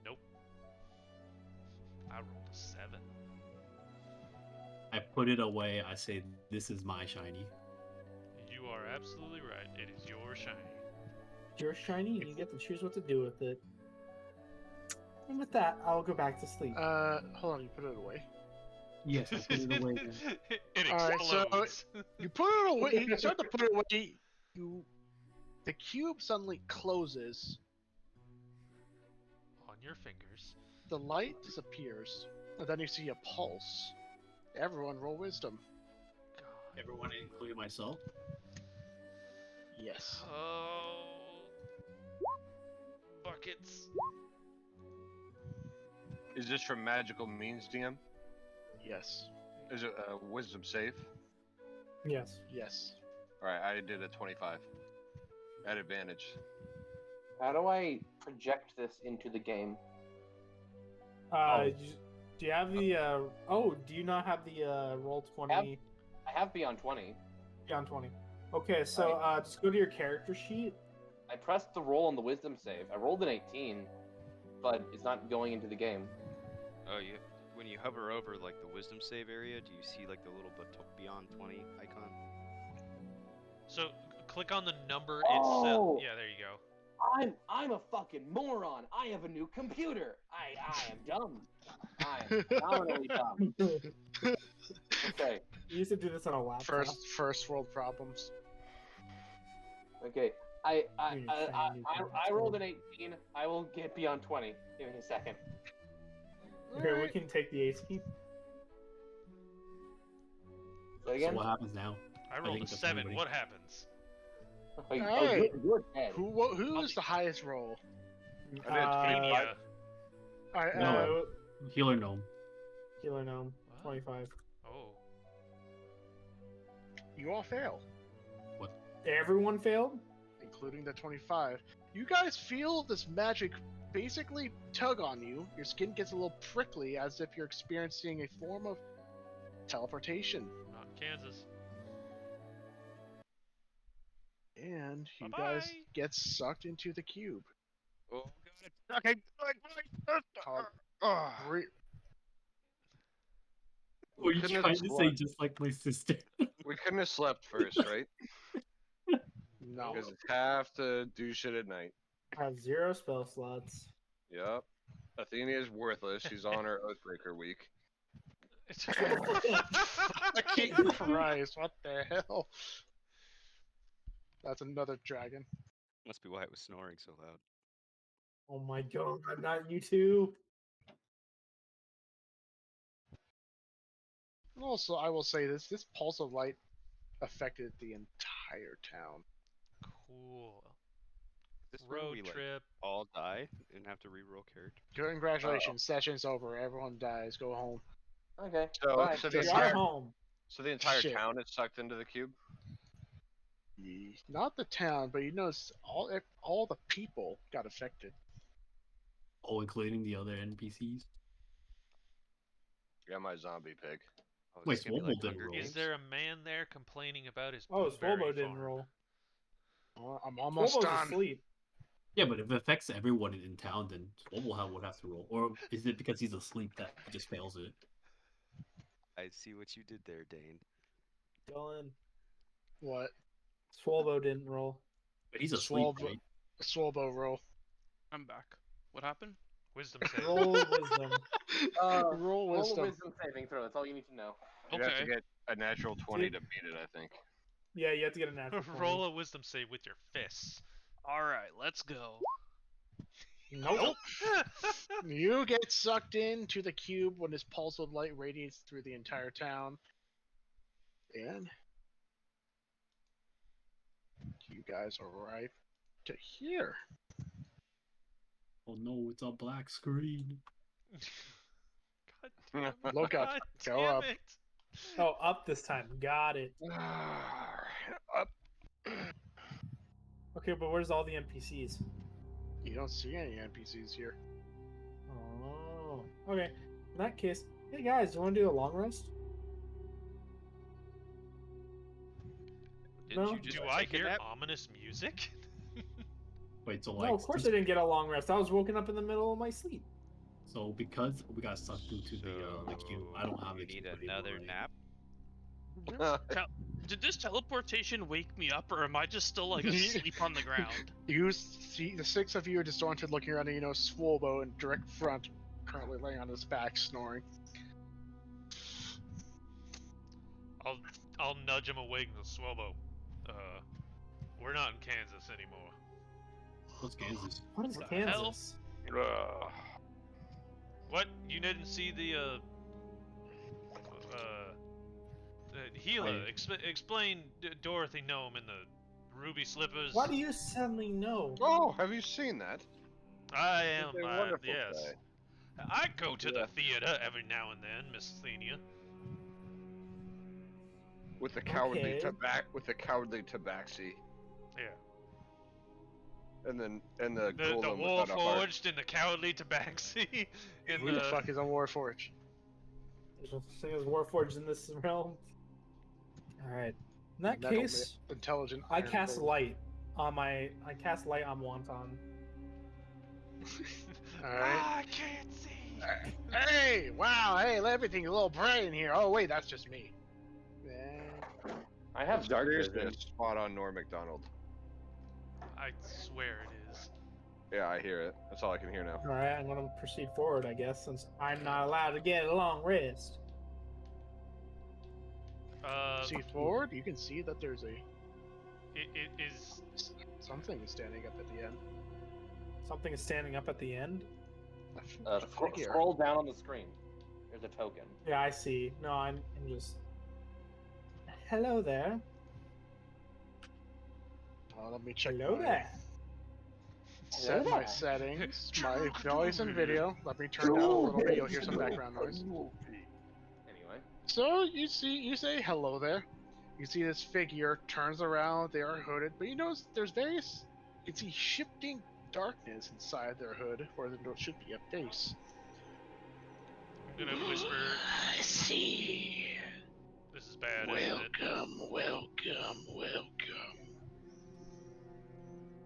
Nope. I rolled a 7. I put it away. I say, "This is my shiny." You are absolutely right. It is your shiny. You're shiny and you get to choose what to do with it. And with that, I'll go back to sleep. Hold on, you put it away. Yes, I put it away. Then. It Alright, so- explodes. You put it away. You start to put it away. The cube suddenly closes. On your fingers. The light disappears, and then you see a pulse. Everyone, roll wisdom. God. Everyone, including myself. Yes. Oh. Buckets. Is this from magical means, DM? Yes. Is it a wisdom save? Yes. Yes. Alright, I did a 25. At advantage. How do I project this into the game? Do you have the? Do you not have the roll 20? I have Beyond 20. Beyond 20. Okay, so just go to your character sheet. I pressed the roll on the wisdom save. I rolled an 18, but it's not going into the game. Oh, when you hover over like the wisdom save area, do you see like the little beyond 20 icon? So click on the number Oh. itself. Yeah, there you go. I'm a fucking moron. I have a new computer. I am dumb. I am phenomenally dumb. Okay. You used to do this on a laptop. First world problems. Okay. I You're trying to I rolled an 18. I will get beyond 20. Give me a second. Okay, we can take the AC. Say So again? what happens now? I rolled a think that's 7. everybody. What happens? Hey! You're dead. Who is the highest roll? Athena. Alright, No. Healer gnome. Healer gnome, What? 25. Oh. you all fail, Everyone failed? including the 25. You guys feel this magic basically tug on you. Your skin gets a little prickly as if you're experiencing a form of teleportation. Not in Kansas. And you Bye-bye. guys get sucked into the cube. Oh god. Okay. Called Oh. Were you couldn't have trying to say slept. just like my sister? We couldn't have slept first, right? No. Because have to do shit at night. I have 0 spell slots. Yep. Athena is worthless. She's on her Oathbreaker week. Fucking Christ, what the hell? That's another dragon. Must be why it was snoring so loud. Oh my god, not you two. And also, I will say this pulse of light affected the entire town. Cool. This where Road we like trip. all die and have to reroll character. Congratulations, session's over. Everyone dies. Go home. Okay. So, Bye. so the We entire are home. so the entire Shit. town is sucked into the cube. Not the town, but you notice all the people got affected. Oh, including the other NPCs. Yeah, my zombie pig. Oh, is Wait, this gonna be Swole like didn't Hunger roll. Is Games? there a man there complaining about his Oh, blueberry Swobo didn't farm? roll. Oh, I'm almost Swobo's done. asleep. Yeah, but if it affects everyone in town, then Swole would have to roll. Or is it because he's asleep that he just fails it? I see what you did there, Dane. Dylan. What? Swobo didn't roll. But he's asleep, Swole- right? Swolbo roll. I'm back. What happened? Wisdom save. Roll wisdom. Roll Roll a wisdom. wisdom saving throw. That's all you need to know. You have to Okay. get a natural 20 to beat it, I think. Yeah, you have to get a natural 20. Roll a wisdom save with your fists. All right, let's go. Nope. You get sucked into the cube when this pulse of light radiates through the entire town. And you guys arrive to here. Oh no, it's a black screen. God damn it. Look up. God Go damn up. it. Oh, up this time. Got it. Up. Okay, but where's all the NPCs? You don't see any NPCs here. Oh, okay. In that case, hey guys, do you want to do a long rest? Didn't No. you just Do I take a hear nap? ominous music? Wait, so like, No, of course I didn't get a long rest. I was woken up in the middle of my sleep. so because we got sucked into the cube, I don't have You the need cube another anymore, right? nap. Did this teleportation wake me up, or am I just still like asleep on the ground? You see the 6 of you are disoriented looking around, and you know Swolbo in direct front, currently laying on his back, snoring. I'll nudge him awake and Swobo. We're not in Kansas anymore. What's Kansas? What is What the Kansas? What? You didn't see the Gila? Explain Dorothy Gnome and the ruby slippers. Why do you suddenly know? Oh, have you seen that? I am. It's a wonderful Yes. play. I go to Yeah. the theater every now and then, Miss Athenia. With the cowardly Okay. with the cowardly tabaxi. Yeah. And the The golem without a heart. Warforged and the cowardly tabaxi. And Who the fuck is on Warforge? There's no such thing as Warforged in this realm. Alright. In that Metal case, intelligent. I iron cast golem. light on Wonton. Alright. I can't see. Hey! Wow, hey, everything's a little bright in here. Oh, wait, that's just me. Yeah. I have dark Seriously, vision. a spot on Norm McDonald. I swear it is. Yeah, I hear it. That's all I can hear now. Alright, I'm gonna proceed forward, I guess, since I'm not allowed to get a long rest. See forward, you can see that there's a it is. Something is standing up at the end. Something is standing up at the end. A figure. Scroll down on the screen. There's a token. Yeah, I see. No, I'm just. Hello there. Let me check. Hello there. Set Hello my there. settings. My voice and video. Let me turn down a little bit. You'll hear some background noise. Anyway. So you say hello there. You see this figure turns around. They are hooded, but you notice there's various. You can see shifting darkness inside their hood, where there should be a face. I'm gonna whisper. I see. This is bad. Isn't it? Welcome.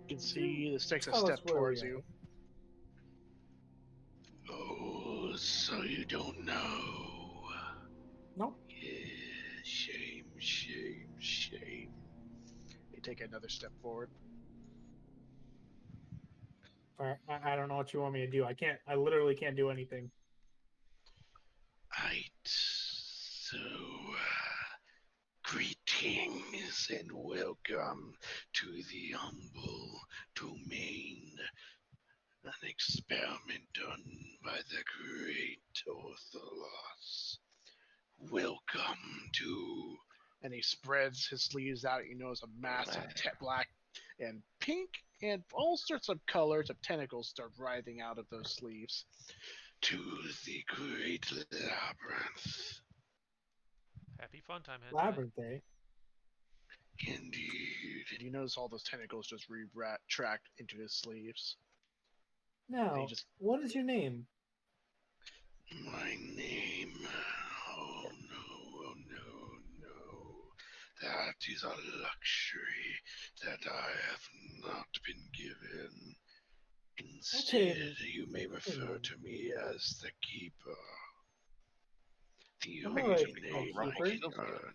You can see this takes a Tell us step where we towards are. you. Oh, so you don't know. Nope. Yeah, shame. You take another step forward. I don't know what you want me to do. I literally can't do anything. Right. So, greetings and welcome to the humble domain. An experiment done by the great Ortholos. Welcome to. And he spreads his sleeves out. You notice a massive black and pink and all sorts of colors of tentacles start writhing out of those sleeves. To the great labyrinth. Happy fun time, hentai. Labyrinth, eh? Indeed. And you notice all those tentacles just retract into his sleeves. Now, what is your name? My name. Oh no. That is a luxury that I have not been given. Instead, you may refer to me as the Keeper. The only name I can earn.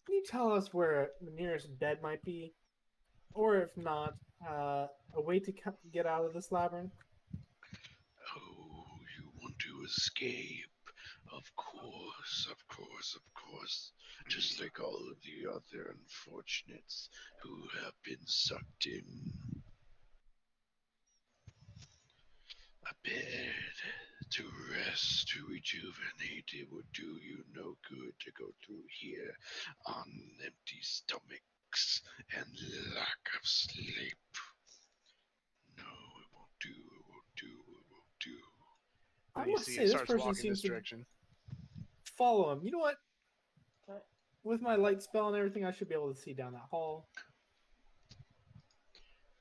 Can you tell us where the nearest bed might be? Or if not, a way to get out of this labyrinth? Oh, you want to escape? Of course. Just like all of the other unfortunates who have been sucked in. A bed to rest, to rejuvenate. It would do you no good to go through here on empty stomachs and lack of sleep. No, it won't do. I And you must see say, it this starts person walking seems this to direction. follow him. You know what? With my light spell and everything, I should be able to see down that hall.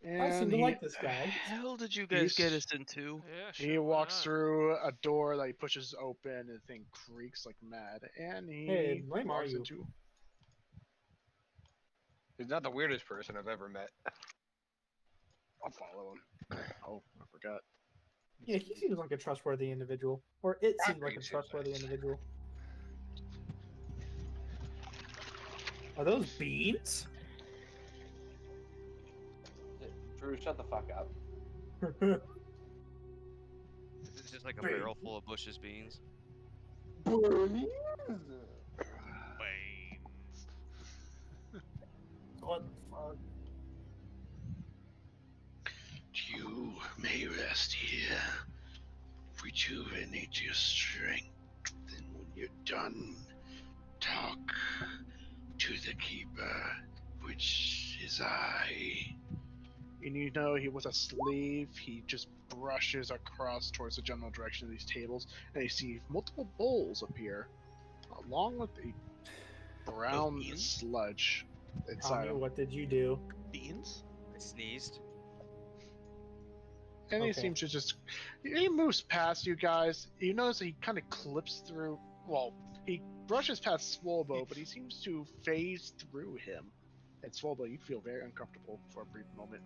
I seem to like this guy. Hell did you guys get us into? Yeah, sure. He why walks not? through a door that he pushes open, and the thing creaks like mad. And he Hey, lame are walks you? into. He's not the weirdest person I've ever met. I'll follow him. Oh, I forgot. Yeah, he seems like a trustworthy individual. Or it seems like a trustworthy individual. Are those beans? Drew, shut the fuck up. Is it just like a barrel full of Bush's beans? Baines. What the fuck? You may rest here, rejuvenate your strength, and when you're done, talk to the Keeper, which is I. And you know, he with a sleeve, he just brushes across towards the general direction of these tables, and you see multiple bowls appear, along with a brown sludge inside Tommy, them. what did you do? Beans? I sneezed. And he Okay. seems to just. He moves past you guys. You notice he kind of clips through. Well, he brushes past Swolbo, but he seems to phase through him. And Swolbo, you feel very uncomfortable for a brief moment.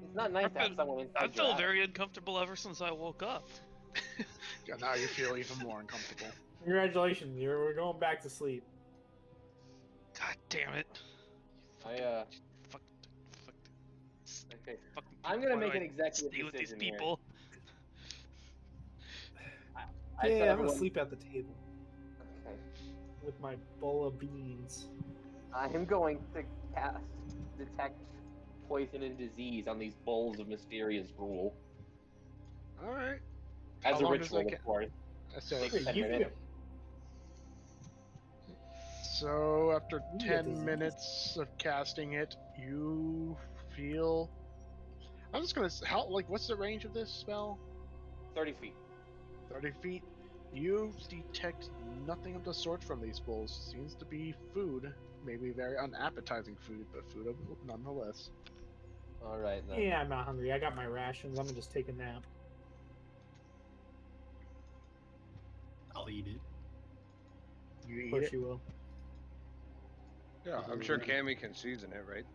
It's not nice to have someone inside I your felt attic. very uncomfortable ever since I woke up. Yeah, now you feel even more uncomfortable. Congratulations, we're going back to sleep. God damn it. I, Fuck. Okay. Fucking I'm people. gonna Why make do an I executive stay with these decision here. people. I Yeah, said I'm everyone... gonna sleep at the table Okay. with my bowl of beans. I am going to cast Detect Poison and Disease on these bowls of mysterious gruel. All right. As How a long does ritual, that of course. So, Takes Wait, 10 you minutes. get so after You get 10 disease. minutes of casting it, you feel. I'm just gonna. How? Like, what's the range of this spell? 30 feet. 30 feet. You detect nothing of the sort from these bowls. Seems to be food. Maybe very unappetizing food, but food nonetheless. Alright then. Yeah, I'm not hungry. I got my rations. I'm gonna just take a nap. I'll eat it. You Of eat course it. you will. Yeah, I'm sure Cammy can season it, right?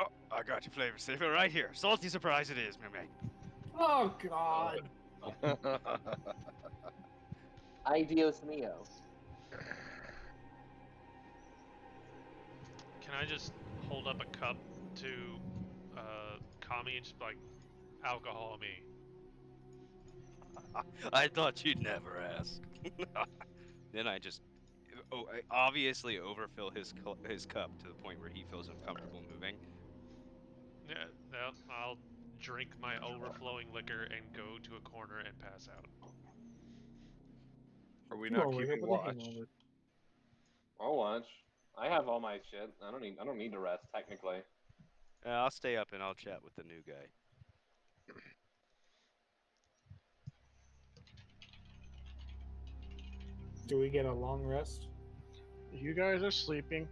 Oh, I got your flavor saver right here. Salty surprise it is, my mate. Oh God! Ideos mio. Can I just hold up a cup to Kami and just be like, alcohol me? I thought you'd never ask. Then I just, I obviously overfill his cup to the point where he feels uncomfortable moving. Yeah, I'll drink my overflowing liquor and go to a corner and pass out. Are we You not won't wake up keeping with a watch? hangover. I'll watch. I have all my shit. I don't need to rest technically. I'll stay up and I'll chat with the new guy. Do we get a long rest? You guys are sleeping.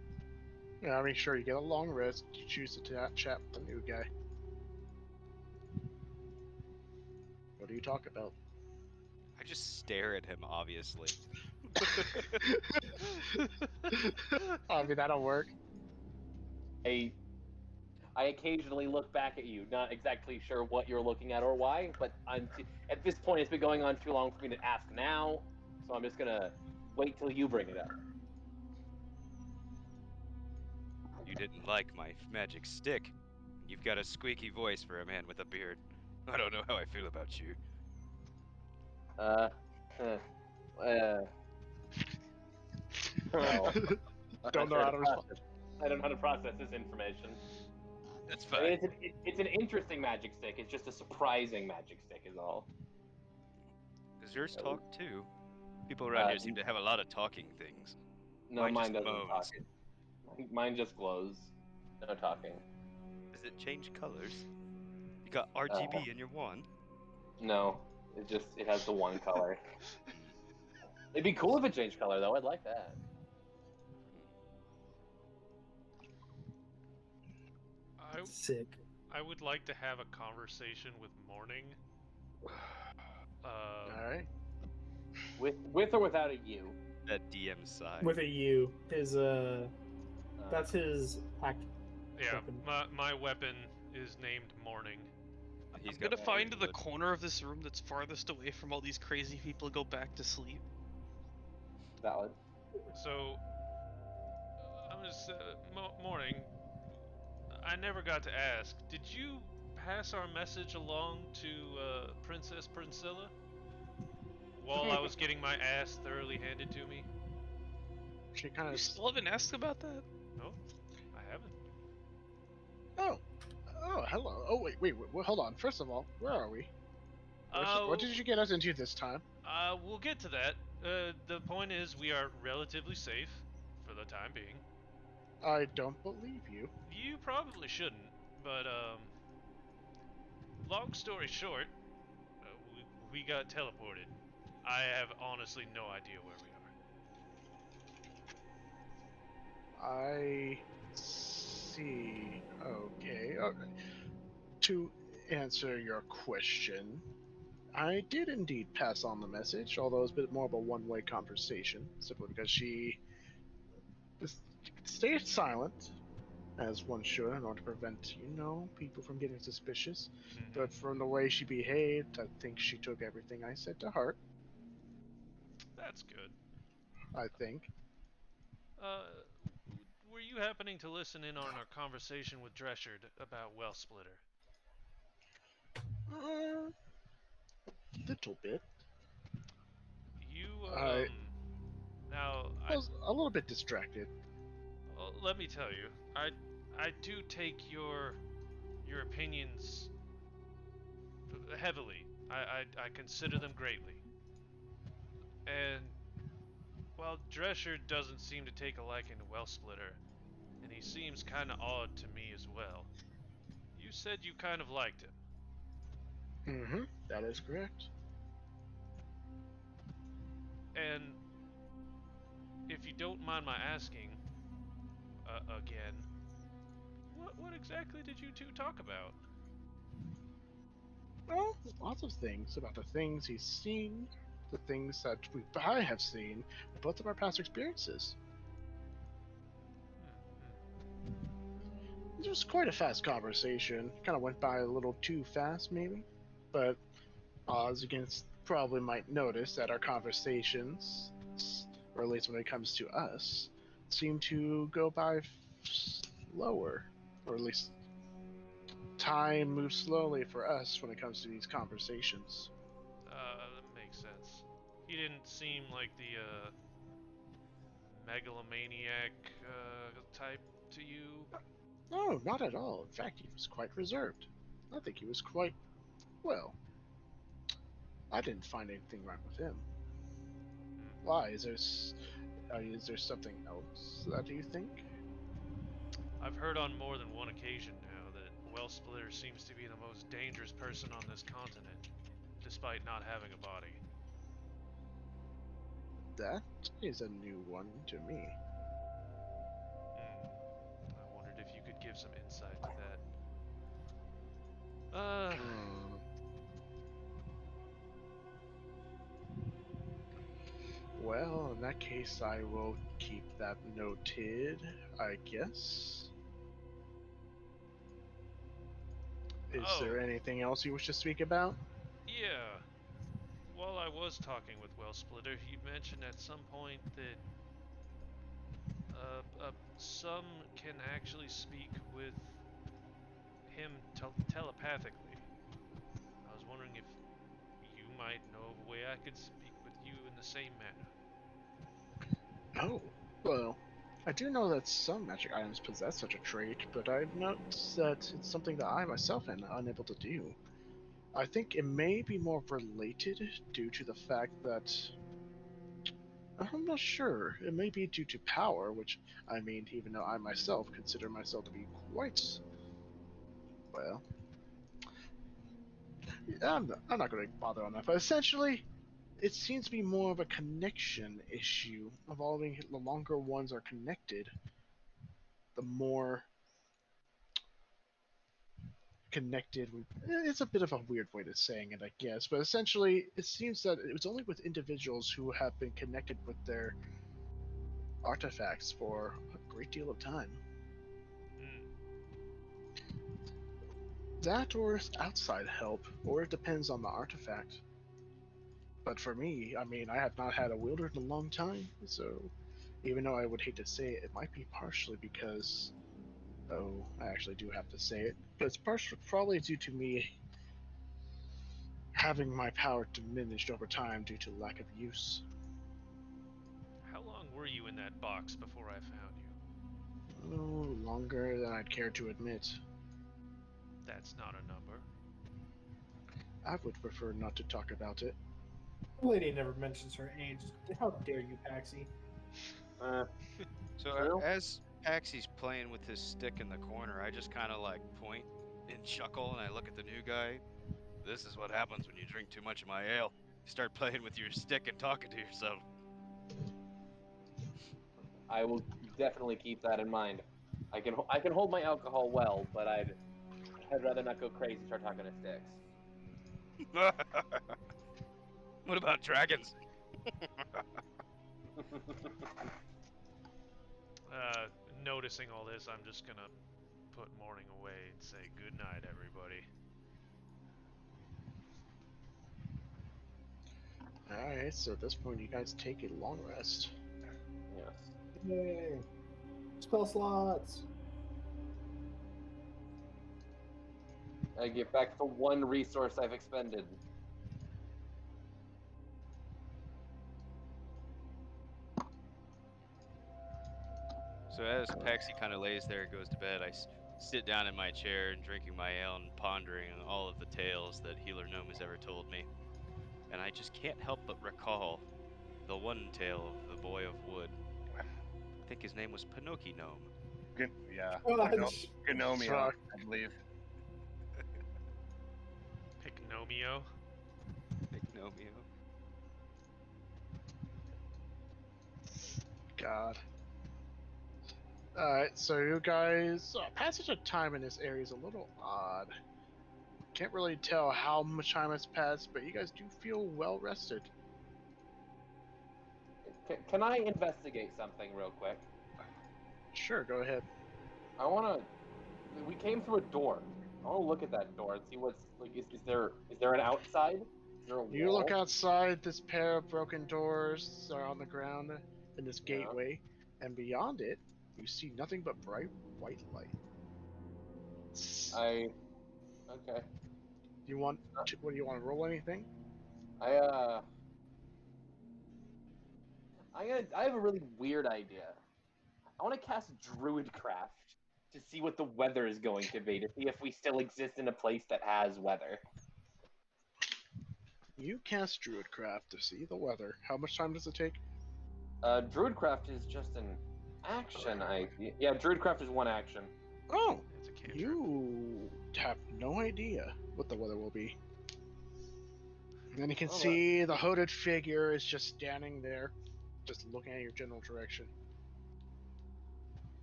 Yeah, I mean, sure, you get a long rest. You choose to chat with the new guy. What do you talk about? I just stare at him, obviously. I mean, that'll work. I occasionally look back at you, not exactly sure what you're looking at or why, but at this point it's been going on too long for me to ask now, so I'm just gonna wait till you bring it up. You didn't like my magic stick. You've got a squeaky voice for a man with a beard. I don't know how I feel about you. Well, Don't know how to respond. I don't know how to process this information. That's I mean, fine. it's an interesting magic stick. It's just a surprising magic stick, is all. Does yours talk too? People around here seem to have a lot of talking things. No, Mine mine just doesn't moans. talk. Mine just glows. No talking. Does it change colors? You got RGB in your wand? No, it has the one color. It'd be cool if it changed color, though. I'd like that. Sick. I would like to have a conversation with Morning. Alright. With or without a U. That DM side. With a U. His that's his hack. Yeah, Weapon. my weapon is named Morning. He's I'm gonna got find the wood. corner of this room that's farthest away from all these crazy people and go back to sleep. Valid. So, I'm just Morning. I never got to ask. Did you pass our message along to Princess Priscilla while I was getting my ass thoroughly handed to me? She kind You of. still haven't asked about that? No, I haven't. Oh, hello. Oh, wait, hold on. First of all, where are we? What did you get us into this time? We'll get to that. The point is, we are relatively safe for the time being. I don't believe you. You probably shouldn't, but long story short, we got teleported. I have honestly no idea where we are. I see. Okay. To answer your question, I did indeed pass on the message, although it's a bit more of a one-way conversation, simply because she stayed silent, as one should, in order to prevent, people from getting suspicious. Mhm. But from the way she behaved, I think she took everything I said to heart. That's good. I think. Were you happening to listen in on our conversation with Dreshard about Well Splitter? Little bit. You I now was a little bit distracted. let me tell you, I do take your opinions heavily. I consider them greatly. And while Drescher doesn't seem to take a liking to Wellsplitter, and he seems kind of odd to me as well, you said you kind of liked him. Mm-hmm. That is correct. And if you don't mind my asking, again, what exactly did you two talk about? Well, lots of things about the things he's seen, the things that I have seen, both of our past experiences. It was quite a fast conversation. Kind of went by a little too fast, maybe. But as you can probably might notice that our conversations, or at least when it comes to us, seem to go by slower, or at least time moves slowly for us when it comes to these conversations. That makes sense. He didn't seem like the, megalomaniac, type to you. No, not at all. In fact, he was quite reserved. I think he was quite, well, I didn't find anything wrong with him. Why? Is there something else that you think? I've heard on more than one occasion now that Wellsplitter seems to be the most dangerous person on this continent, despite not having a body. That is a new one to me. I wondered if you could give some insight to that. Well, in that case, I will keep that noted, I guess. Is there anything else you wish to speak about? Yeah. While I was talking with Wellsplitter, he mentioned at some point that some can actually speak with him telepathically. I was wondering if you might know of a way I could speak with you in the same manner. Oh, well, I do know that some magic items possess such a trait, but I've noticed that it's something that I myself am unable to do. I think it may be more related due to the fact that I'm not sure. It may be due to power, which, I mean, even though I myself consider myself to be quite, well, I'm not going to bother on that, but essentially, it seems to be more of a connection issue, involving the longer ones are connected, the more connected it's a bit of a weird way of saying it, I guess, but essentially it seems that it was only with individuals who have been connected with their artifacts for a great deal of time. That or outside help, or it depends on the artifact. But for me, I mean, I have not had a wielder in a long time, so even though I would hate to say it, it might be partially because, oh, I actually do have to say it, but it's partially probably due to me having my power diminished over time due to lack of use. How long were you in that box before I found you? Oh, longer than I'd care to admit. That's not a number. I would prefer not to talk about it. The lady never mentions her age. How dare you, Paxi? So as Paxy's playing with his stick in the corner, I just kind of like point and chuckle, and I look at the new guy. This is what happens when you drink too much of my ale. You start playing with your stick and talking to yourself. I will definitely keep that in mind. I can hold my alcohol well, but I'd rather not go crazy and start talking to sticks. What about dragons? Noticing all this, I'm just gonna put morning away and say good night, everybody. Alright, so at this point you guys take a long rest. Yes. Yay! Spell slots! I get back the one resource I've expended. So as Paxi kind of lays there and goes to bed, I sit down in my chair and drinking my ale and pondering on all of the tales that Healer Gnome has ever told me. And I just can't help but recall the one tale of the boy of wood. I think his name was Pinocchio Gnome. Yeah. Fudge. Gnomeo, Fuck. I believe. Picnomio. Picnomio. God. Alright, so you guys, passage of time in this area is a little odd. Can't really tell how much time has passed, but you guys do feel well rested. Can I investigate something real quick? Sure, go ahead. I wanna. We came through a door. I wanna look at that door and see what's like. Is there an outside? Is there a wall? You look outside, this pair of broken doors are on the ground in this Yeah. gateway, and beyond it, you see nothing but bright white light. Okay. You want to, what do you want to roll anything? I have a really weird idea. I want to cast Druidcraft to see what the weather is going to be, to see if we still exist in a place that has weather. You cast Druidcraft to see the weather. How much time does it take? Druidcraft is just an action. Yeah, Druidcraft is one action. Oh, It's a cantrip. you have no idea what the weather will be. And then you can Oh, see the hooded figure is just standing there, just looking at your general direction.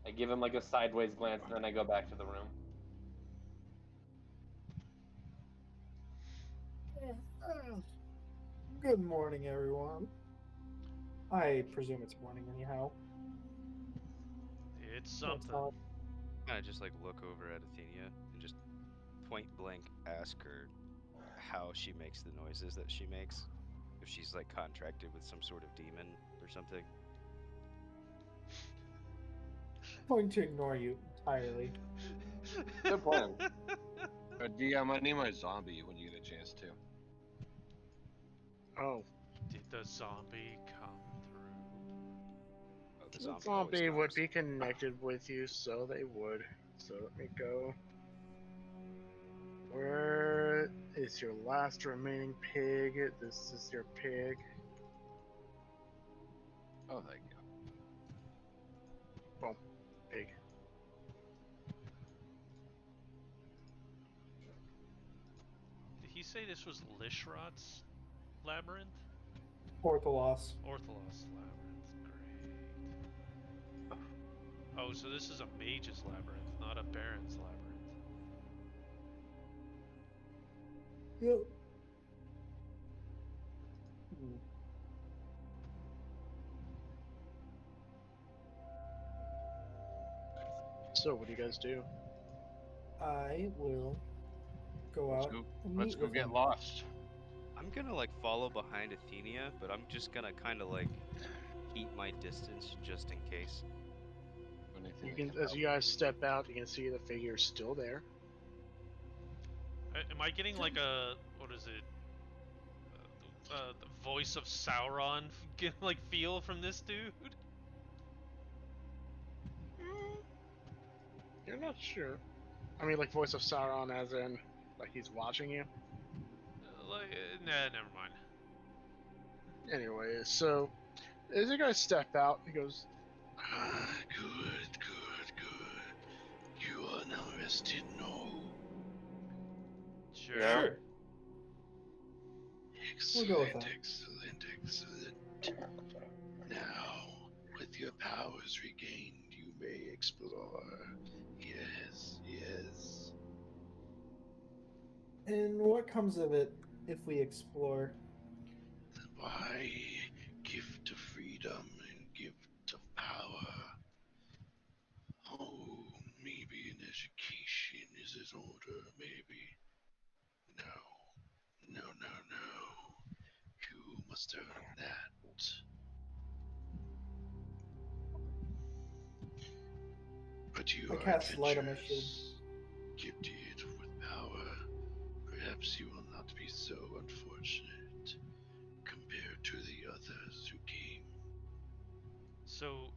I give him like a sideways glance, and then I go back to the room. Good morning, everyone. I presume it's morning anyhow. It's It's something. not- Kind of just like look over at Athena and just point blank ask her how she makes the noises that she makes. If she's like contracted with some sort of demon or something. I'm going to ignore you entirely. Good plan. DM, I need my zombie when you get a chance to. Oh, Did the zombie come through? Oh, the the zombie, zombie always would comes. be connected with you, so they would. So let me go. Where is your last remaining pig? This is your pig. Oh, thank you. Boom. Pig. Did he say this was Lishrot's labyrinth? Ortholos. Ortholos labyrinth. Great. Oh, so this is a mage's labyrinth, not a baron's labyrinth. Yep. So what do you guys do? I will go out and Let's meet go with get him. lost. I'm gonna like follow behind Athenia, but I'm just gonna kind of like keep my distance just in case. Anything You that can, as help. you guys step out, you can see the figure is still there. Am I getting like a what is it? The voice of Sauron like feel from this dude? You're not sure. I mean, like voice of Sauron, as in, like he's watching you. Nah, never mind. Anyway, so as you guys step out, he goes, Good. You are now rested, no? Sure. Yeah. Sure. We'll go with that. Excellent. Now, with your powers regained, you may explore. Yes. And what comes of it if we explore? Why, gift of freedom and gift of power. Oh, maybe an education is in order, maybe. No. You must earn that. But you I are cast light on my adventurous, gifted with power. Perhaps you will not be so unfortunate compared to the others who came. So,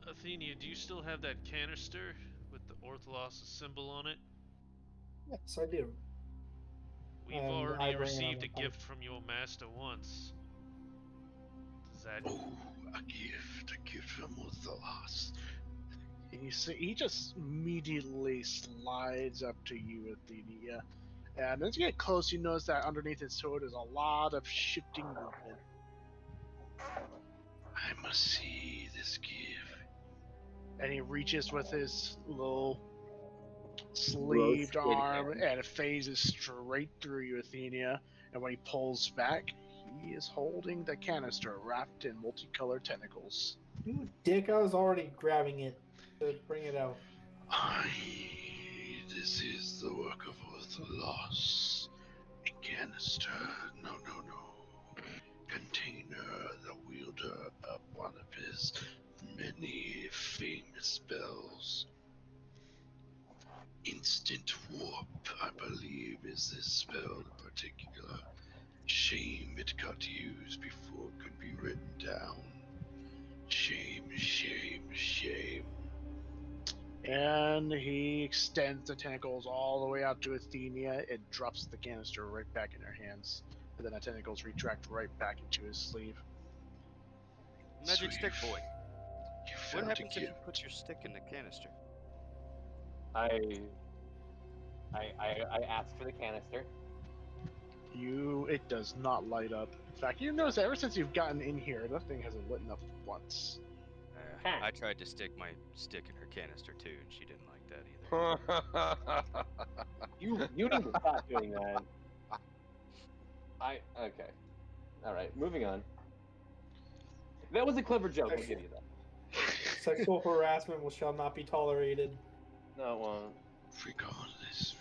Athenia, do you still have that canister with the Ortholos symbol on it? Yes, I do. We've And I already bring it on received the a pipe. gift from your master once. Does that... Oh, a gift from Ortholos. And you see, he just immediately slides up to you, Athenia. And as you get close, you notice that underneath his sword is a lot of shifting movement. I must see this gift. And he reaches with his little sleeved arm and it phases straight through you, Athenia. And when he pulls back, he is holding the canister wrapped in multicolored tentacles. You dick, I was already grabbing it to bring it out. This is the work of Ortholos. A canister, no. Container, the wielder of one of his many famous spells. Instant warp, I believe, is this spell in particular. Shame it got used before it could be written down. Shame. And he extends the tentacles all the way out to Athenia and drops the canister right back in her hands. And then the tentacles retract right back into his sleeve. Magic stick Sweet. boy. You What found happens a if you gift. put your stick in the canister? I asked for the canister. It does not light up. In fact, you notice that ever since you've gotten in here, that thing hasn't lit up once. I tried to stick my stick in her canister too, and she didn't like that either. You need to stop doing that. Okay. Alright, moving on. That was a clever joke, I'll give you that. Sexual harassment shall not be tolerated. No, it won't. Regardless.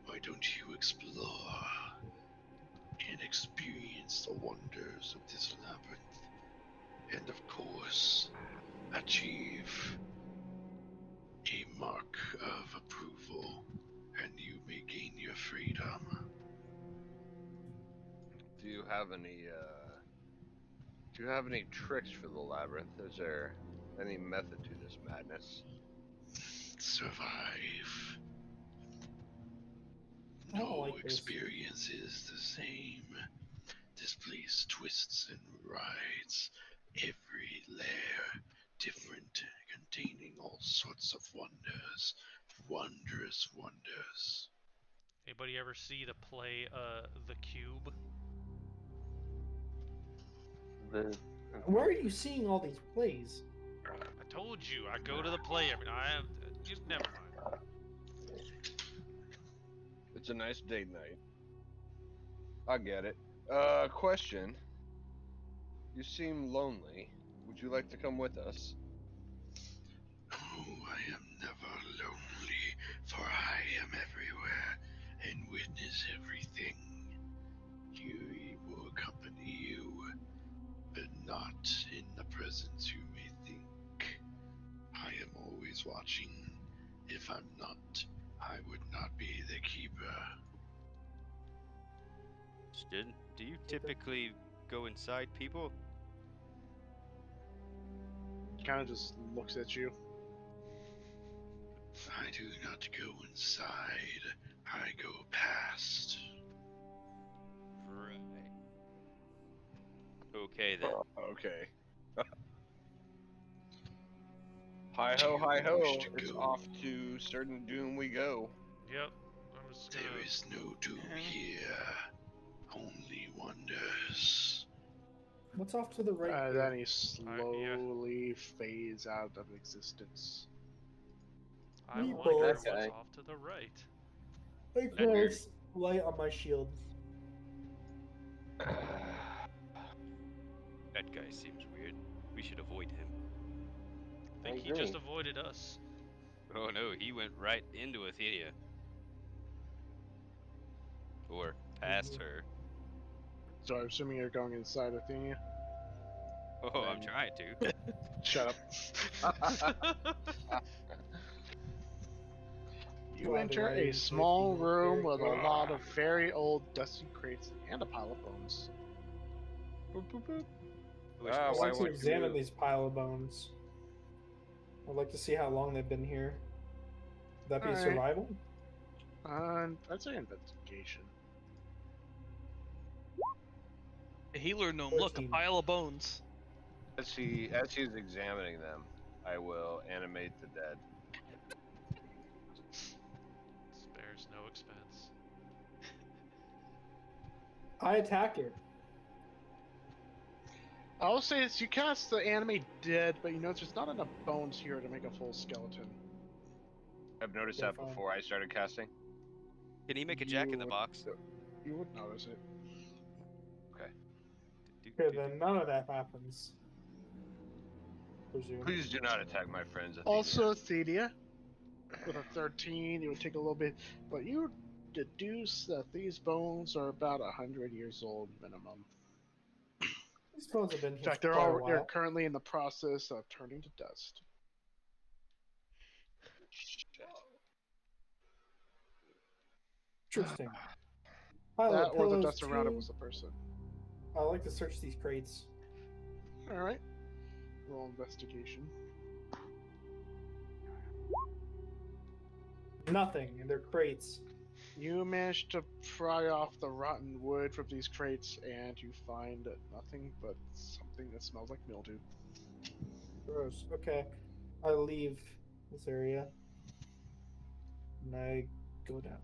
Why don't you explore and experience the wonders of this labyrinth? And of course, achieve a mark of approval, and you may gain your freedom. Do you have any tricks for the labyrinth? Is there any method to this madness? Survive. I don't No like this. experience is the same. This place twists and rides. Every layer different, containing all sorts of wonders. Wondrous wonders. Anybody ever see the play, The Cube? Where are you seeing all these plays? I told you, I go to the play. Never mind. It's a nice date night. I get it. Question. You seem lonely. Would you like to come with us? Oh, I am never lonely, for I am everywhere and witness everything. Fury will accompany you, but not in the presence you may think. I am always watching. If I'm not, I would not be the keeper. Student, do you typically go inside people? He kind of just looks at you. I do not go inside. I go past. Right. Okay then. Okay. Hi ho, wish to it's go? off to certain doom we go. Yep. I'm just gonna... There is no doom here, only wonders. What's off to the right? here? Then he slowly fades out of existence. I We wonder both- what's Okay. off to the right. I cast light on my shield. That guy seems weird. We should avoid him. I think he just avoided us. Oh no, he went right into Athena. Or past her. So I'm assuming you're going inside Athenia? Oh, I'm trying to. Shut up. You By the enter way, a small Athena room very with a lot of very old dusty crates and a pile of bones. Boop, boop, boop. Wish Ah, I'd why like to would examine you? these pile of bones. I'd like to see how long they've been here. Would that be a Alright. survival? I'd say investigation. A healer gnome, look, a 14. pile of bones. As she's examining them, I will animate the dead. Spares no expense. I attack it. I'll say it's you cast the anime dead, but you notice there's not enough bones here to make a full skeleton. I've noticed Okay, that fine. before I started casting. Can he make a Jack in the You- Box? You would notice it. Okay, then none of that happens. Presume. Please do not attack my friends. Athena. Also, Athenia, with a 13, it would take a little bit, but you deduce that these bones are about 100 years old minimum. These bones have been In here fact, for they're quite a all they're while. currently in the process of turning to dust. Interesting. Pile That of or the pillows dust around it too. was the person. I like to search these crates. All right. Roll investigation. Nothing, and they're crates. You manage to pry off the rotten wood from these crates, and you find nothing but something that smells like mildew. Gross. Okay. I leave this area. And I go down.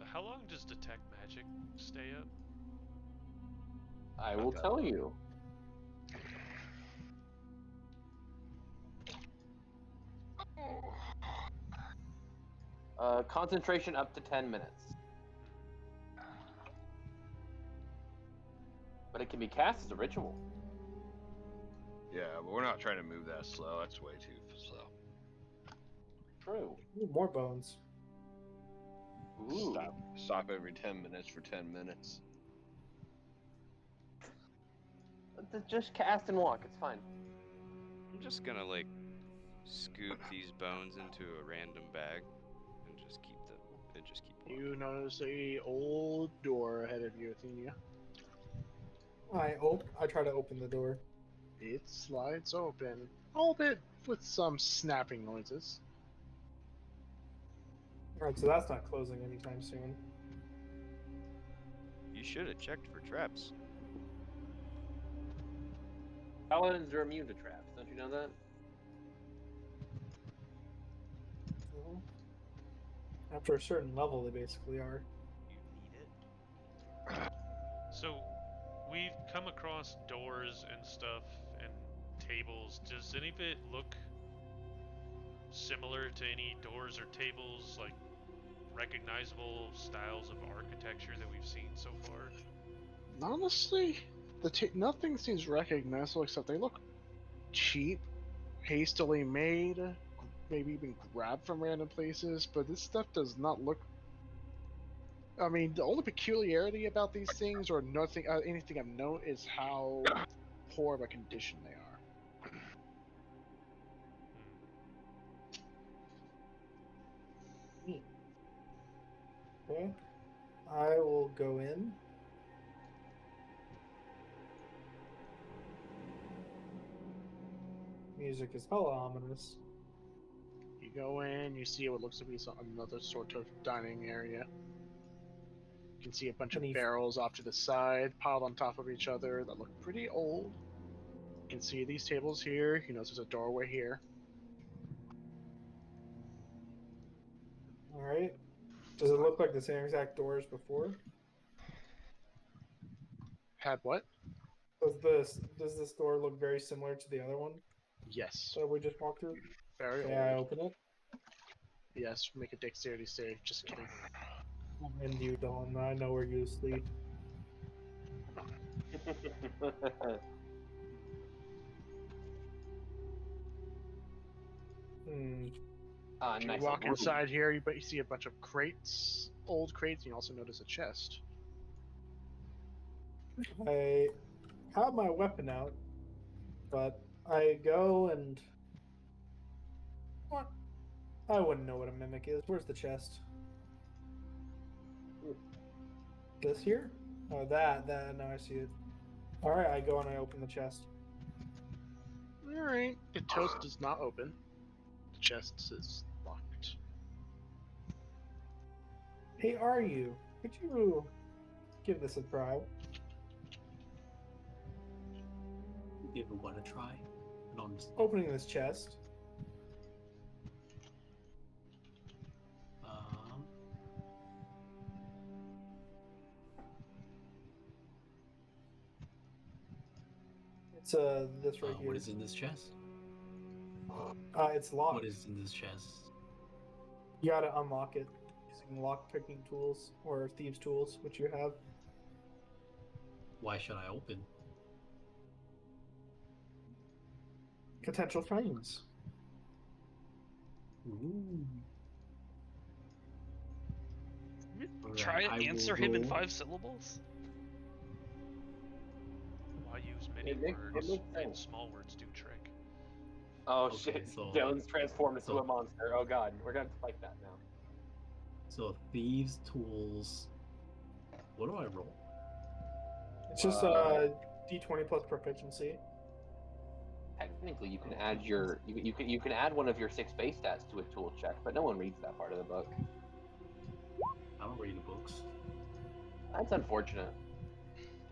How long does detect magic stay up? I will tell you. Concentration up to 10 minutes. But it can be cast as a ritual. Yeah, but we're not trying to move that slow. That's way too slow. True. Ooh, more bones. Ooh. Stop every 10 minutes for 10 minutes. Just cast and walk. It's fine. I'm just gonna like scoop these bones into a random bag and just keep them and just keep walking. You notice a old door ahead of you, Athenia. I try to open the door. It slides open, albeit with some snapping noises. Alright, so that's not closing anytime soon. You should have checked for traps. Paladins are immune to traps. Don't you know that? Mhm. After a certain level, they basically are. You need it. So, we've come across doors and stuff and tables. Does any of it look similar to any doors or tables, like recognizable styles of architecture that we've seen so far? Honestly, nothing seems recognizable except they look cheap, hastily made, maybe even grabbed from random places, but this stuff does not look. I mean, the only peculiarity about these things, or nothing, anything of note, is how poor of a condition they are. Okay. I will go in. Music is hella ominous. You go in, you see what looks to be another sort of dining area. You can see a bunch of Any- barrels off to the side, piled on top of each other, that look pretty old. You can see these tables here. You notice there's a doorway here. Alright. Does it look like the same exact door as before? Had what? Does this door look very similar to the other one Yes. that we just walked through? Very Okay, I old. open it. Yes, make a dexterity save. Just kidding. And you don't. I know where you sleep. Hmm. You Nice. walk and roomy. inside here, but you see a bunch of crates, old crates, and you also notice a chest. I have my weapon out, but I go and. What? I wouldn't know what a mimic is. Where's the chest? This here? Oh, that. Now I see it. All right, I go and I open the chest. All right. The toast does not open. The chest is locked. Hey, are you? Could you give this a try? Give it what a try. Non- Opening this chest. Um, It's this right here. what is in this chest? It's locked. What is in this chest? You gotta unlock it using lock picking tools or thieves tools, which you have. Why should I open? Potential finds. Ooh. Try Alright, to I answer will him in roll. 5 syllables? Why use many It makes words sense. when small words do trick? Oh Okay, shit! so- Jones transformed into so- a monster. Oh god, we're gonna have to fight that now. So thieves tools. What do I roll? It's just D20 plus proficiency. Technically, you can add you can add one of your 6 base stats to a tool check, but no one reads that part of the book. I don't read the books. That's unfortunate.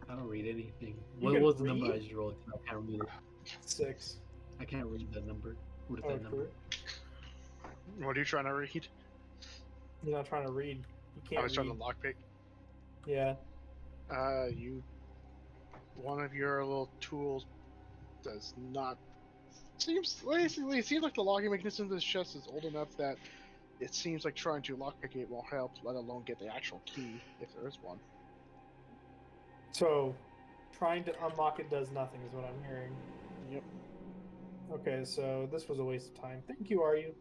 I don't read anything. You What can was the number I read? just rolled? I can't read it. 6. I can't read the number. What is Oh, that number? true. What are you trying to read? You're not trying to read. You can't I was read. trying to lockpick. Yeah. One of your little tools does not. Basically, it seems like the locking mechanism of this chest is old enough that it seems like trying to lockpick it won't help, let alone get the actual key, if there is one. So, trying to unlock it does nothing, is what I'm hearing. Yep. Okay, so this was a waste of time. Thank you, are you?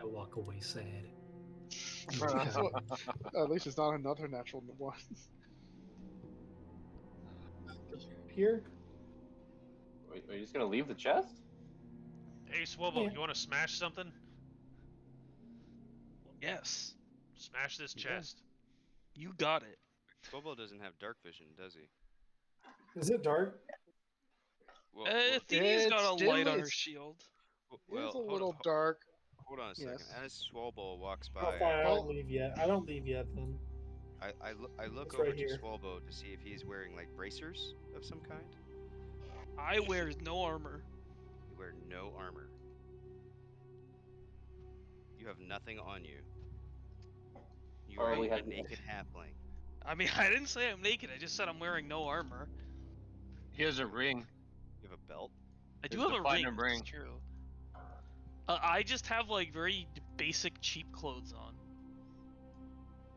I walk away sad. At least it's not another natural one. Here? Wait, are you just gonna leave the chest? Hey, Swobo, Yeah. you want to smash something? Yes. Smash this chest. You got it. Bobo doesn't have dark vision, does he? Is it dark? Well, Athena's got a It's light on dimly- her shield. well, It's a hold little on, dark. hold on a second. Yes. As Swalbo walks Oh, by, fine, I don't leave yet. I don't leave yet, then. I look It's over right to here. Swalbo to see if he's wearing like bracers of some kind. I wear no armor. You wear no armor. You have nothing on you. You Or are we a have- naked halfling. I mean, I didn't say I'm naked. I just said I'm wearing no armor. He has a ring. You have a belt. I do It's have the a ring. platinum ring. It's true. I just have like very basic, cheap clothes on.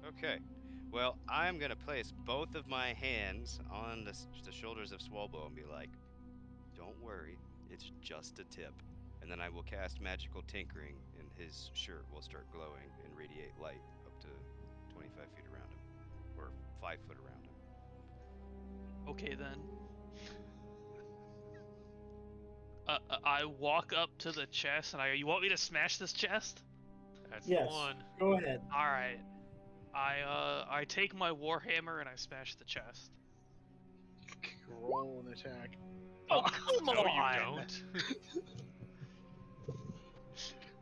Okay. Well, I'm gonna place both of my hands on the shoulders of Swalbo and be like, "Don't worry, it's just a tip." And then I will cast magical tinkering, and his shirt will start glowing and radiate light up to 25 feet around him, or 5 foot around him. Okay then. I walk up to the chest and you want me to smash this chest? That's Yes. the one. Go ahead. All right. I take my warhammer and I smash the chest. Roll an attack. Oh, come No, on!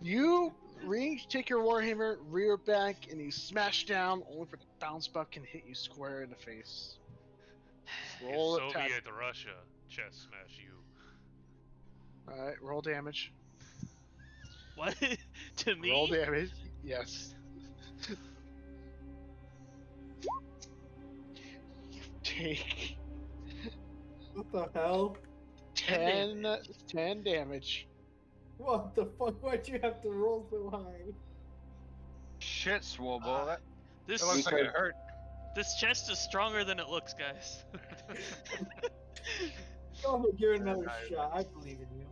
you don't. You take your warhammer, rear back, and you smash down, only for the bounce buck can hit you square in the face. Roll If attack. Soviet Russia chest smash you. Alright, roll damage. What? To me? Roll damage. Yes. You take What the hell? 10 damage. What the fuck? Why'd you have to roll so high? Shit, Swobo. That This looks like it hurt. this chest is stronger than it looks, guys. Go ahead, give it another shot. I believe in you.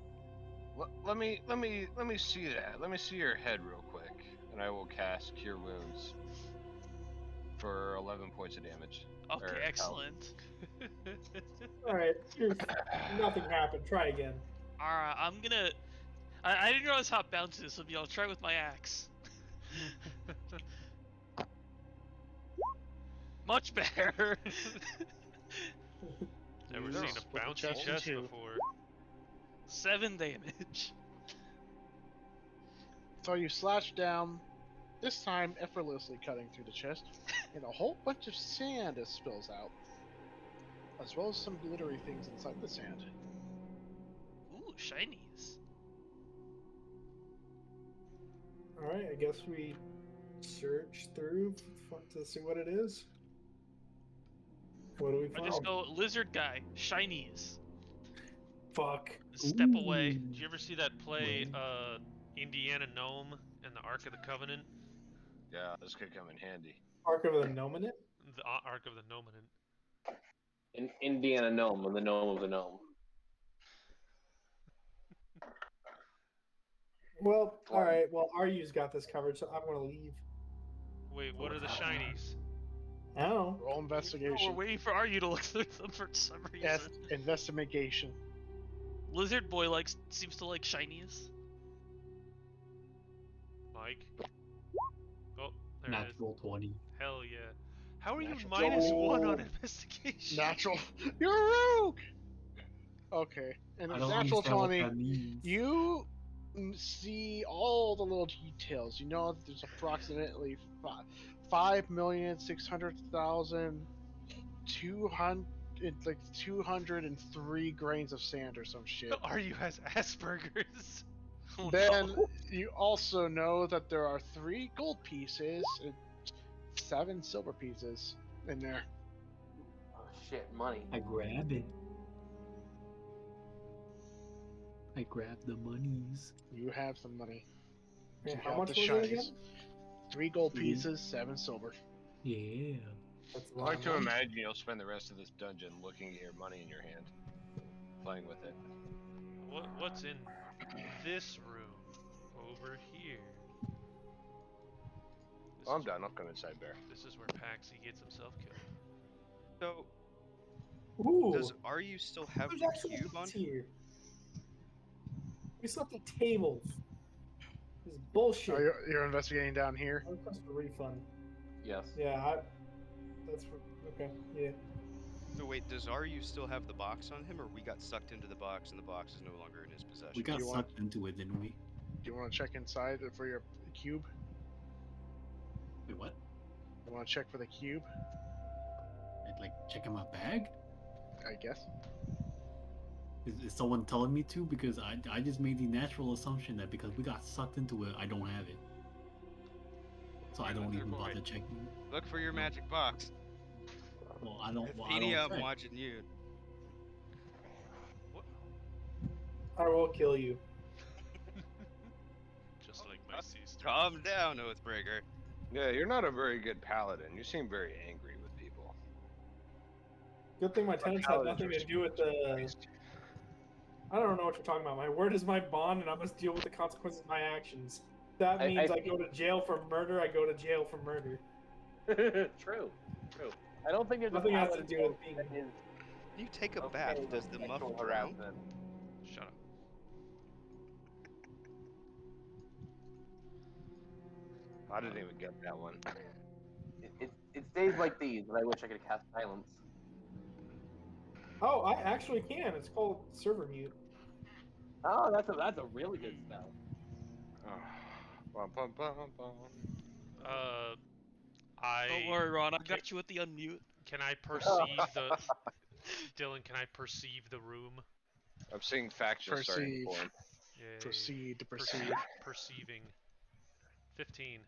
Let me see that. Let me see your head real quick, and I will cast Cure Wounds for 11 points of damage. Okay, Or health. excellent. Alright, nothing happened. Try again. Alright, I'm gonna. I didn't realize how bouncy this would be. I'll try with my axe. Much better. Never Yes, seen a with the bouncy chest chest too. before. 7 damage. So you slash down, this time effortlessly cutting through the chest, and a whole bunch of sand spills out, as well as some glittery things inside the sand. Ooh, shinies. Alright, I guess we search through to see what it is. What do we I find? just go lizard guy, shinies. Fuck. Step away. Ooh. Did you ever see that play, Right. Indiana Gnome and the Ark of the Covenant? Yeah, this could come in handy. Ark of the Nominate? The Ark of the Nominant. In Indiana Gnome, and the gnome of the gnome. Well, alright, well, Aryu's got this covered, so I'm gonna leave. Wait, what are the shinies? I don't know. Roll We're investigation. waiting for Aryu to look through them for some reason. Yes, investigation. Lizard boy seems to like shinies. Mike? Oh, there it is. Natural 20. Hell yeah. How are you Natural -1 on 20. investigation? Natural. You're a rogue! Okay. And I it's don't natural understand what 20. that means. You see all the little details. You know that there's approximately 203 grains of sand or some shit. Aryu has Asperger's. Oh, Then no. you also know that there are 3 gold pieces and 7 silver pieces in there. Oh shit, money. I grab it. I grab the monies. You have some money. Yeah, You how have much the was it shinies. again? 3 gold Three. pieces, 7 silver. Yeah. That's a I lot like of to money. imagine you'll spend the rest of this dungeon looking at your money in your hand, playing with it. What's in this room over here? This Oh, I'm is- done. I'll come inside, Bear. This is where Paxi gets himself killed. So, Ooh! does Aryu still have There's the actually cube on? things here. We slept at tables. This is bullshit. Oh, you're investigating down here? I request a refund. Yes. Yeah, okay, yeah. So wait, does Aryu still have the box on him, or we got sucked into the box and the box is no longer in his possession? We got you want- sucked into it, didn't we? Do you want to check inside for your cube? Wait, what? You want to check for the cube? I'd like checking my bag? I guess. Is someone telling me to? Because I just made the natural assumption that because we got sucked into it, I don't have it. So I don't even bother checking. Look for your magic box. Well, I don't. Well, I Athena, don't I'm check. watching you. What? I will kill you. Just like my sister. Calm down, Oathbreaker. Yeah, you're not a very good paladin. You seem very angry with people. Good thing my tenants have nothing to do with the. I don't know what you're talking about. My word is my bond, and I must deal with the consequences of my actions. That means I go to jail for murder. I go to jail for murder. True. I don't think there's Nothing a has to paladin do with being. that is You take a okay bath. with Does the muff sexual drown? harassment. Shut up. I didn't even get that one. It's days like these that I wish I could cast silence. Oh, I actually can. It's called server mute. Oh, that's a really good spell. Oh. Bum, bum, bum, bum. Don't worry, Ron. I got you with the unmute. Can I perceive the... Dylan, can I perceive the room? I'm seeing factions starting Perceive. to form. Yay. Proceed to perceive. Perceiving. 15.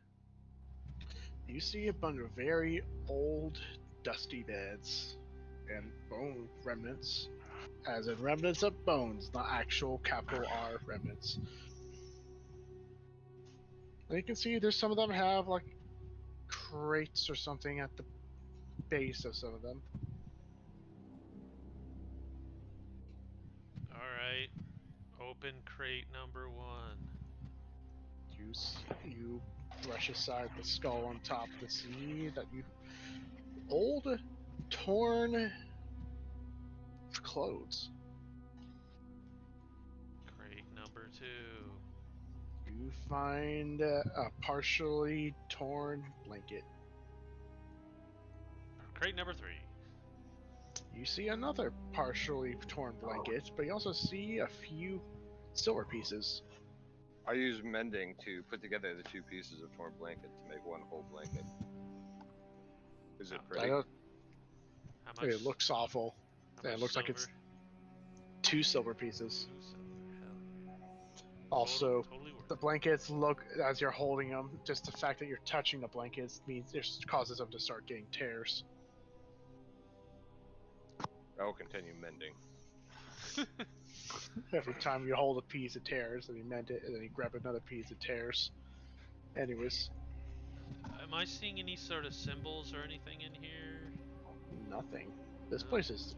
You see a bunch of very old, dusty beds and bone remnants. As in remnants of bones, not actual capital R remnants. And you can see there's some of them have like crates or something at the base of some of them. Alright. Open crate number 1. You brush aside the skull on top to see that you old, torn clothes. Crate number 2. You find a partially torn blanket. crate number 3. You see another partially torn blanket, but you also see a few silver pieces. I use mending to put together the 2 pieces of torn blanket to make one whole blanket. Is it Oh. pretty? I don't, How much? it looks awful. how It much looks like silver? it's 2 silver pieces. 2 silver. Hell yeah. Also, Totally worth the it. blankets look, as you're holding them, just the fact that you're touching the blankets means it causes them to start getting tears. I will continue mending. Every time you hold a piece, it tears, and you mend it, and then you grab another piece, it tears. Anyways, Am I seeing any sort of symbols or anything in here? nothing. This No. place is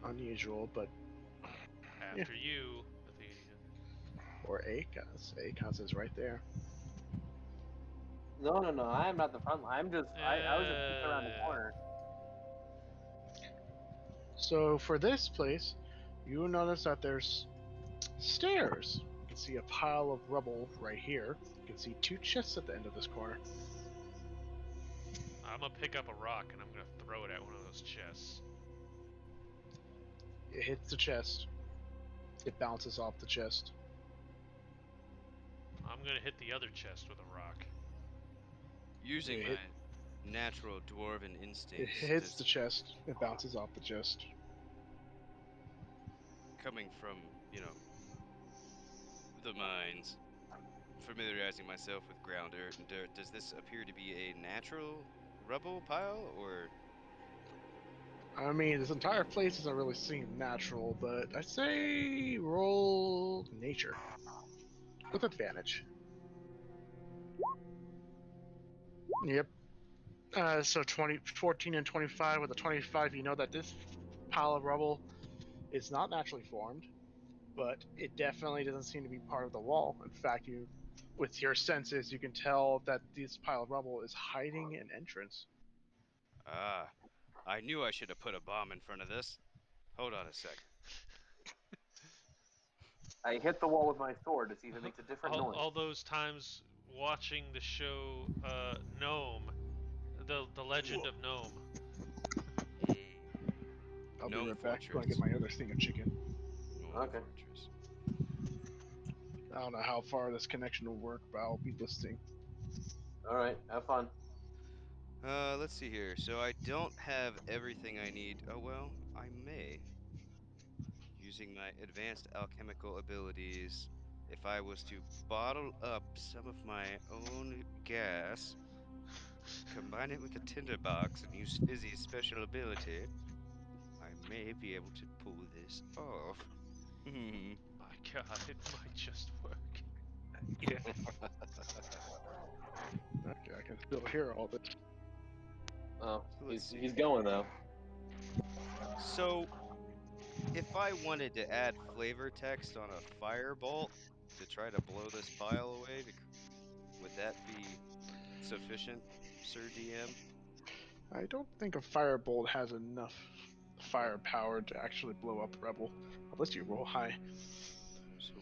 Hmm. unusual, but After you, Athena. or Akos. Akos is right there. No, I am not the front line. I was just peeking around the corner. So for this place, you will notice that there's stairs. You can see a pile of rubble right here. You can see 2 chests at the end of this corner. I'm gonna pick up a rock and I'm gonna throw it at one of those chests. It hits the chest. It bounces off the chest. I'm gonna hit the other chest with a rock. Using It my hit- natural dwarven It instincts, hits just the chest. It bounces off the chest. coming from, the mines, familiarizing myself with ground earth and dirt, does this appear to be a natural rubble pile, or I mean, this entire place doesn't really seem natural, but I'd say roll nature with advantage. Yep. So 14 and 25. With a 25, you know that this pile of rubble is not naturally formed, but it definitely doesn't seem to be part of the wall. In fact, with your senses, you can tell that this pile of rubble is hiding an entrance. I knew I should have put a bomb in front of this. Hold on a sec. I hit the wall with my sword to see if it makes a different noise. All those times watching the show Gnome, the Legend of Gnome. I'll Gnome be right back. Go and Fortress. get my other thing of chicken. Gnome Okay. Fortress. I don't know how far this connection will work, but I'll be listening. Alright, have fun. Let's see here. So I don't have everything I need. Oh, well, I may. Using my advanced alchemical abilities, if I was to bottle up some of my own gas, combine it with a tinderbox, and use Fizzy's special ability, I may be able to pull this off. My God, it might just work. Yeah. Okay, I can still hear all this. Oh, Let's he's going though. So, if I wanted to add flavor text on a firebolt to try to blow this pile away, would that be sufficient, Sir DM? I don't think a firebolt has enough firepower to actually blow up Rebel, unless you roll high. So,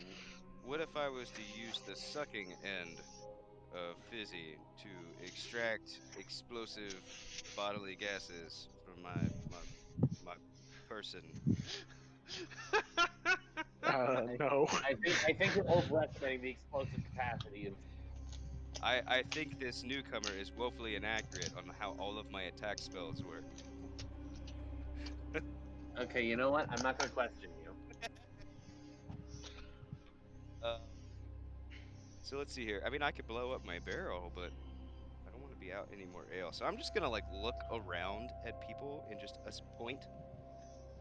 what if I was to use the sucking end of Fizzy to extract explosive bodily gases from my person? No. I think you're overestimating the explosive capacity of. I think this newcomer is woefully inaccurate on how all of my attack spells work. Okay, you know what? I'm not gonna question you. So let's see here. I mean, I could blow up my barrel, but I don't want to be out any more ale. So I'm just gonna like look around at people and just point.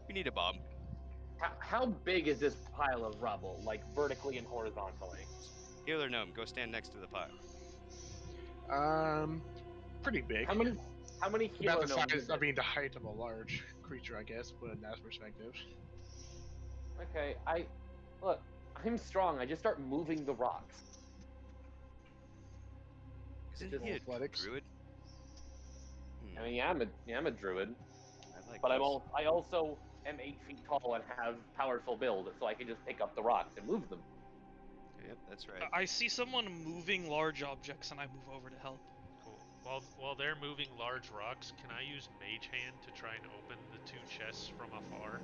We need a bomb. How big is this pile of rubble, like vertically and horizontally? Healer gnome, go stand next to the pile. Pretty big. How many About healer the gnomes size, is I it? mean, the height of a large creature, I guess, but in that perspective. Okay, look. I'm strong. I just start moving the rocks. Isn't Just he a athletics. druid? I mean, yeah, I'm a druid, I like but this. I also am 8 feet tall and have powerful build, so I can just pick up the rocks and move them. Yep, that's right. I see someone moving large objects and I move over to help. Cool. While they're moving large rocks, can I use Mage Hand to try and open the 2 chests from afar?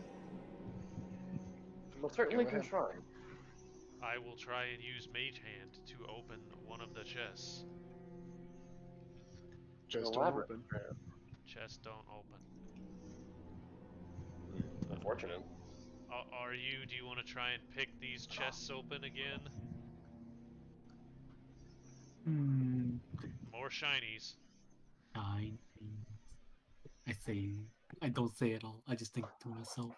Well, certainly Go can ahead. try. I will try and use Mage Hand to open one of the chests. Just The don't Labyrinth. open. Chests don't open. Unfortunate. Are you? Do you want to try and pick these chests open again? Hmm. More shinies. 9. I say, I don't say it all. I just think to myself.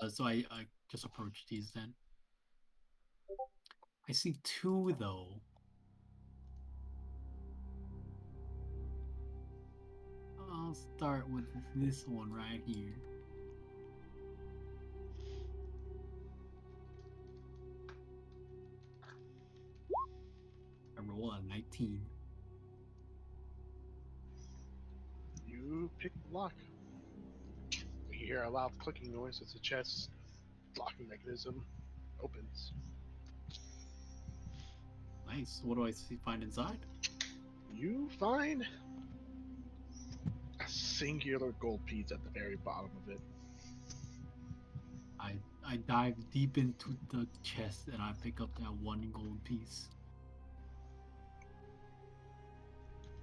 So I just approach these then. I see 2 though. I'll start with this one right here. I roll a 19. You pick the lock. You hear a loud clicking noise as the chest locking mechanism opens. Nice. What do I find inside? You find a singular gold piece at the very bottom of it. I dive deep into the chest and I pick up that 1 gold piece.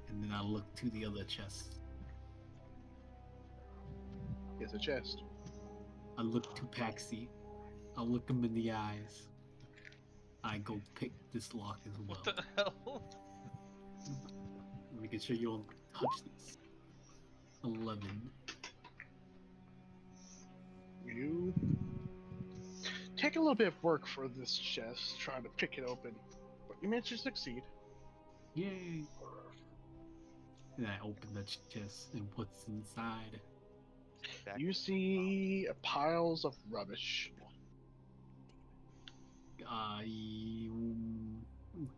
And then I look to the other chest. It's a chest. I look to Paxi. I look him in the eyes. I go pick this lock as well. What the hell? Making sure you don't touch this. 11. You take a little bit of work for this chest, trying to pick it open, but you manage to succeed. Yay! And I open the chest and what's inside. You see piles of rubbish.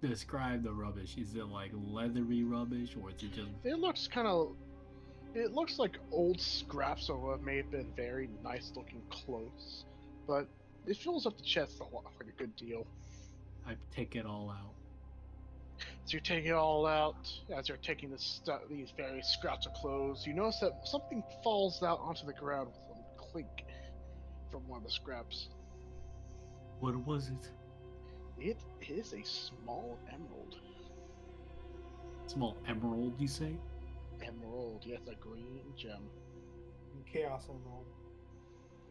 Describe the rubbish. Is it like leathery rubbish or is it just... It looks like old scraps of what may have been very nice looking clothes, but it fills up the chest a lot, like a good deal. I take it all out. So you're taking it all out. As you're taking these various scraps of clothes, you notice that something falls out onto the ground with a clink from one of the scraps. What was it? It is a small emerald. Small emerald, you say? Emerald, yes, a green gem. Chaos Emerald.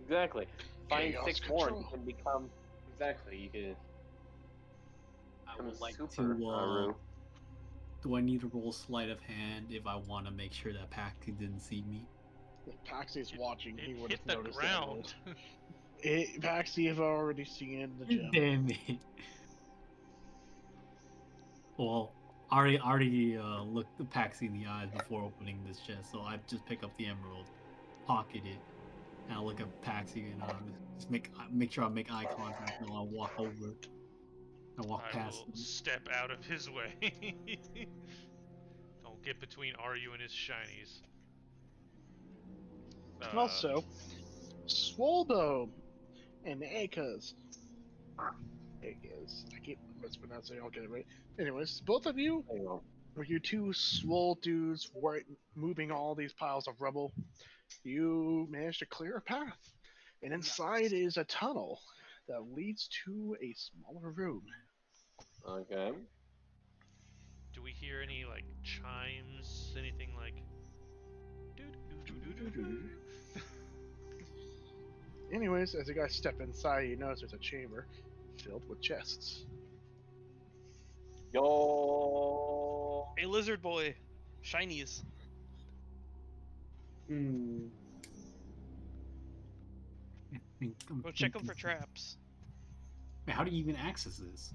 Exactly. Find Chaos 6 more and control. you can become... Exactly, you can... I would like super to, do I need to roll sleight of hand if I want to make sure that Paxi didn't see me? If Paxy's watching, he It would have hit the noticed ground. that. Paxy have already seen the gem. Damn it. Well, I already looked the Paxi in the eyes before opening this chest, so I just pick up the emerald, pocket it, and I look at Paxi and just make sure I make eye contact and I'll walk over. I walk I past will him. step out of his way. Don't get between Aryu and his shinies. Also, Swoldo and Akaz. I keep mispronouncing it, I'll get it right. Anyways, both of you, or you 2 swole dudes moving all these piles of rubble, you managed to clear a path. And inside is a tunnel that leads to a smaller room. Okay. do we hear any like chimes? Anything like? Anyways, as you guys step inside, you notice there's a chamber filled with chests. Yo. Hey, lizard boy, shinies. Hmm. Go check them for traps. Wait, how do you even access this?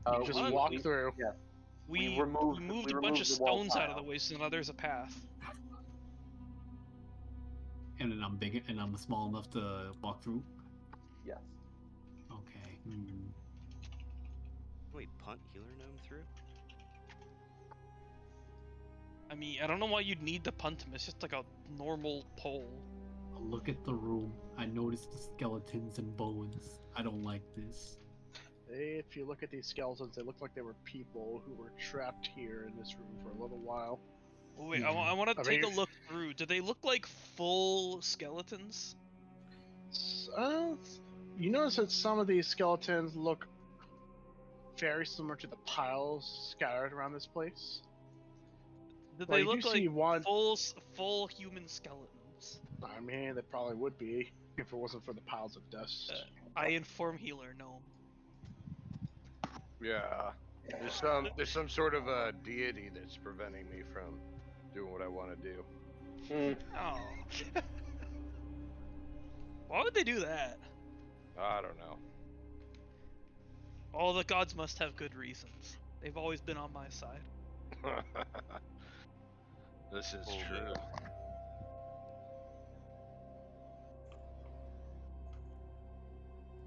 You just walk through. Yeah. We removed moved a bunch of the wall stones out of tile. the way, so now there's a path. And then I'm big and I'm small enough to walk through? Yes. Okay. Wait, punt healer gnome through? I mean, I don't know why you'd need to punt him. It's just like a normal pole. I'll look at the room. I notice the skeletons and bones. I don't like this. If you look at these skeletons, they look like they were people who were trapped here in this room for a little while. Wait, Yeah. I want to I take a mean- look through. Do they look like full skeletons? You notice that some of these skeletons look very similar to the piles scattered around this place. Do Well, they you do look like see one. full human skeletons? I mean, they probably would be if it wasn't for the piles of dust. I inform healer gnome. Yeah. There's some sort of a deity that's preventing me from doing what I want to do. Oh. Why would they do that? I don't know. All the gods must have good reasons. They've always been on my side. This is Oh, true.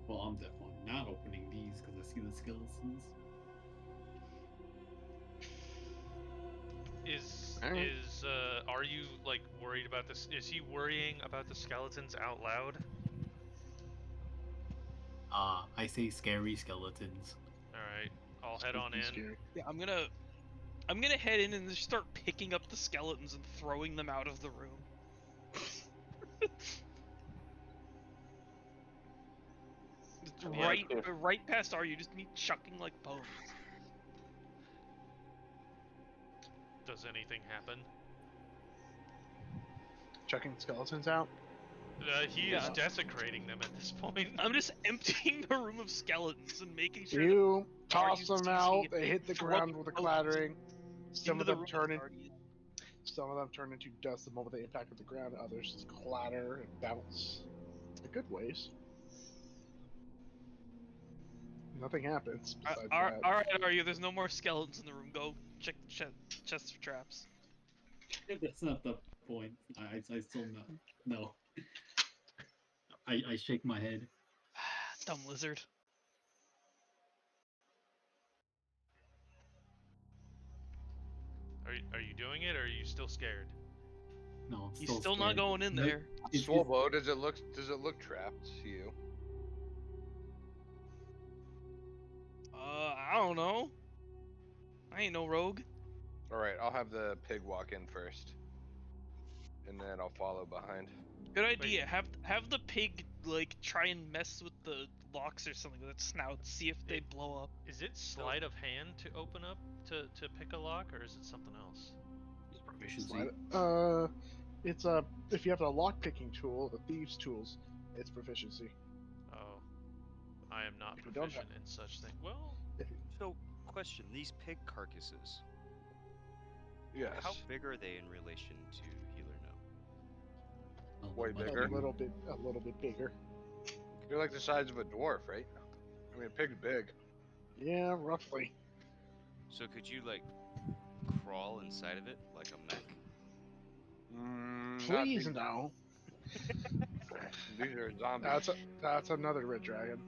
Well, I'm definitely not opening these because I see the skeletons. Alright. Are you like worried about this? Is he worrying about the skeletons out loud? I say scary skeletons. All right, I'll head on in. Scary. Yeah, I'm gonna head in and just start picking up the skeletons and throwing them out of the room. Right past you just me chucking like bones. Does anything happen? Chucking skeletons out. He is Yeah. desecrating them at this point. I'm just emptying the room of skeletons and making sure You that toss Arya's them using out. it They hit the throw ground with a them clattering. Some into of the them room turn with in, Arya. some of them turn into dust the moment they impact with the ground. Others just clatter and bounce. A good ways. Nothing happens besides that. Alright, Arya, there's no more skeletons in the room. Go check the chest for traps. That's not the point. I still no. I shake my head. Dumb lizard. Are you doing it, or are you still scared? No, I'm He's still not scared. going in No, there. Swolbo, does it look trapped to you? I don't know. I ain't no rogue. Alright, I'll have the pig walk in first. And then I'll follow behind. Good idea. Have the pig like try and mess with the locks or something with its snout. See if they blow up. Is it sleight of hand to open up to pick a lock, or is it something else? Proficiency. It's a if you have a lock picking tool, the thieves' tools, it's proficiency. Oh, I am not If you don't proficient in such things. Well, So, question: these pig carcasses, Yes. how big are they in relation to Healer Gnome? Way bigger. A little bit bigger. They're like the size of a dwarf, right? I mean, a pig's big. Yeah, roughly. So could you like crawl inside of it like a mech? Not Please big- no. These are zombies. That's another red dragon.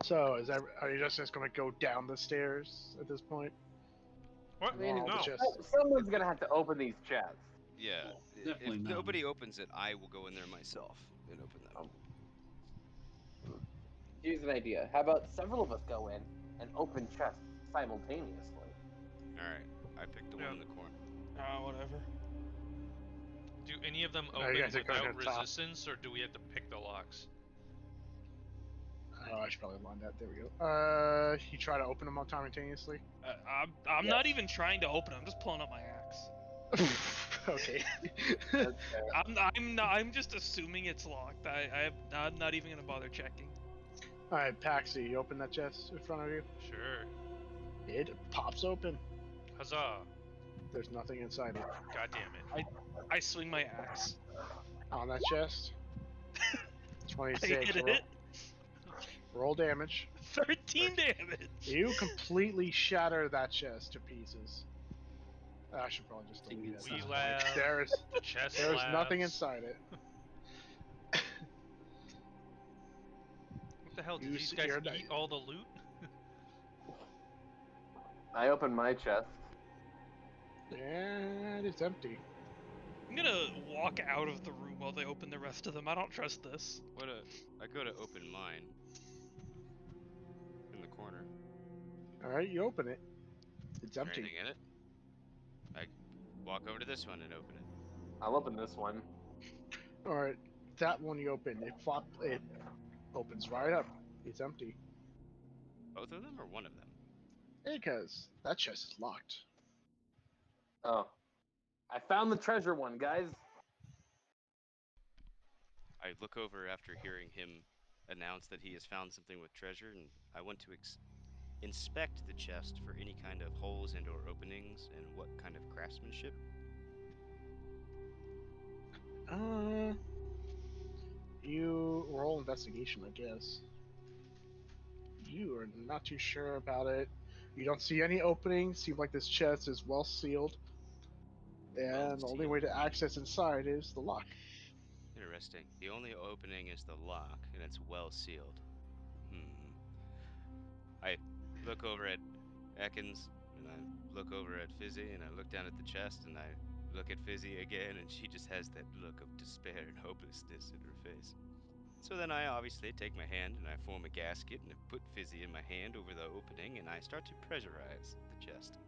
So are you just going to go down the stairs at this point? what? I mean, No. someone's gonna have to open these chests. Yeah. Definitely If not. nobody opens it, I will go in there myself and open them. Here's an idea. How about several of us go in and open chests simultaneously? All right. I picked the one in the corner. Whatever. Do any of them No, open you guys are going without to the top. resistance, or do we have to pick the locks? Oh, I should probably line that. There we go. You try to open them up simultaneously. I'm not even trying to open it. I'm just pulling up my axe. Okay. I'm just assuming it's locked. I'm not even gonna bother checking. All right, Paxi, you open that chest in front of you. Sure. It pops open. Huzzah! There's nothing inside it. God damn it! I swing my axe. On that chest. I 26. hit it. Roll damage. 13 damage. You completely shatter that chest to pieces. I should probably just delete it. We laugh. There's The chest nothing laughs. inside it. What the hell? Did You these see guys your eat knife. all the loot? I open my chest. And it's empty. I'm gonna walk out of the room while they open the rest of them. I don't trust this. I go to open mine. In the corner. All right, you open it. It's Is there empty. anything in it? I walk over to this one and open it. I'll open this one. All right, that one you open. It opens right up. It's empty. Both of them or one of them? Because that chest is locked. Oh. I found the treasure one, guys. I look over after hearing him announce that he has found something with treasure, and I want to inspect the chest for any kind of holes and or openings and what kind of craftsmanship. You roll investigation, I guess. You are not too sure about it. You don't see any openings. Seems like this chest is well sealed. And the only way to access inside is the lock. Interesting. The only opening is the lock, and it's well sealed. I look over at Ekans, and I look over at Fizzy, and I look down at the chest, and I look at Fizzy again, and she just has that look of despair and hopelessness in her face. So then I obviously take my hand, and I form a gasket, and I put Fizzy in my hand over the opening, and I start to pressurize the chest.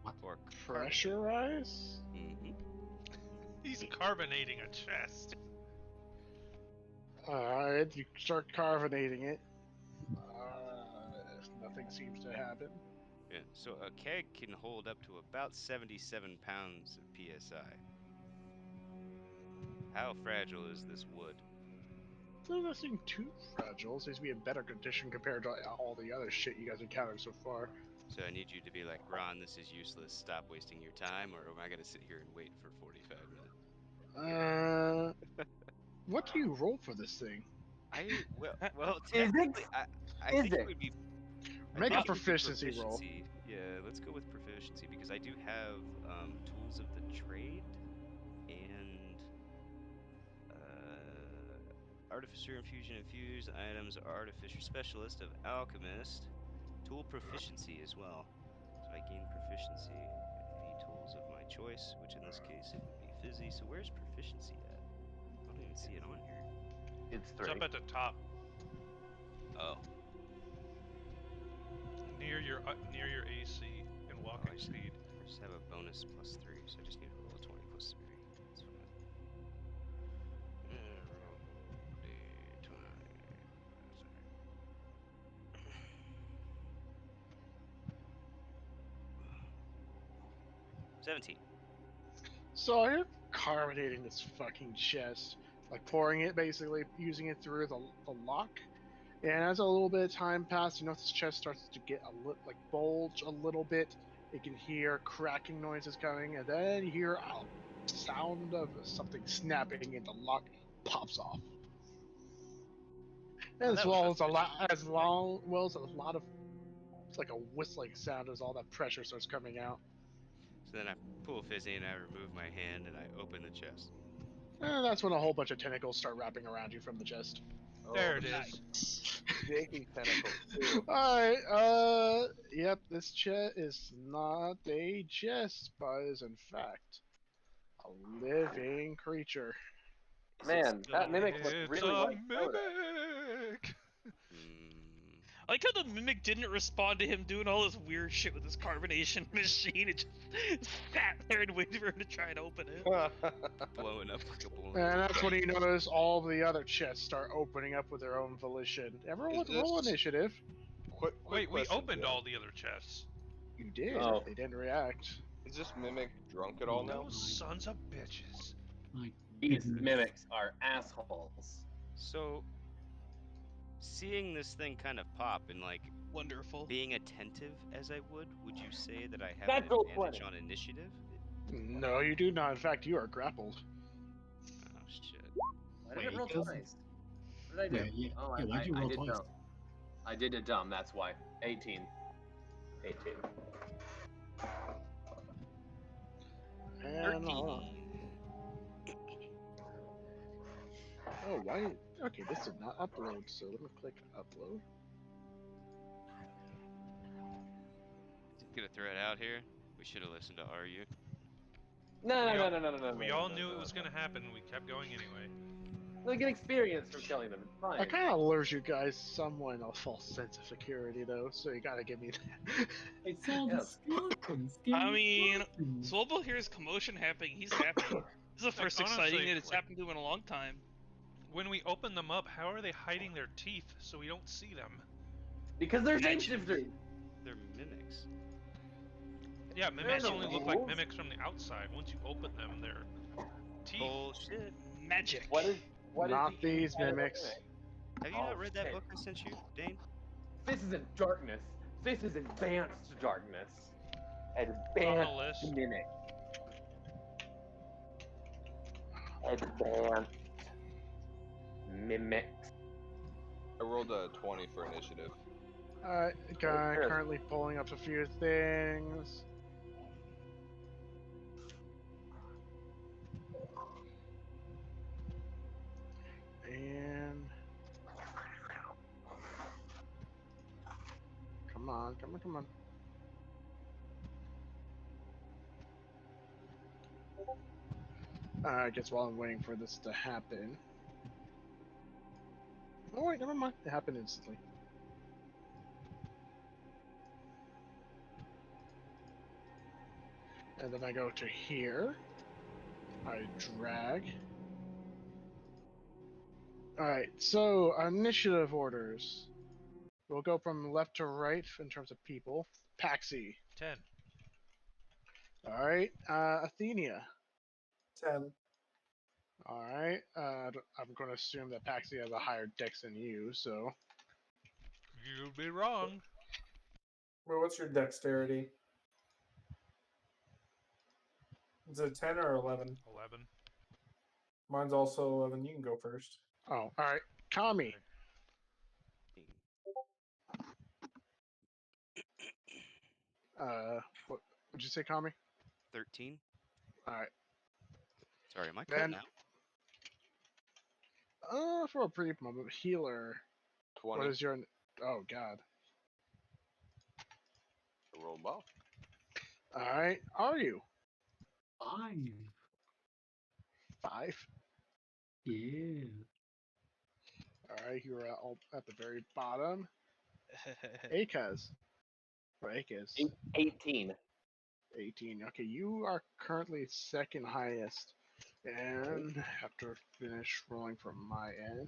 What? Or Pressurize? Mm-hmm. He's carbonating a chest. Alright, you start carbonating it. Nothing seems to happen. Yeah, so a keg can hold up to about 77 pounds of PSI. How fragile is this wood? Doesn't seem too fragile. It seems to be in better condition compared to all the other shit you guys encountered so far. So I need you to be like, Ron, this is useless. Stop wasting your time, or am I gonna sit here and wait for 45 minutes? What do you roll for this thing? Well, technically, I think it would be. Make I a think it would be proficiency roll. Yeah, let's go with proficiency because I do have tools of the trade and artificer infusion infused items, artificer specialist of alchemist, tool proficiency as well. So I gain proficiency in any tools of my choice, which in this case it would be Fizzy. So where's proficiency at? I don't even see it on here. It's It's 3. up at the top, Oh. near your AC and walking speed. I just have a bonus +3, so I just need to roll a 20 +3. That's fine. Roll D20. 17. So you're carbonating this fucking chest, like pouring it, basically using it through the lock. And as a little bit of time passes, you know this chest starts to get like bulge a little bit. You can hear cracking noises coming, and then you hear a sound of something snapping, and the lock pops off. As well as a lot of it's like a whistling sound as all that pressure starts coming out. So then I pull Fizzy and I remove my hand and I open the chest. And that's when a whole bunch of tentacles start wrapping around you from the chest. There it is. Nice. Big tentacles too. Alright, yep, this chest is not a chest, but is in fact a living creature. Man, that mimic looked It's really a like Soda. mimic. I like how the mimic didn't respond to him doing all this weird shit with his carbonation machine. It just sat there and waited for him to try and open it. Blowing up like a balloon. And that's when you notice all the other chests start opening up with their own volition. Everyone roll initiative. Quick Wait, we question, opened Joe. all the other chests. You did. Oh. They didn't react. Is this mimic drunk at all now? Those sons of bitches. My These goodness. mimics are assholes. So, seeing this thing kind of pop and like Wonderful. being attentive as I would you say that I have That's an all advantage 20. on initiative? No, you do not. In fact, you are grappled. Oh shit. Why did it Wait, roll does- twice? What did I do? Yeah, Oh, yeah, why'd you roll did twice? dumb. I did a dumb, that's why. 18. 18. And, oh, why? Okay, this did not upload, so let me click upload. Gonna throw it out here. We should have listened to RU. No. We all knew it was gonna happen. We kept going anyway. They get experience from killing them. It's fine. I kind of lures you guys somewhat a false sense of security, though, so you gotta give me that. It's all the Yes. skeletons. I mean, Swobo hears commotion happening. He's happy. This is the first honestly, exciting that it's like- happened to him in a long time. When we open them up, how are they hiding their teeth so we don't see them? Because they're Magic. shapeshifters. They're mimics. Yeah, mimics no only look like rules. mimics from the outside. Once you open them, they're teeth. Bullshit. Magic. What is Not the these inside of a mimics. mimic? Have you not Oh, read that shit. book I sent you, Dane? This isn't darkness. This is advanced darkness. On the Advanced list. mimic. Advanced mimics. I rolled a 20 for initiative. Alright, guy currently pulling up a few things. And come on. I guess while I'm waiting for this to happen. Oh wait, never mind. It happened instantly. And then I go to here. I drag. Alright, so initiative orders. We'll go from left to right in terms of people. Paxi. 10. Alright, Athenia. 10. Alright, I'm going to assume that Paxi has a higher dex than you, so. You'd be wrong. Well, what's your dexterity? Is it 10 or 11? 11. Mine's also 11. You can go first. Oh, alright. Kami. What would you say, Kami? 13. Alright. Sorry, am I Then- cutting out? For a brief moment, healer. 20. What is your? Oh God. I rolled well. All right. Are you 5. 5? Yeah. All right. You are at the very bottom. Akaz. Or Akaz. 18. 18. Okay, you are currently second highest, and have to finish rolling from my end.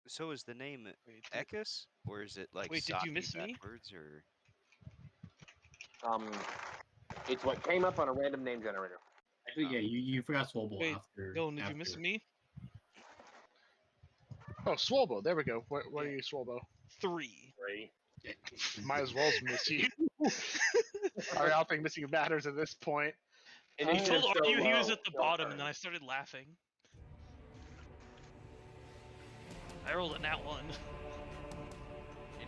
So is the name Ekis, or is it like Wait, did you Saki miss me? backwards, or? It's what came up on a random name generator. Actually, yeah, you forgot Swole Wait, after. Dylan, did you after. miss me? Oh, Swolbo. There we go. What are you, Swolbo? 3. 3. Might as well miss you. I don't think missing matters at this point. I Initiative told so Aryu he was low, at the so bottom, hard. and then I started laughing. I rolled a nat 1.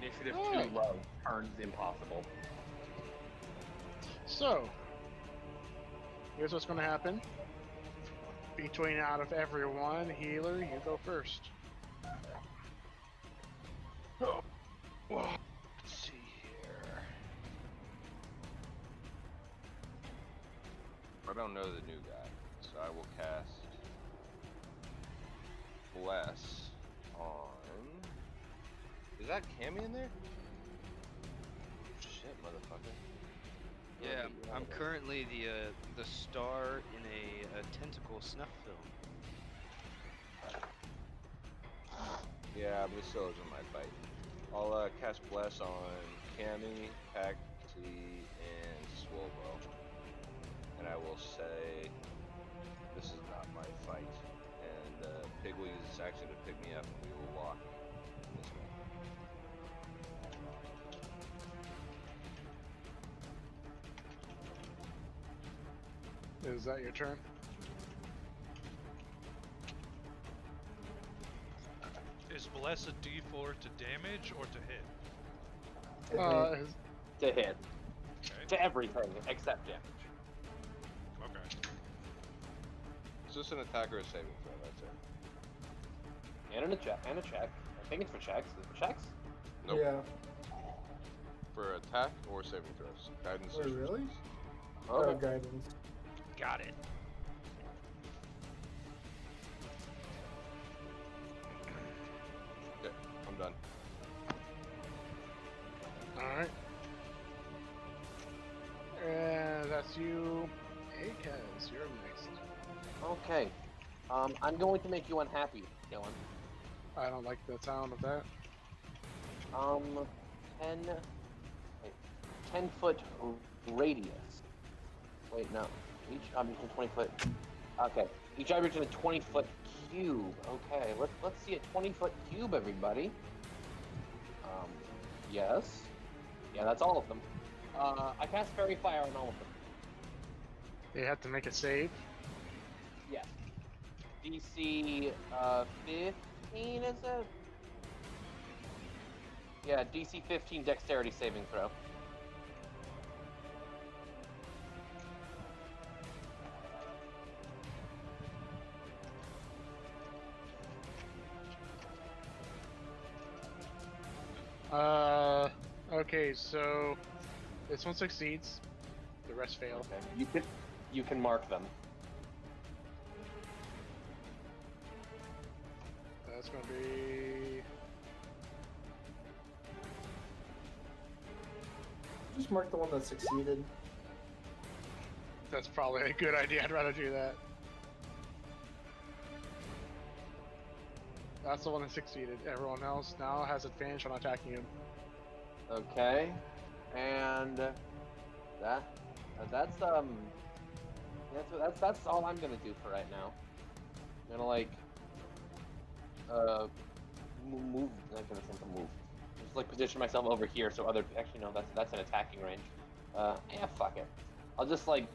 Initiative Alright. too low turns impossible. So, here's what's going to happen. Between out of everyone, healer, you go first. Let's see here. I don't know the new guy, so I will cast Bless on. Is that Cammy in there? Shit, motherfucker. Yeah, I'm currently the star in a tentacle snuff film. Yeah, but it still isn't my fight. I'll cast Bless on Cammy, Paxi, and Swolbo. And I will say, this is not my fight. And Pig will use his action to pick me up, and we will walk this way. Is that your turn? Is Bless a D4 to damage or to hit? To hit. Okay. To everything except damage. Okay. Is this an attack or a saving throw? That's it. And a check. I think it's for checks. Is it for checks? Nope. Yeah. For attack or saving throws. Guidance Wait, is really? Okay. Oh, guidance. Got it. Okay, I'm done. Alright. And that's you. Akaz, you're next. Okay. I'm going to make you unhappy, Dylan. I don't like the sound of that. 10 foot radius. Wait, no. Each object in 20 foot. Okay. Each object in a 20 foot cube. Okay, let's see a 20 foot cube, everybody. Yes. Yeah, that's all of them. I cast Fairy Fire on all of them. They have to make a save. Yes. DC 15, is it? Yeah, DC 15 Dexterity saving throw. Okay, so this one succeeds. The rest fail. Okay. You can mark them. That's gonna be. Just mark the one that succeeded. That's probably a good idea. I'd rather do that. That's the one that succeeded. Everyone else now has advantage on attacking him. Okay. And that's all I'm gonna do for right now. I'm gonna like move. I'm gonna attempt to move. Just like position myself over here so other. Actually, no, that's an attacking range. Yeah, fuck it. I'll just like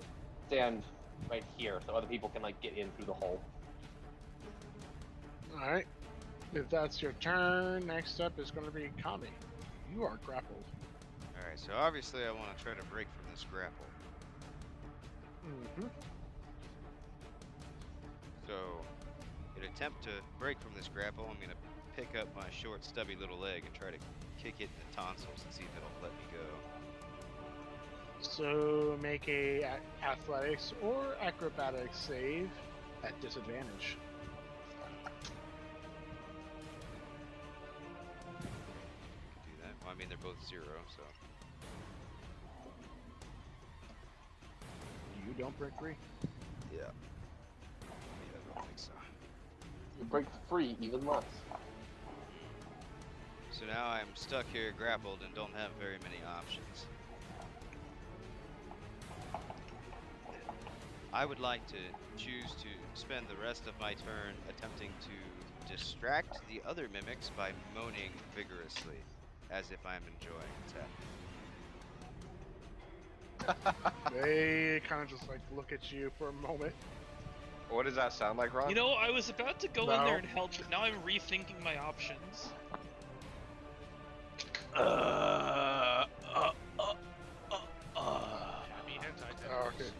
stand right here so other people can like get in through the hole. All right. If that's your turn, next up is going to be Kami. You are grappled. Alright, so obviously I want to try to break from this grapple. Mm-hmm. So, in an attempt to break from this grapple, I'm going to pick up my short, stubby little leg and try to kick it in the tonsils and see if it'll let me go. So make a athletics or acrobatics save at disadvantage. Do that. Well, I mean, they're both 0, so. You don't break free. Yeah. I don't think so. You break free even less. So now I'm stuck here grappled and don't have very many options. I would like to choose to spend the rest of my turn attempting to distract the other mimics by moaning vigorously, as if I'm enjoying attack. They kind of just like look at you for a moment. What does that sound like, Ron? You know, I was about to go in No. there and help, but now I'm rethinking my options. Happy hentai Oh, tentacles. okay.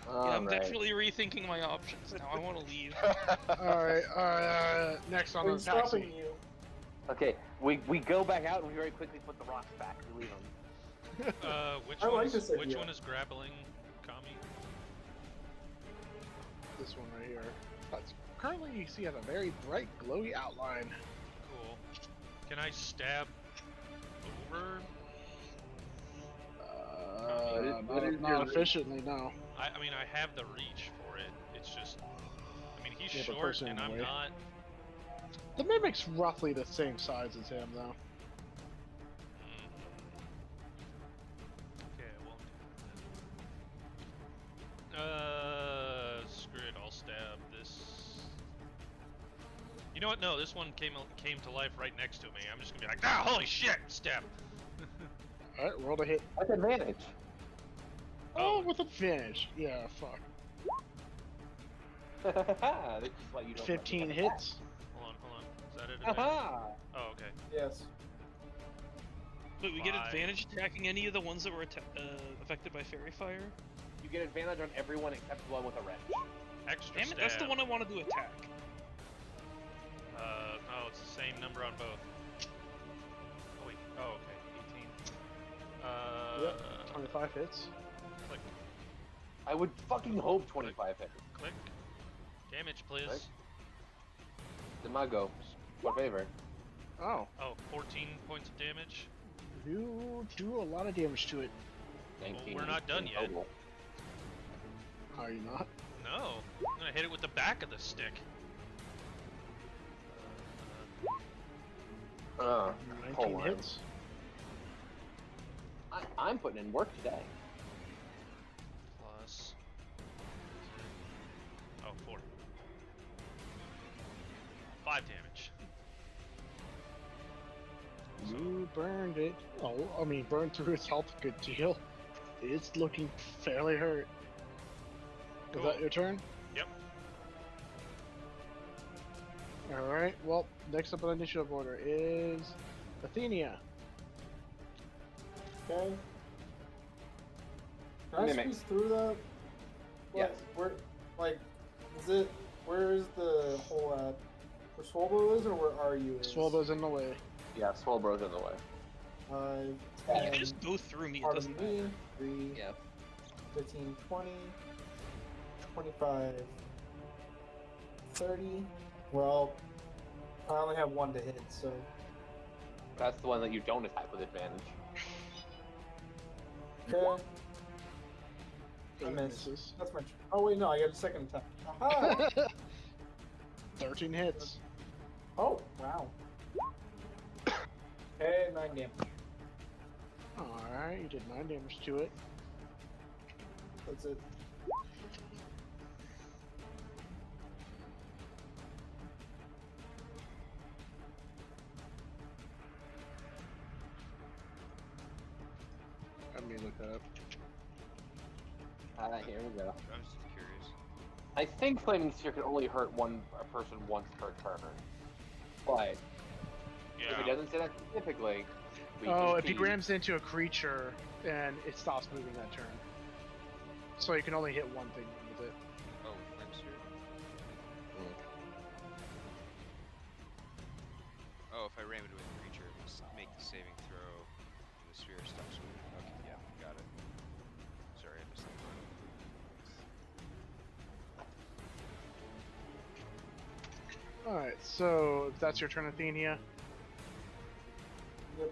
Yeah, I'm Alright. definitely rethinking my options now. I want to leave. Alright, next on the Who's stopping taxi. you? Okay, we go back out and we very quickly put the rocks back. We leave them. Which I like one's, this which idea. one is grappling Kami? This one right here. That's currently you see has a very bright, glowy outline. Cool. Can I stab over? Not efficiently, no. I mean, I have the reach for it. It's just, I mean, he's Yeah, but short person in and the I'm way. not. The mimic's roughly the same size as him, though. Okay, well. Screw it. I'll stab this. You know what? No, this one came to life right next to me. I'm just gonna be like, ah, holy shit! Stab. Alright, roll to hit. With advantage. Oh, with advantage. Yeah, fuck. This is why you don't 15 let me hits. Hold on. Is that it? Haha! Oh, okay. Yes. Wait, we get 5. advantage attacking any of the ones that were affected by fairy fire? You get advantage on everyone except the one with a wrench. Extra Damn it, stab. that's the one I want to do attack. No, it's the same number on both. Yep. 25 hits. Click. I would fucking hope 25 hits. Click. Damage, please. Click. Then my go. What favor? Oh. Oh, 14 points of damage. You do a lot of damage to it. 19 we're not done yet. total. Are you not? No. I'm gonna hit it with the back of the stick. 19 19 hits. I'm putting in work today. Plus. Oh, 4. 5 damage. You burned it. Oh, I mean, burned through its health a good deal. It's looking fairly hurt. Is that Cool. your turn? Yep. Alright, well, next up on the initiative order is Athena. Okay. Can I Mimic. squeeze through that? Yes. Where, like, is it? Where is the hole at? Where Swolbo is, or where are you? Is? Swolbo's in the way. Yeah, Swellbro's in the way. 5, You 10, can just go through me. It part doesn't of matter. me, 3, Yeah. 15, 20, 25, 30. Well, I only have 1 to hit, so. That's the one that you don't attack with advantage. Okay. I It missed. misses. That's my. Oh wait, no, I got a second attack. Aha! 13 hits. Oh, wow. Okay, 9 damage. Alright, you did 9 damage to it. That's it. Let me look up. Here we go. I'm just curious. I think Flaming Sphere can only hurt a person once per turn. But if it Yeah. doesn't say that specifically, we Oh, can if he keep- grabs into a creature, then it stops moving that turn. So you can only hit one thing with it. Oh, Flame Sphere. Oh, if I ram into a creature, it must make the saving throw, and the sphere stops moving. Okay, yeah, got it. Sorry, I missed that part. Alright, so that's your turn, Athenia. Yep.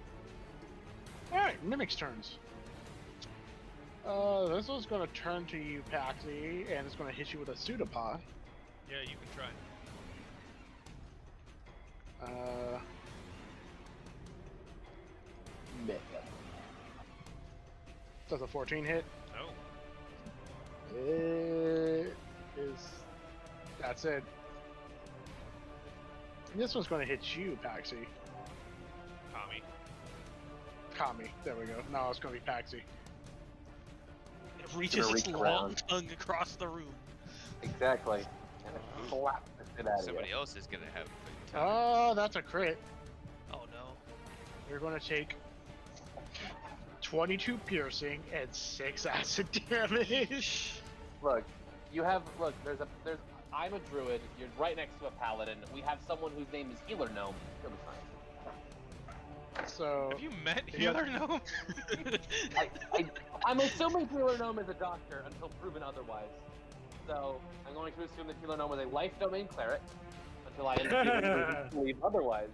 Alright, Mimic's turns. This one's gonna turn to you, Paxi, and it's gonna hit you with a pseudopod. Yeah, you can try. Myth. Does a 14 hit? No. It is. That's it. This one's gonna hit you, Paxi. Kami. Kami. There we go. No, it's gonna be Paxi. It reaches Gonna its reach long around. tongue across the room. Exactly. And it slaps the shit out of Somebody you. else is gonna have a good time. Oh, that's a crit. Oh no. You're gonna take 22 piercing and 6 acid damage. Look, I'm a druid, you're right next to a paladin, we have someone whose name is Healer Gnome. He'll be fine. So Have you met Yeah. Healer Gnome? I'm assuming Healer Gnome is a doctor until proven otherwise. So, I'm going to assume that Healer Gnome is a life domain cleric until I end up believe otherwise.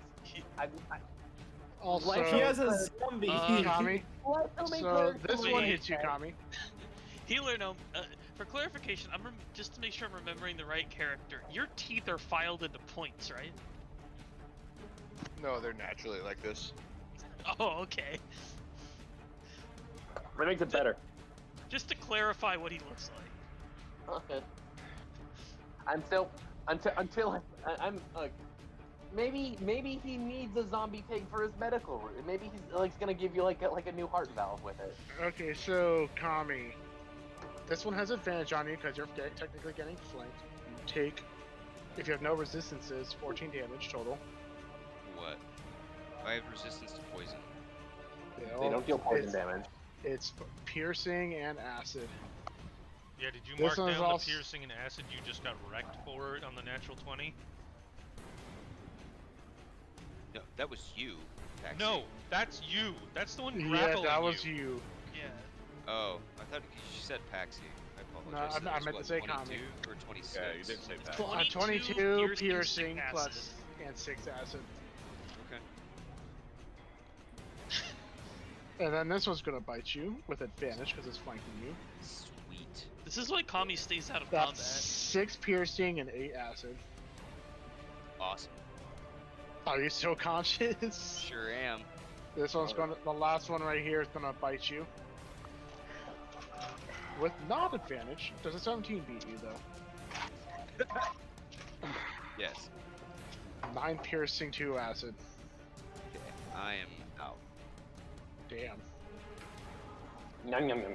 also, Like He has a zombie. Kami. Life domain So cleric this domain. one hits you, Kami. Healer gnome. For clarification, just to make sure I'm remembering the right character. Your teeth are filed into points, right? No, they're naturally like this. Oh, okay. That makes it better. Just to clarify what he looks like. Okay. Until I'm like, maybe he needs a zombie pig for his medical room. Maybe he's gonna give you like a new heart valve with it. Okay, so Kami. This one has advantage on you because you're technically getting flanked. You take, if you have no resistances, 14 damage total. What? I have resistance to poison. They don't deal poison it's, damage. It's piercing and acid. Yeah, did you This mark one's down also- the piercing and acid you just got wrecked for it on the natural 20? No, that was you. Taxi. No, that's you. That's the one Yeah, grappling that was you. Yeah. Oh, I thought you said Paxi. I No, apologize. So I that's meant to what, say 22 Kami. or 26? Yeah, you did say that. 22 piercing sick plus acid. and 6 acid. Okay. And then this one's gonna bite you with advantage because it's flanking you. Sweet. This is why Kami stays out of That's combat. 6 piercing and 8 acid. Awesome. Are you still conscious? Sure am. This one's gonna. The last one right here is gonna bite you. With not advantage. Does a 17 beat you though? Yes. 9 piercing, 2 acid. Okay. I am out. Damn. Yum, yum, yum, yum.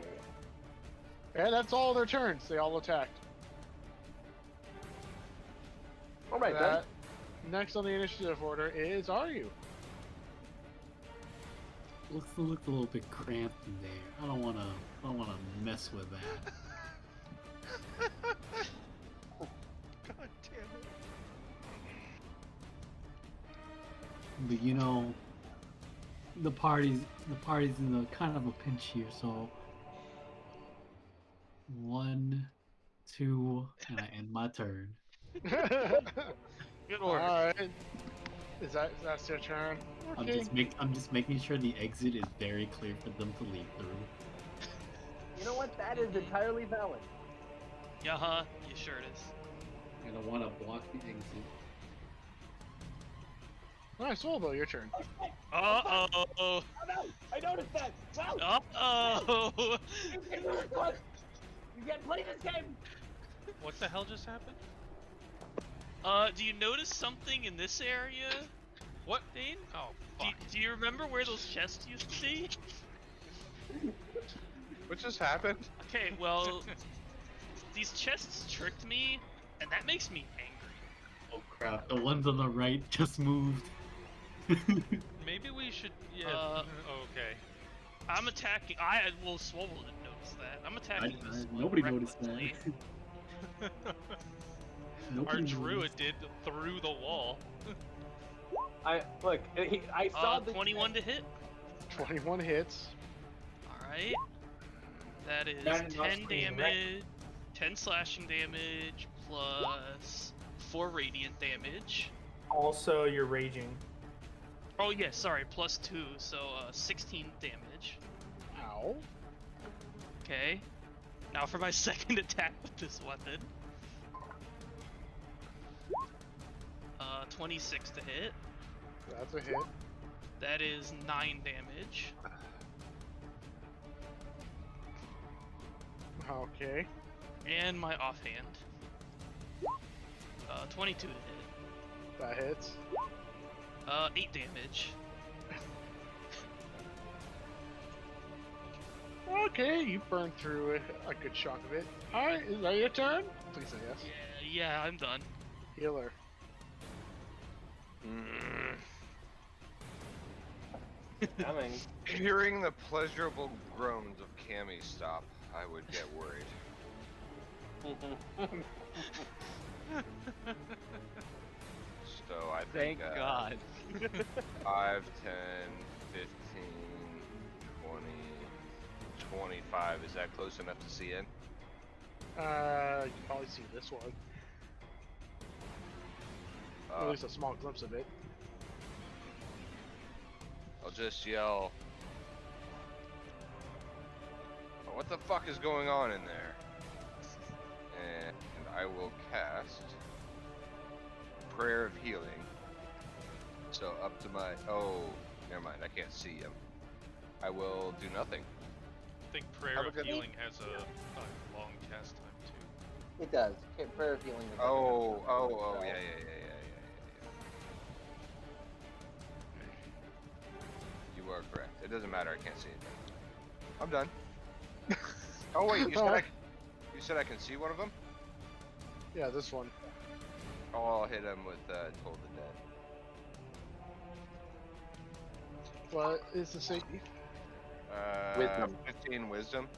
And that's all their turns. They all attacked. Alright then. That- Next on the initiative order is Aryu. Looks a little bit cramped in there. I don't wanna mess with that. God damn it. But you know, the party's in a kind of a pinch here, so 1, 2, and I end my turn. Good order. Alright. That's your turn? Okay. I'm just making sure the exit is very clear for them to leave through. You know what? That is entirely valid. Yeah, you sure it is. And I want to block the exit. Alright, Swolbo, your turn. Uh-oh. Oh no! I noticed that! No! Uh-oh. You can't play this game! What the hell just happened? Do you notice something in this area? What? Dane? Oh, Do, fuck. do you remember where those chests used to be? What just happened? Okay, well, these chests tricked me, and that makes me angry. Oh crap! The ones on the right just moved. Maybe we should. Yeah. Okay. I'm attacking. Well, Swole didn't notice that. I'm attacking. this one Nobody noticed that. recklessly. Our Nobody druid noticed. did through the wall. I saw the 21 to hit. 21 hits. Alright. That is That is not 10 screen, right? damage, 10 slashing damage, plus 4 radiant damage. Also, you're raging. Oh yeah, sorry, plus 2, so 16 damage. Ow. Okay. Now for my second attack with this weapon. 26 to hit. That's a hit. That is 9 damage. Okay. And my offhand. 22 to hit. That hits. 8 damage. Okay, you burned through a good chunk of it. Alright, is that your turn? Please say yes. Yeah, I'm done. Healer. coming. Hearing the pleasurable groans of Cammy stop, I would get worried. So I think Thank God. 5, 10, 15, 20, 25. Is that close enough to see in? You can probably see this one. At least a small glimpse of it. I'll just yell. "Oh, what the fuck is going on in there?" And I will cast Prayer of Healing. So up to my. Oh, never mind. I can't see him. I will do nothing. I think Prayer Have a of good Healing has a long cast time too. It does. Prayer of healing. Is like Oh, another- oh, so- yeah. You are correct. It doesn't matter. I can't see anything. I'm done. Oh wait, you said I can see one of them? Yeah, this one. Oh, I'll hit him with Toll the Dead. What is the safety? Wisdom. 15 wisdom.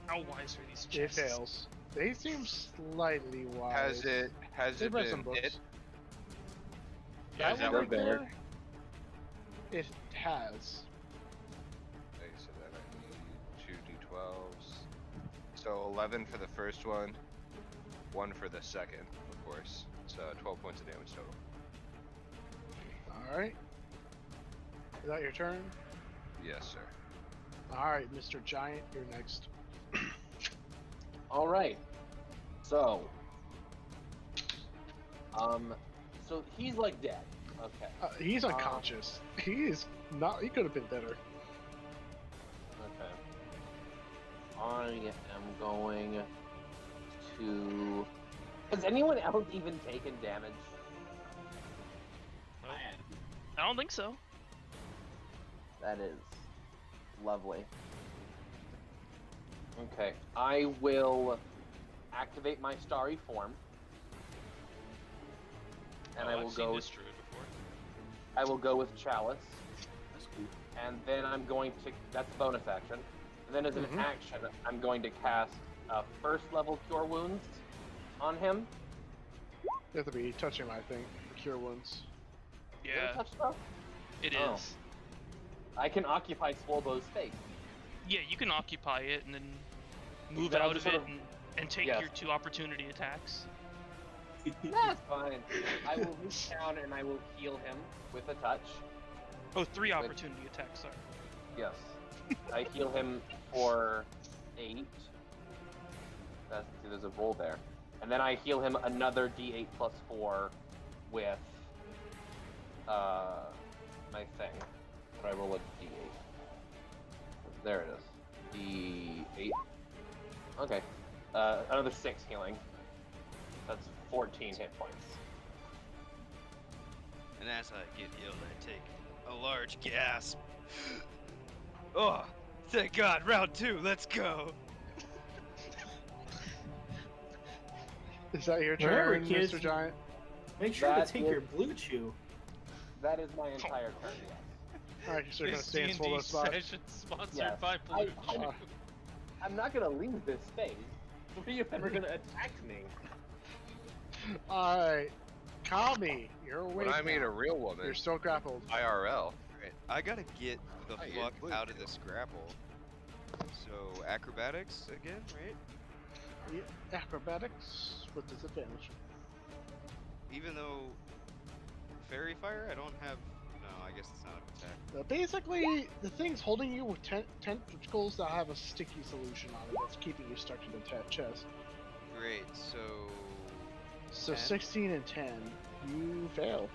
How wise are these It chests? fails. They seem slightly wise. Has They've it read some been books. hit? Yeah, is that one right there? It has. Okay, so then I need 2 d12s. So 11 for the first one, 1 for the second, of course. So 12 points of damage total. Alright. Is that your turn? Yes, sir. Alright, Mr. Giant, you're next. All right. So, so he's like dead. Okay. He's unconscious. He is not. He could have been better. Okay. I am going to. Has anyone else even taken damage? I don't think so. That is lovely. Okay, I will activate my starry form, and I will I've seen go. this druid before. I will go with Chalice, That's cool. and then I'm going to. That's bonus action. And then as an Mhm. action, I'm going to cast first level Cure Wounds on him. You have to be touching, I think. Cure wounds. Is it a Yeah, touch spell? it Oh. is. I can occupy Swolbo's face. Yeah, you can occupy it and then move That was out of sort it of- and take yes. your 2 opportunity attacks. That's fine. I will reach down and I will heal him with a touch. Oh, 3 opportunity attacks, sorry. Yes. I heal him for 8. That's, see, there's a roll there. And then I heal him another d8 plus 4 with my thing. But I roll a d8. There it is. D8. Okay. Another 6 healing. That's 14 hit points. And as I get ill, I take a large gasp. Oh, thank God, round 2, let's go. Is that your Remember, turn, kids, Mr. Giant? Make sure That to take is- your blue chew. That is my entire turn, yes. Alright, so you're gonna This stay in D&D Swallow spot. session sponsored Yes. by Blue I- Chew. I'm not gonna leave this space. 3 of them are gonna attack me. Alright. Kami, you're awake. When I meet now. a real woman, You're still grappled. IRL. Alright, I gotta get the Oh, yeah, fuck blue. out of this grapple. So, acrobatics again, right? Yeah, acrobatics with disadvantage. Even though fairy fire, I don't have. No, I guess it's not an attack. Basically, the thing's holding you with tentacles that have a sticky solution on it that's keeping you stuck to the chest. Great. So, So 10? 16 and 10, you fail.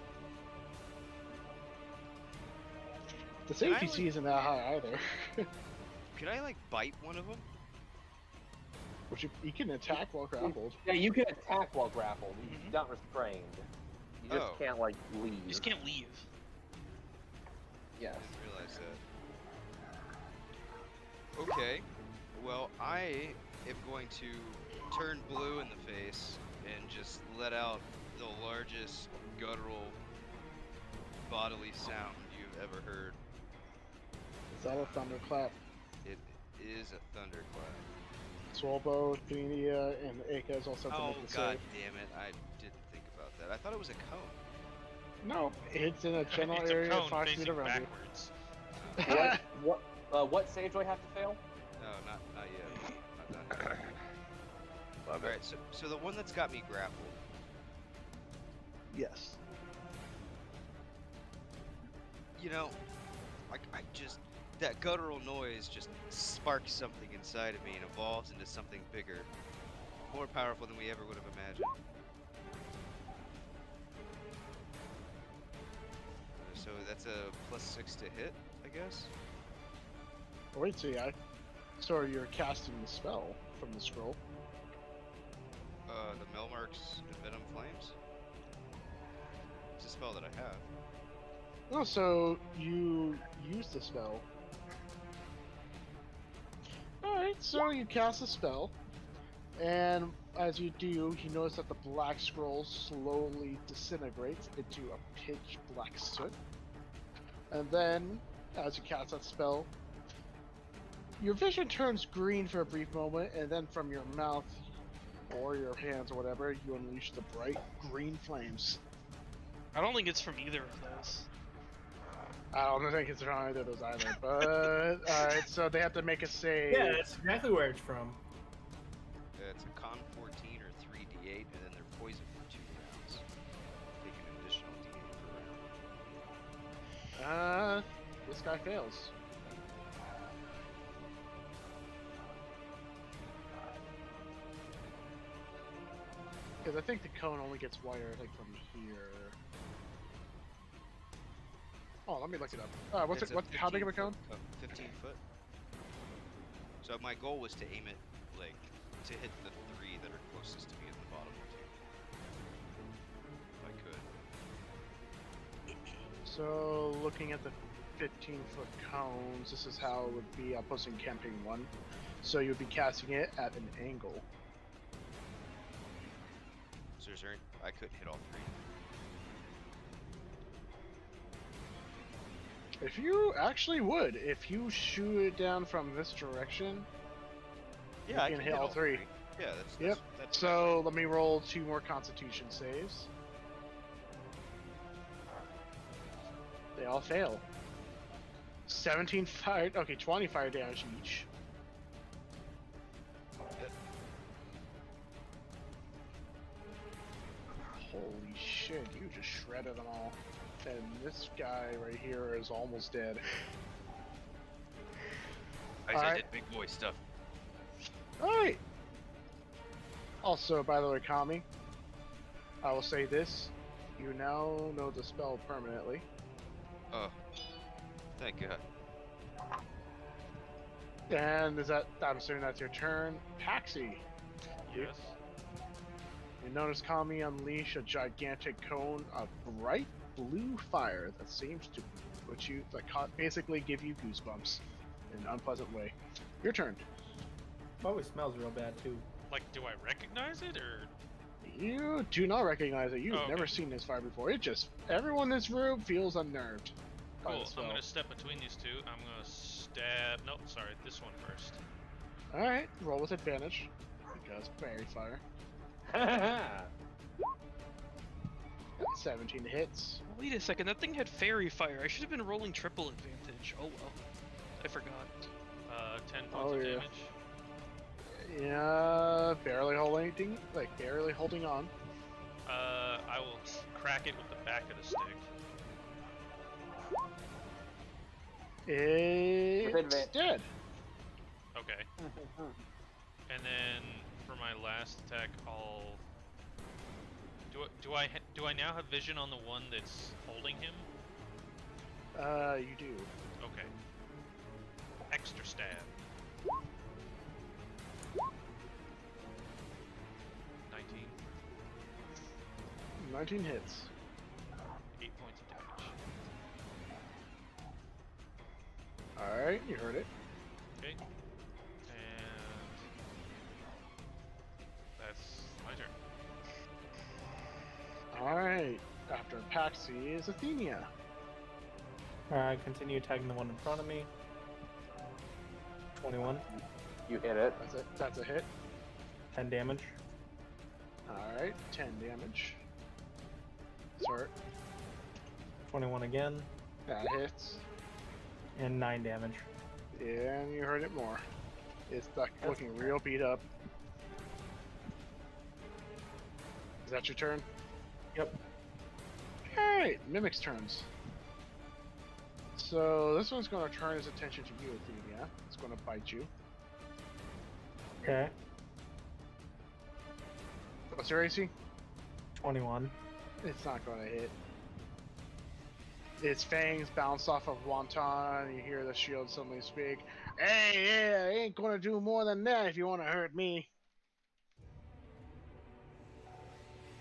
The Can I, safety C isn't that high either. could I like bite one of them? Which you can attack while grappled. Yeah, you can attack while grappled. You're Mhm. not restrained. You just Oh. can't, like, leave. You just can't leave. Yes. I didn't realize that. Okay. Well, I am going to turn blue in the face and just let out the largest guttural bodily sound you've ever heard. Is that a thunderclap? It is a thunderclap. Swalbo, Thenia, and Aka's also have to Oh make the god save. damn it! I didn't think about that. I thought it was a cone. No, it's in a general It's area a cone 5 feet facing around backwards. What save do I have to fail? No, not yet. Not done. Love All it. right, so the one that's got me grappled. you. Yes. You know, I just that guttural noise just sparks something inside of me and evolves into something bigger, more powerful than we ever would have imagined. So that's a +6 to hit, I guess. Oh, wait, so yeah. So you're casting the spell from the scroll. The Melmark's Venom Flames. It's a spell that I have. Oh, so you use the spell. Alright, so you cast a spell, and as you do, you notice that the black scroll slowly disintegrates into a pitch black soot. And then, as you cast that spell, your vision turns green for a brief moment, and then from your mouth, or your hands or whatever, you unleash the bright green flames. I don't think it's from either of those. I don't think it's from either of those either. But alright, so they have to make a save. Yeah, that's exactly where it's from. It's a con 14 or 3d8, and then they're poisoned for 2 rounds. Take an additional d8 per round. This guy fails. Because I think the cone only gets wider, like, from here. Oh, let me look it up. What's It's it? What? How big of a 15 cone? foot 15 foot. So my goal was to aim it, like, to hit the 3 that are closest to me at the bottom too. If I could. So, looking at the 15-foot cones, this is how it would be posting Campaign 1. So you'd be casting it at an angle. So is there, I couldn't hit all 3. If you actually would, if you shoot it down from this direction, Yeah, you I can hit all 3. Yeah, that's Yep. That's So let me roll 2 more Constitution saves. They all fail. 17 fire. Okay, 20 fire damage each. Holy shit! You just shredded them all. And this guy right here is almost dead. I Alright. did big boy stuff. Alright! Also, by the way, Kami, I will say this. You now know the spell permanently. Oh, thank God. And is that, I'm assuming that's your turn. Paxi, Yes. you notice Kami unleash a gigantic cone of bright blue fire that seems to put you, basically give you goosebumps in an unpleasant way. Your turn. Always smells real bad too. Like, do I recognize it or? You do not recognize it. You've Oh, okay. never seen this fire before. It just, everyone in this room feels unnerved. by Cool. the I'm spell. gonna step between these two. I'm gonna stab. Nope. Sorry. This one first. Alright, roll with advantage. Because fairy fire. 17 hits. Wait a second, that thing had fairy fire. I should have been rolling triple advantage. Oh well. I forgot. 10 points Oh, of yeah. damage. Yeah, barely holding, barely holding on. I will crack it with the back of the stick. It's dead. Okay. And then for my last attack, I'll. Do I now have vision on the one that's holding him? You do. Okay. Extra stab. 19. 19 hits. 8 points of damage. Alright, you heard it. Okay. And that's my turn. Alright, after Paxi is Athena. Alright, continue attacking the one in front of me. 21, You hit it. That's a hit. 10 damage. Alright, 10 damage. Start. 21 again, That hits. and 9 damage. And you heard it more. It's looking real beat up. Is that your turn? Yep. Alright, Mimic's turns. So this one's going to turn his attention to you, Athena. It's going to bite you. Okay. What's your AC? 21. It's not going to hit. Its fangs bounce off of Wonton, and you hear the shield suddenly speak. Hey, yeah, I ain't going to do more than that if you want to hurt me.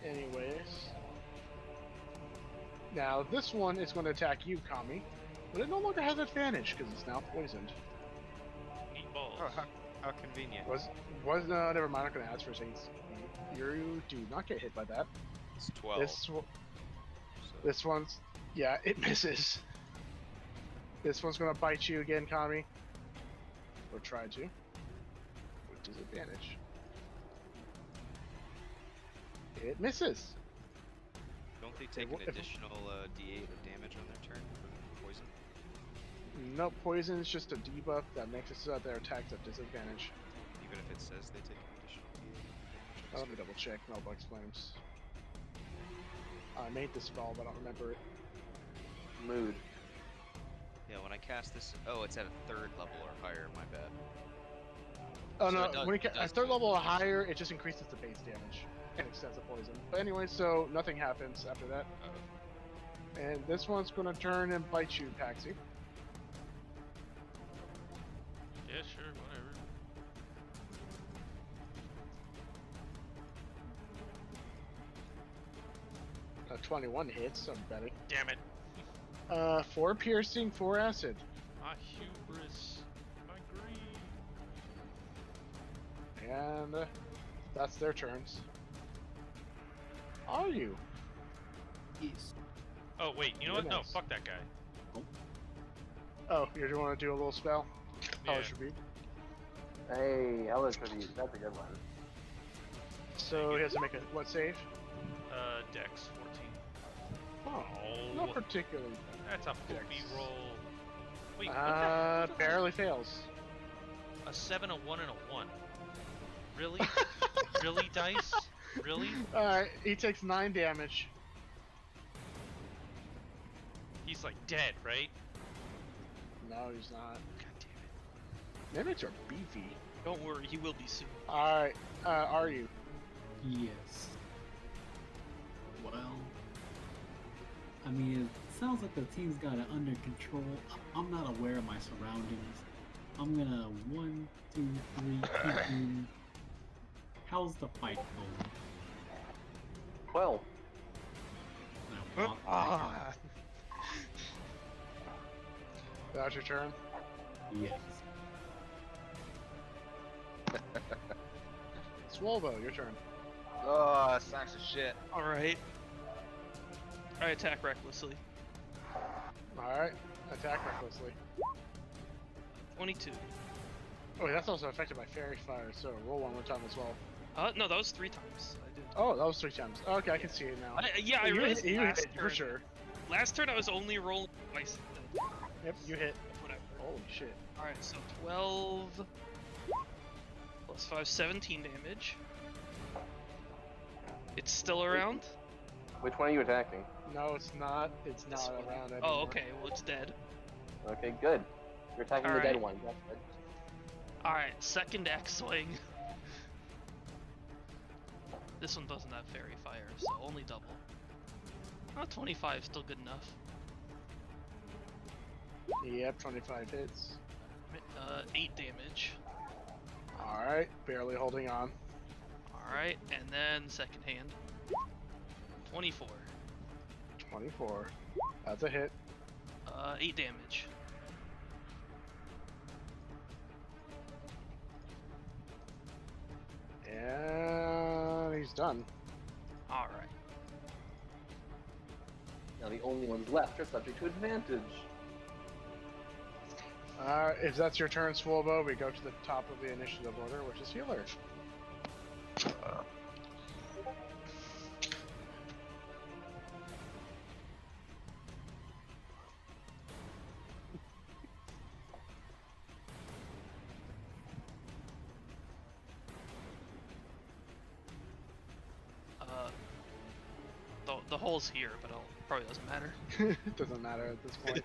Anyways. Now, this one is going to attack you, Kami. But it no longer has advantage, because it's now poisoned. Neat balls. Oh, how convenient. Never mind, I'm not going to ask for things. You do not get hit by that. It's 12. This one's, yeah, it misses. This one's gonna bite you again, Kami. Or try to. With disadvantage. It misses. Don't they take If- an additional D8 of damage on their turn from poison? No, poison is just a debuff that makes it so that their attacks at disadvantage. Even if it says they take an additional D8 of damage? Let me double check Mailbox Flames. I made this spell, but I don't remember it. Mood. Yeah, when I cast this, oh, it's at a 3rd level or higher. My bad. Oh So no, it does- when it at does 3rd do level or damage. higher, it just increases the base damage and extends the poison. But anyway, so nothing happens after that. And this one's gonna turn and bite you, Paxi. Yeah, sure, whatever. A 21 hits, I'm betting. Damn it. 4 piercing, 4 acid. My hubris. My greed. And that's their turns. Are you? Yes. Oh, wait, you know You're what? No, next. fuck that guy. Oh, you want to do a little spell? Yeah. Hellish Rebuke. Hey, Hellish Rebuke. That's a good one. So he has to make a what save? Dex 14. Oh, Oh, not particularly. that's a poopy roll. Wait, what the Barely fails. A 7, a 1, and a 1. Really? Really, dice? Really? Alright, he takes 9 damage. He's like dead, right? No, he's not. God damn it. Mimics are beefy. Don't worry, he will be soon. Alright, are you? Yes. Well, I mean, it sounds like the team's got it under control. I'm not aware of my surroundings. I'm gonna 1, 2, 3. How's the fight going? 12. And I walk back out. That's your turn. Yes. Swolvo, your turn. Oh, sacks of shit. Alright. I attack recklessly. Alright, attack recklessly. 22. Oh, that's also affected by fairy fire, so roll one more time as well. No, that was 3 times. I did. Oh, that was 3 times. Okay, I can see it now. Yeah, I you realized hit, you last hit for turn. sure. Last turn I was only rolling twice. Yep, you hit. Whatever. Holy shit. Alright, so 12 plus 5, 17 damage. It's still around? Which one are you attacking? No, it's not. It's This not one. around anymore. Oh, okay, well it's dead. Okay, good. You're attacking the Alright. dead one. That's good. Alright, second axe swing. This one doesn't have fairy fire, so only double. Oh, 25 is still good enough. Yep, 25 hits. 8 damage. Alright, barely holding on. Alright, and then second hand. 24. 24. That's a hit. 8 damage. And he's done. Alright. Now the only ones left are subject to advantage. If that's your turn, Swolbo, we go to the top of the initiative order, which is Healer. The hole's here, but it probably doesn't matter. It doesn't matter at this point.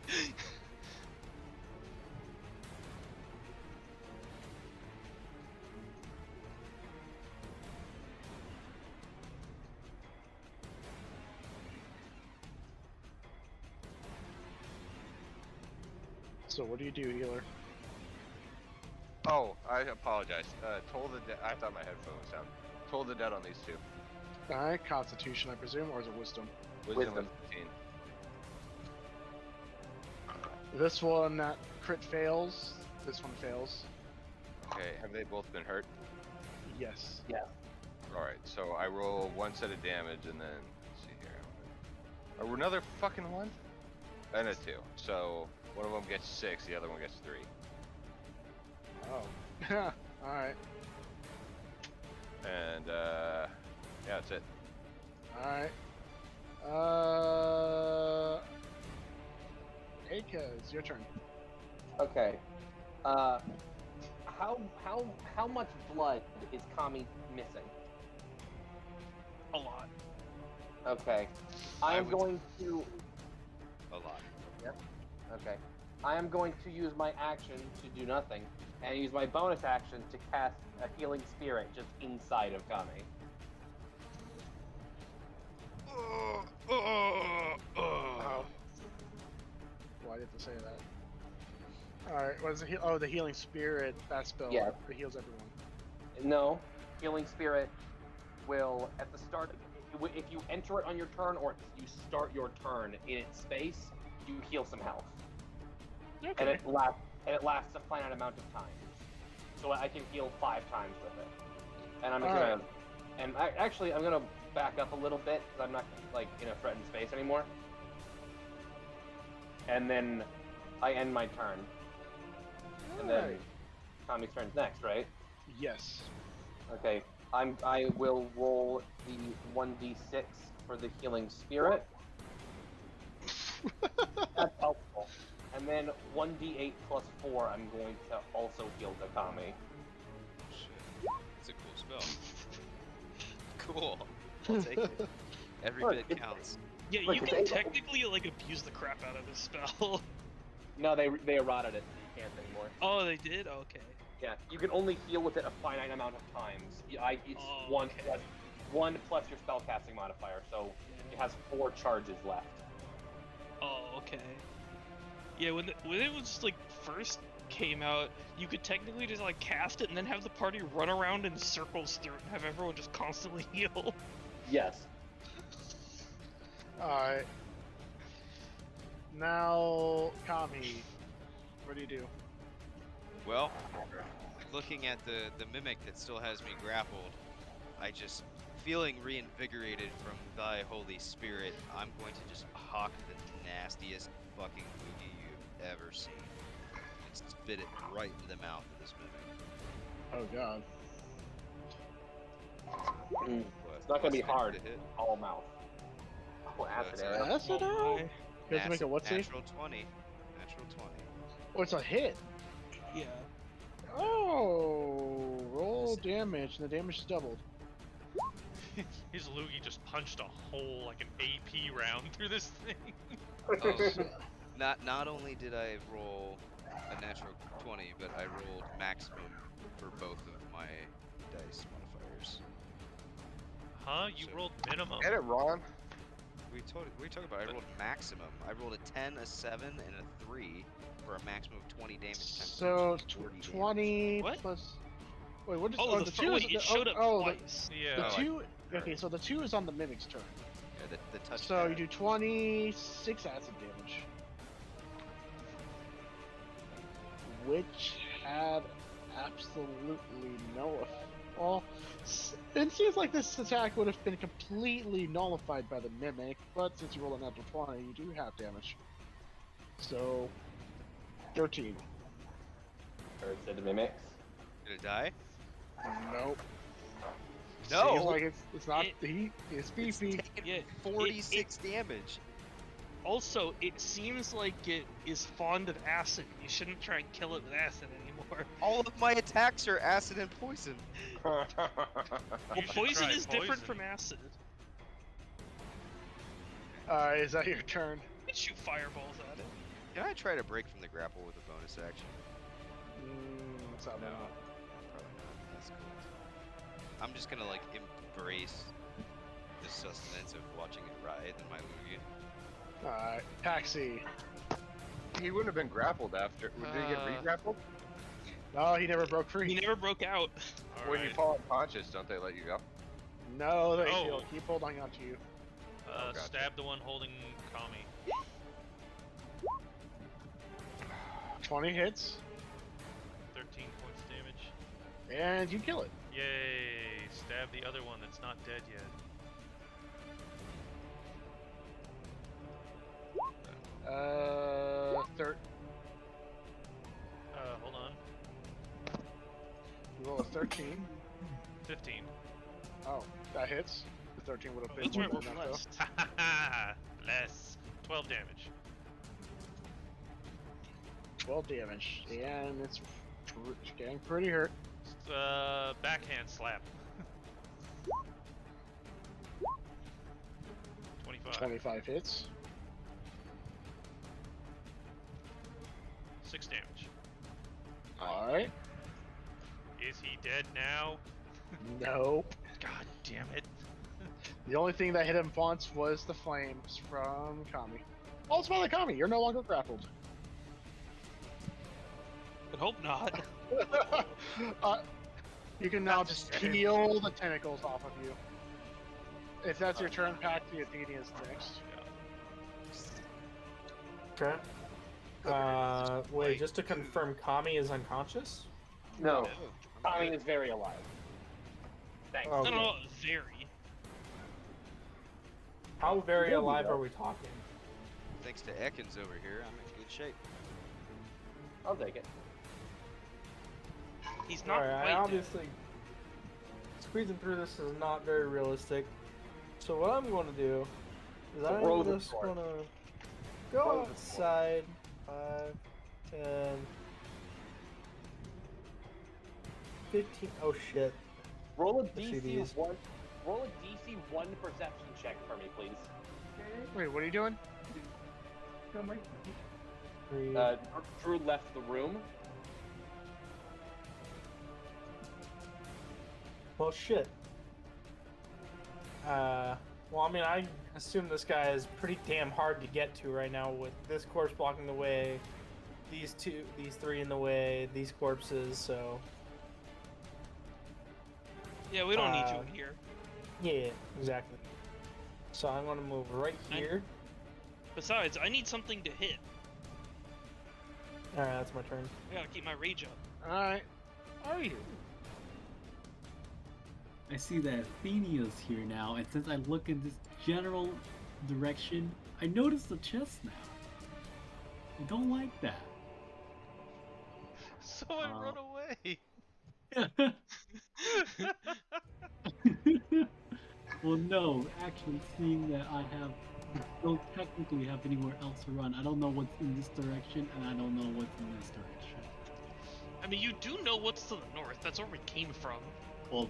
So what do you do, Healer? Oh, I apologize. Toll the dead. I thought my headphone was down. Toll the dead on these two. Alright, Constitution, I presume, or is it Wisdom? Wisdom was Wisdom. 15. This one, that crit fails. This one fails. Okay, have they both been hurt? Yes. Alright, so I roll 1 set of damage and then, let's see here. Another fucking 1? And a 2. So, one of them gets 6, the other one gets 3. Oh. Alright. And, yeah, that's it. Alright. Aika, it's your turn. Okay. How much blood is Kami missing? A lot. Okay. I I am would- going to. A lot. Okay. I am going to use my action to do nothing, and use my bonus action to cast a healing spirit just inside of Kami. Oh. Why did it say that? Alright, what is it? Oh, the healing spirit, that spell. Yeah. It heals everyone. No, healing spirit will at the start. If you enter it on your turn, or you start your turn in its space, you heal some health, Okay. and it lasts a finite amount of time. So I can heal 5 times with it, and I'm gonna. Alright. And actually, I'm gonna back up a little bit because I'm not like in a threatened space anymore. And then I end my turn, and then Alright. Kami's turn's next, right? Yes. Okay, I will roll the 1d6 for the healing spirit. That's helpful. And then 1d8 plus 4, I'm going to also heal Kami. Shit. It's a cool spell. Cool. I'll take it. Every Look, bit it's- counts. Yeah, Look, you it's can able- technically like abuse the crap out of this spell. No, they eroded it, so you can't anymore. Oh, they did. Okay. Yeah, you can only heal with it a finite amount of times. It's Oh, one okay. plus 1 plus your spellcasting modifier, so it has 4 charges left. Oh, okay. Yeah, when it was like first came out, you could technically just like cast it and then have the party run around in circles through it and have everyone just constantly heal. Yes. Alright. Now, Kami, what do you do? Well, looking at the mimic that still has me grappled, I just feeling reinvigorated from thy holy spirit, I'm going to just hawk the nastiest fucking boogie you've ever seen and spit it right into the mouth of this mimic. Oh god. Mm. What, It's not gonna be acid hard. to hit? All mouth. Oh, acid That's arrow. That's it Oh now? my. You have to make a what save? Natural 20. Natural 20. Oh, it's a hit. Yeah. Oh, roll damage, and the damage is doubled. His loogie just punched a hole like an AP round through this thing. Oh, not only did I roll a natural 20, but I rolled maximum for both of my dice modifiers. Huh? You So- rolled minimum. Get it, Ron. We talking about? I rolled maximum. I rolled a 10, a 7, and a 3 for a maximum of 20 damage. Times So, 40 damage. 20 What? plus... Wait, what is... Oh, the the 2 wait, is... it showed up oh, twice. Yeah. The Oh, 2... Okay, so the 2 is on the Mimic's turn. Yeah, the touch. So you pad. do 26 acid damage. Which had absolutely no effect. Well, it seems like this attack would have been completely nullified by the Mimic, but since you rolled a natural 20, you do have damage. So, 13. Or is it the mimics? Did it die? Nope. No! Seems like it's not It- the heat, it's It's beefy. taken Yeah, 46 damage. Also, it seems like it is fond of acid. You shouldn't try and kill it with acid anymore. All of my attacks are acid and poison. Well, You should poison try is different poison. from acid. Is that your turn? You can shoot fireballs at it. Can I try to break from the grapple with a bonus action? It's not No. bad. Probably not. That's cool. I'm just gonna like embrace the sustenance of watching it writhe in my loogie. Alright, Paxi. He wouldn't have been grappled after. Did he get re-grappled? No, he never broke free. He never broke out. When you Alright. fall unconscious, don't they let you go? No, they Oh. he'll keep holding on to you. Gotcha. Stab the one holding Kami. 20 hits, 13 points damage. and you kill it. Yay! Stab the other one that's not dead yet. Hold on. You roll a 13. 15. Oh, that hits. 13 would have been That's more right, than we're enough, though. blessed. Ha ha ha! Less. 12 damage. 12 damage, and it's getting pretty hurt. Backhand slap. 25. 25 hits. 6 damage. Alright. Is he dead now? Nope. God damn it. The only thing that hit him once was the flames from Kami. Oh, it's by Kami. You're no longer grappled. I hope not. You can now just peel the tentacles off of you. If that's your turn, Pack, the Athena is next. Okay. Wait, just to confirm, Kami is unconscious? No, Tommy is very alive. Thanks. Oh, No, okay. no, very. How very alive are we talking? Thanks to Ekans over here, I'm in good shape. I'll take it. He's not Alright, quite dead. obviously squeezing through this is not very realistic. So what I'm going to do is Throw I'm the just sword. going to Throw go the sword. outside. 5, 10, 15. Oh shit. Roll a Let's see DC these. 1. Roll a DC 1 perception check for me, please. Wait, what are you doing? 3. Drew left the room. Well, shit. Well, I mean, I assume this guy is pretty damn hard to get to right now with this corpse blocking the way, these 3 in the way, these corpses, so... Yeah, we don't need you in here. Yeah, exactly. So I'm gonna move right here. Besides, I need something to hit. Alright, that's my turn. I gotta keep my rage up. Alright. Are you? I see that Athena's here now, and since I look in this general direction, I notice the chest now. I don't like that. So I run away. Well, no, actually, seeing that I don't technically have anywhere else to run. I don't know what's in this direction, and I don't know what's in this direction. I mean, you do know what's to the north. That's where we came from. Well,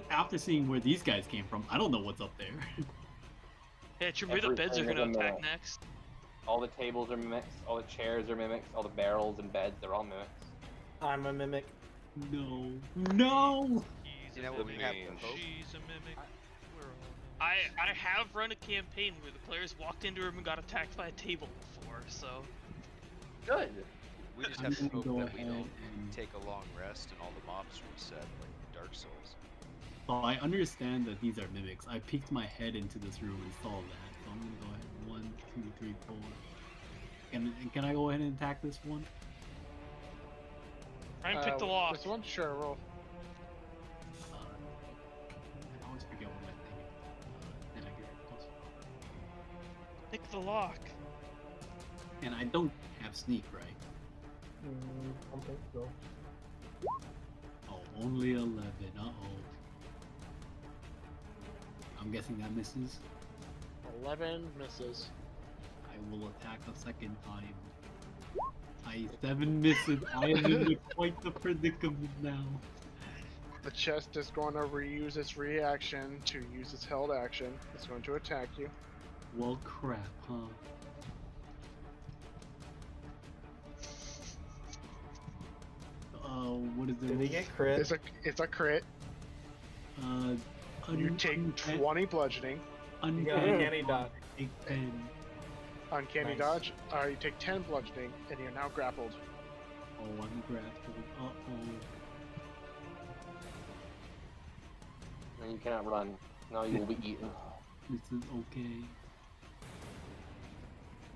after seeing where these guys came from, I don't know what's up there. Yeah, maybe the beds are Everything gonna is a attack mimic. next. All the tables are mimics. All the chairs are mimics. All the barrels and beds, they're all mimics. I'm a mimic. No. No! He's You know a what we have mimic. to hope? She's a mimic. We're all I have run a campaign where the players walked into a room and got attacked by a table before, so... Good. We just I'm have to gonna hope go that we ahead don't and- take a long rest and all the mobs reset like Dark Souls. Well, I understand that these are mimics. I peeked my head into this room and saw that, so I'm gonna go ahead. 1, 2, 3, 4. Can I go ahead and attack this one? Try and pick the lock. This one? Sure, roll. I always forget what my thing is. Then I get it close. Pick the lock. And I don't have sneak, right? I don't think so. Oh, only 11. Uh-oh. I'm guessing that misses. 11 misses. I will attack a second time. 7 misses. I am in quite the predicament now. The chest is going to reuse its reaction to use its held action. It's going to attack you. Well, crap, huh? What is it? Did he get crit? It's a crit. You take 20 bludgeoning. Uncanny dodge. Take 10. Uncanny Nice. dodge. You take 10 bludgeoning, and you're now grappled. Oh, I'm grappled. Uh-oh. And you cannot run. No, you will be eaten. This is okay.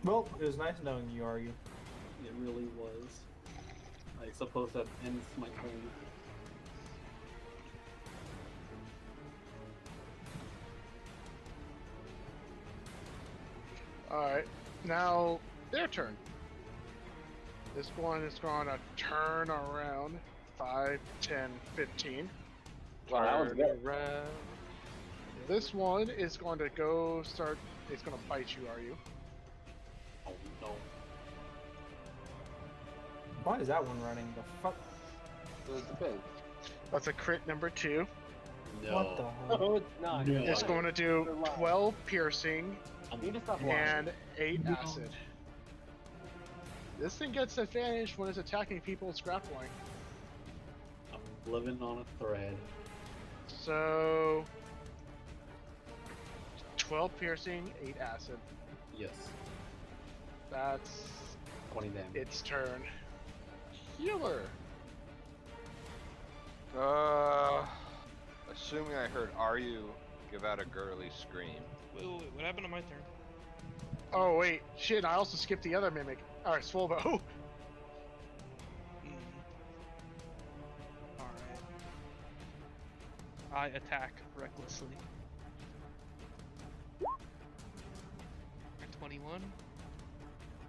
Well, it was nice knowing you, Argue. It really was. I suppose that ends my turn. Alright, now their turn. This one is going to turn around 5, 10, 15. Wow, that was Turn good. around. this one is going to go start. It's going to bite you. Are you? Oh no. Why is that one running? The fuck? So it depends. That's a crit number 2. No. What the hell? Oh, it's not. No. It's going to do 12 piercing You need to stop lying. and 8 No. acid. This thing gets advantage when it's attacking people it's grappling. I'm living on a thread. So 12 piercing, 8 acid. Yes. That's 20 damage. its turn. Healer. Assuming I heard "Are you" give out a girly scream. Wait, what happened to my turn? Oh wait, shit! I also skipped the other mimic. All right, Swolbo. Alright. I attack recklessly. 21.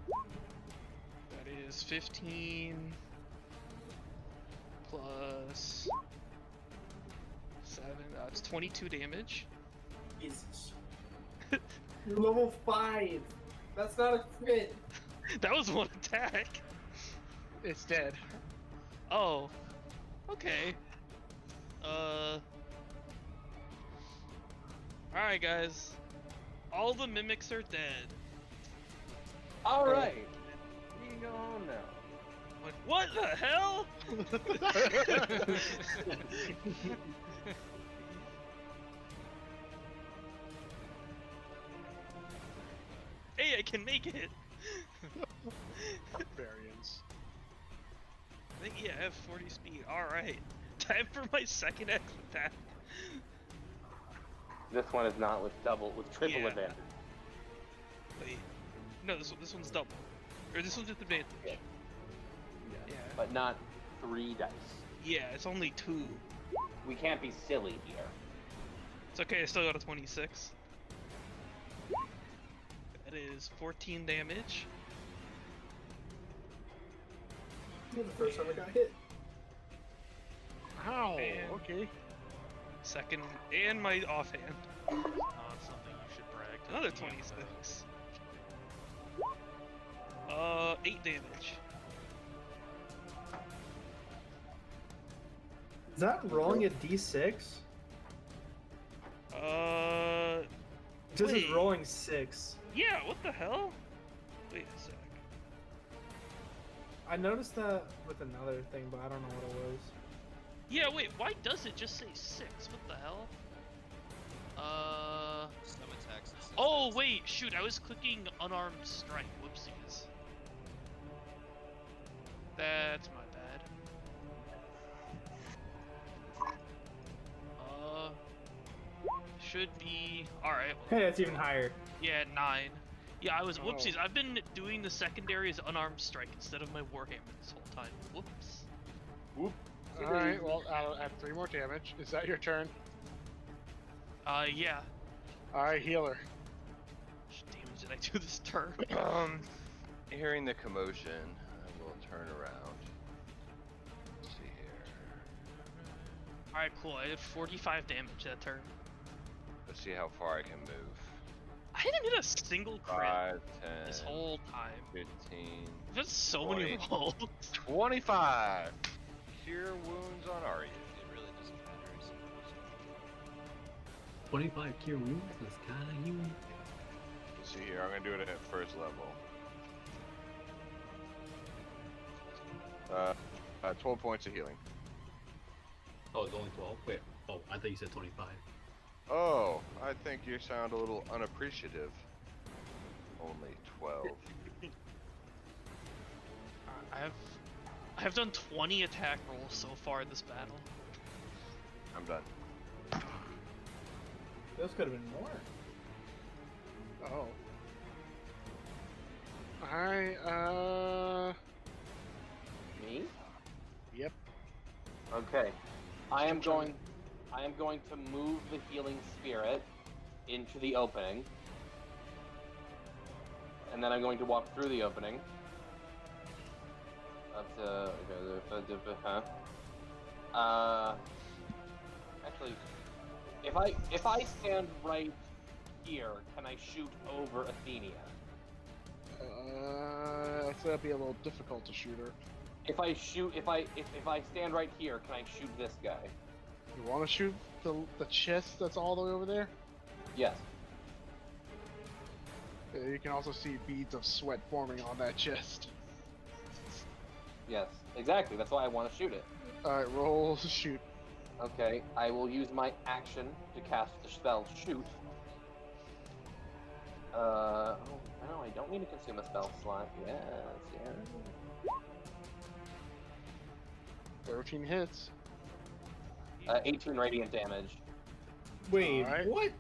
That is 15 plus 7. That's 22 damage. Jesus. You're level 5. That's not a crit. That was one attack. It's dead. Oh. Okay. Alright, guys. All the mimics are dead. Alright. You can go home now. Like, what the hell? Hey, I can make it. Variance. I think, yeah, I have 40 speed. Alright. Time for my second X attack. This one is not with triple Yeah. advantage. Wait. No, this one's double. Or this one's with advantage. Yeah. Yeah. But not 3 dice. Yeah, it's only 2. We can't be silly here. It's okay, I still got a 26. That is 14 damage. This is the first time I got hit. Ow. Man. Okay. Second, and my offhand. Not something you should brag to Another the game about. 26. 8 damage. Is that rolling a d6? This is Wait. rolling 6. Yeah, what the hell? Wait a sec. I noticed that with another thing, but I don't know what it was. Yeah, wait, why does it just say 6? What the hell? Some attacks. it says Oh, that's- wait, shoot, I was clicking unarmed strike. Whoopsies. That's my bad. Should be... Alright, well, Hey, that's even higher. yeah, 9. Yeah, I was... Oh. Whoopsies, I've been doing the secondary as unarmed strike instead of my warhammer this whole time. Whoops. All right. Well, I'll add 3 more damage. Is that your turn? Yeah. All right, healer. How much damage did I do this turn? Hearing the commotion, I will turn around. Let's see here. Alright, cool, I did 45 damage that turn. Let's see how far I can move. I didn't hit a single crit 5, 10, this whole time. 15, I've had so many 20. rolls. 25. Cure wounds on Arya. It really doesn't matter. I suppose. 25 cure wounds? That's kind of huge. Let's see here. I'm gonna do it at first level. 12 points of healing. Oh, it's only 12? Wait. Oh, I thought you said 25. Oh, I think you sound a little unappreciative. Only 12. I have done 20 attack rolls so far in this battle. I'm done. Those could have been more. Oh. Alright, Me? Yep. Okay. I am going to move the healing spirit into the opening. And then I'm going to walk through the opening. That's actually, If I stand right here, can I shoot over Athena? It's gonna be a little difficult to shoot her. If I stand right here, can I shoot this guy? You want to shoot the chest that's all the way over there? Yes. You can also see beads of sweat forming on that chest. Yes. Exactly. That's why I want to shoot it. All right, roll to shoot. Okay. I will use my action to cast the spell shoot. Oh no, I don't need to consume a spell slot. Yes. 13 hits. 18 radiant damage. Wait, Alright. what?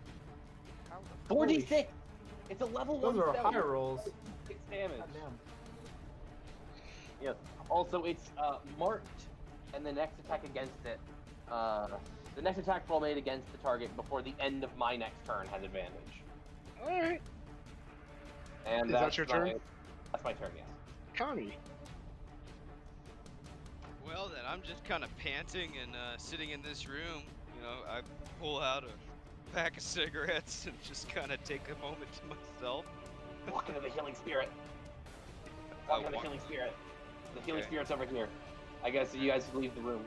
4d6. It's a level Those 1 are spell. high rolls. 6 damage. Goddamn. Yes. Also, it's marked, and the next attack against it. The next attack roll made against the target before the end of my next turn has advantage. All right. And Is that's that your turn? That's my turn. Yes. Connie. Well, then I'm just kind of panting and sitting in this room. You know, I pull out a pack of cigarettes and just kind of take a moment to myself. Walk into the healing spirit. Oh, Walk into the walk- healing spirit. The healing Okay. spirit's over here. I guess you guys leave the room.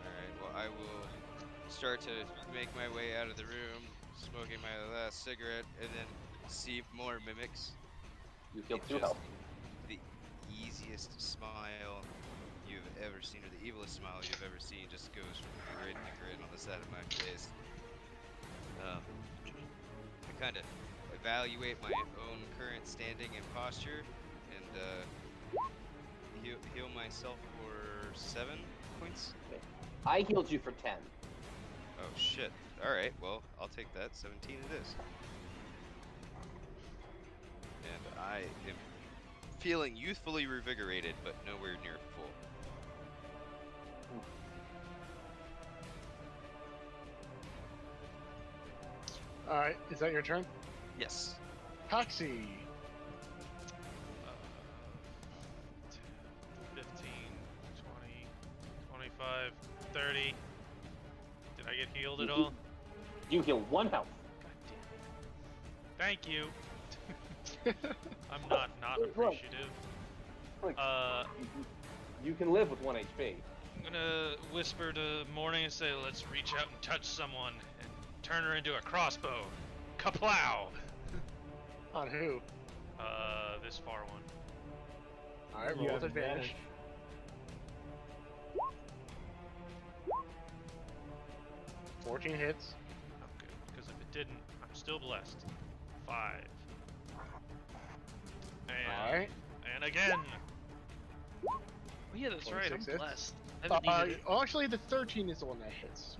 Alright, well, I will start to make my way out of the room, smoking my last cigarette, and then see more mimics. You heal It's 2 just health. the easiest smile you've ever seen, or the evilest smile you've ever seen, just goes from grin to grin on the side of my face. I kind of evaluate my own current standing and posture, and heal myself for 7 points. I healed you for 10. Oh shit. Alright, well, I'll take that. 17 it is. And I am feeling youthfully revigorated, but nowhere near full. All right. Is that your turn? Yes. Paxi. 15, 20, 25, 30. Did I get healed at all? You heal 1 health. God damn. Thank you. I'm not Look. appreciative. Look. Uh, You can live with 1 HP. I'm gonna whisper to Morning and say, let's reach out and touch someone and turn her into a crossbow. Kaplow! On who? This far one. All right. You Roll have with advantage. 14 hits. I'm good, because if it didn't, I'm still blessed. 5. And, All right. and again! Oh, yeah, that's right. 26 I'm hits. blessed. I haven't needed it. Well, actually, the 13 is the one that hits.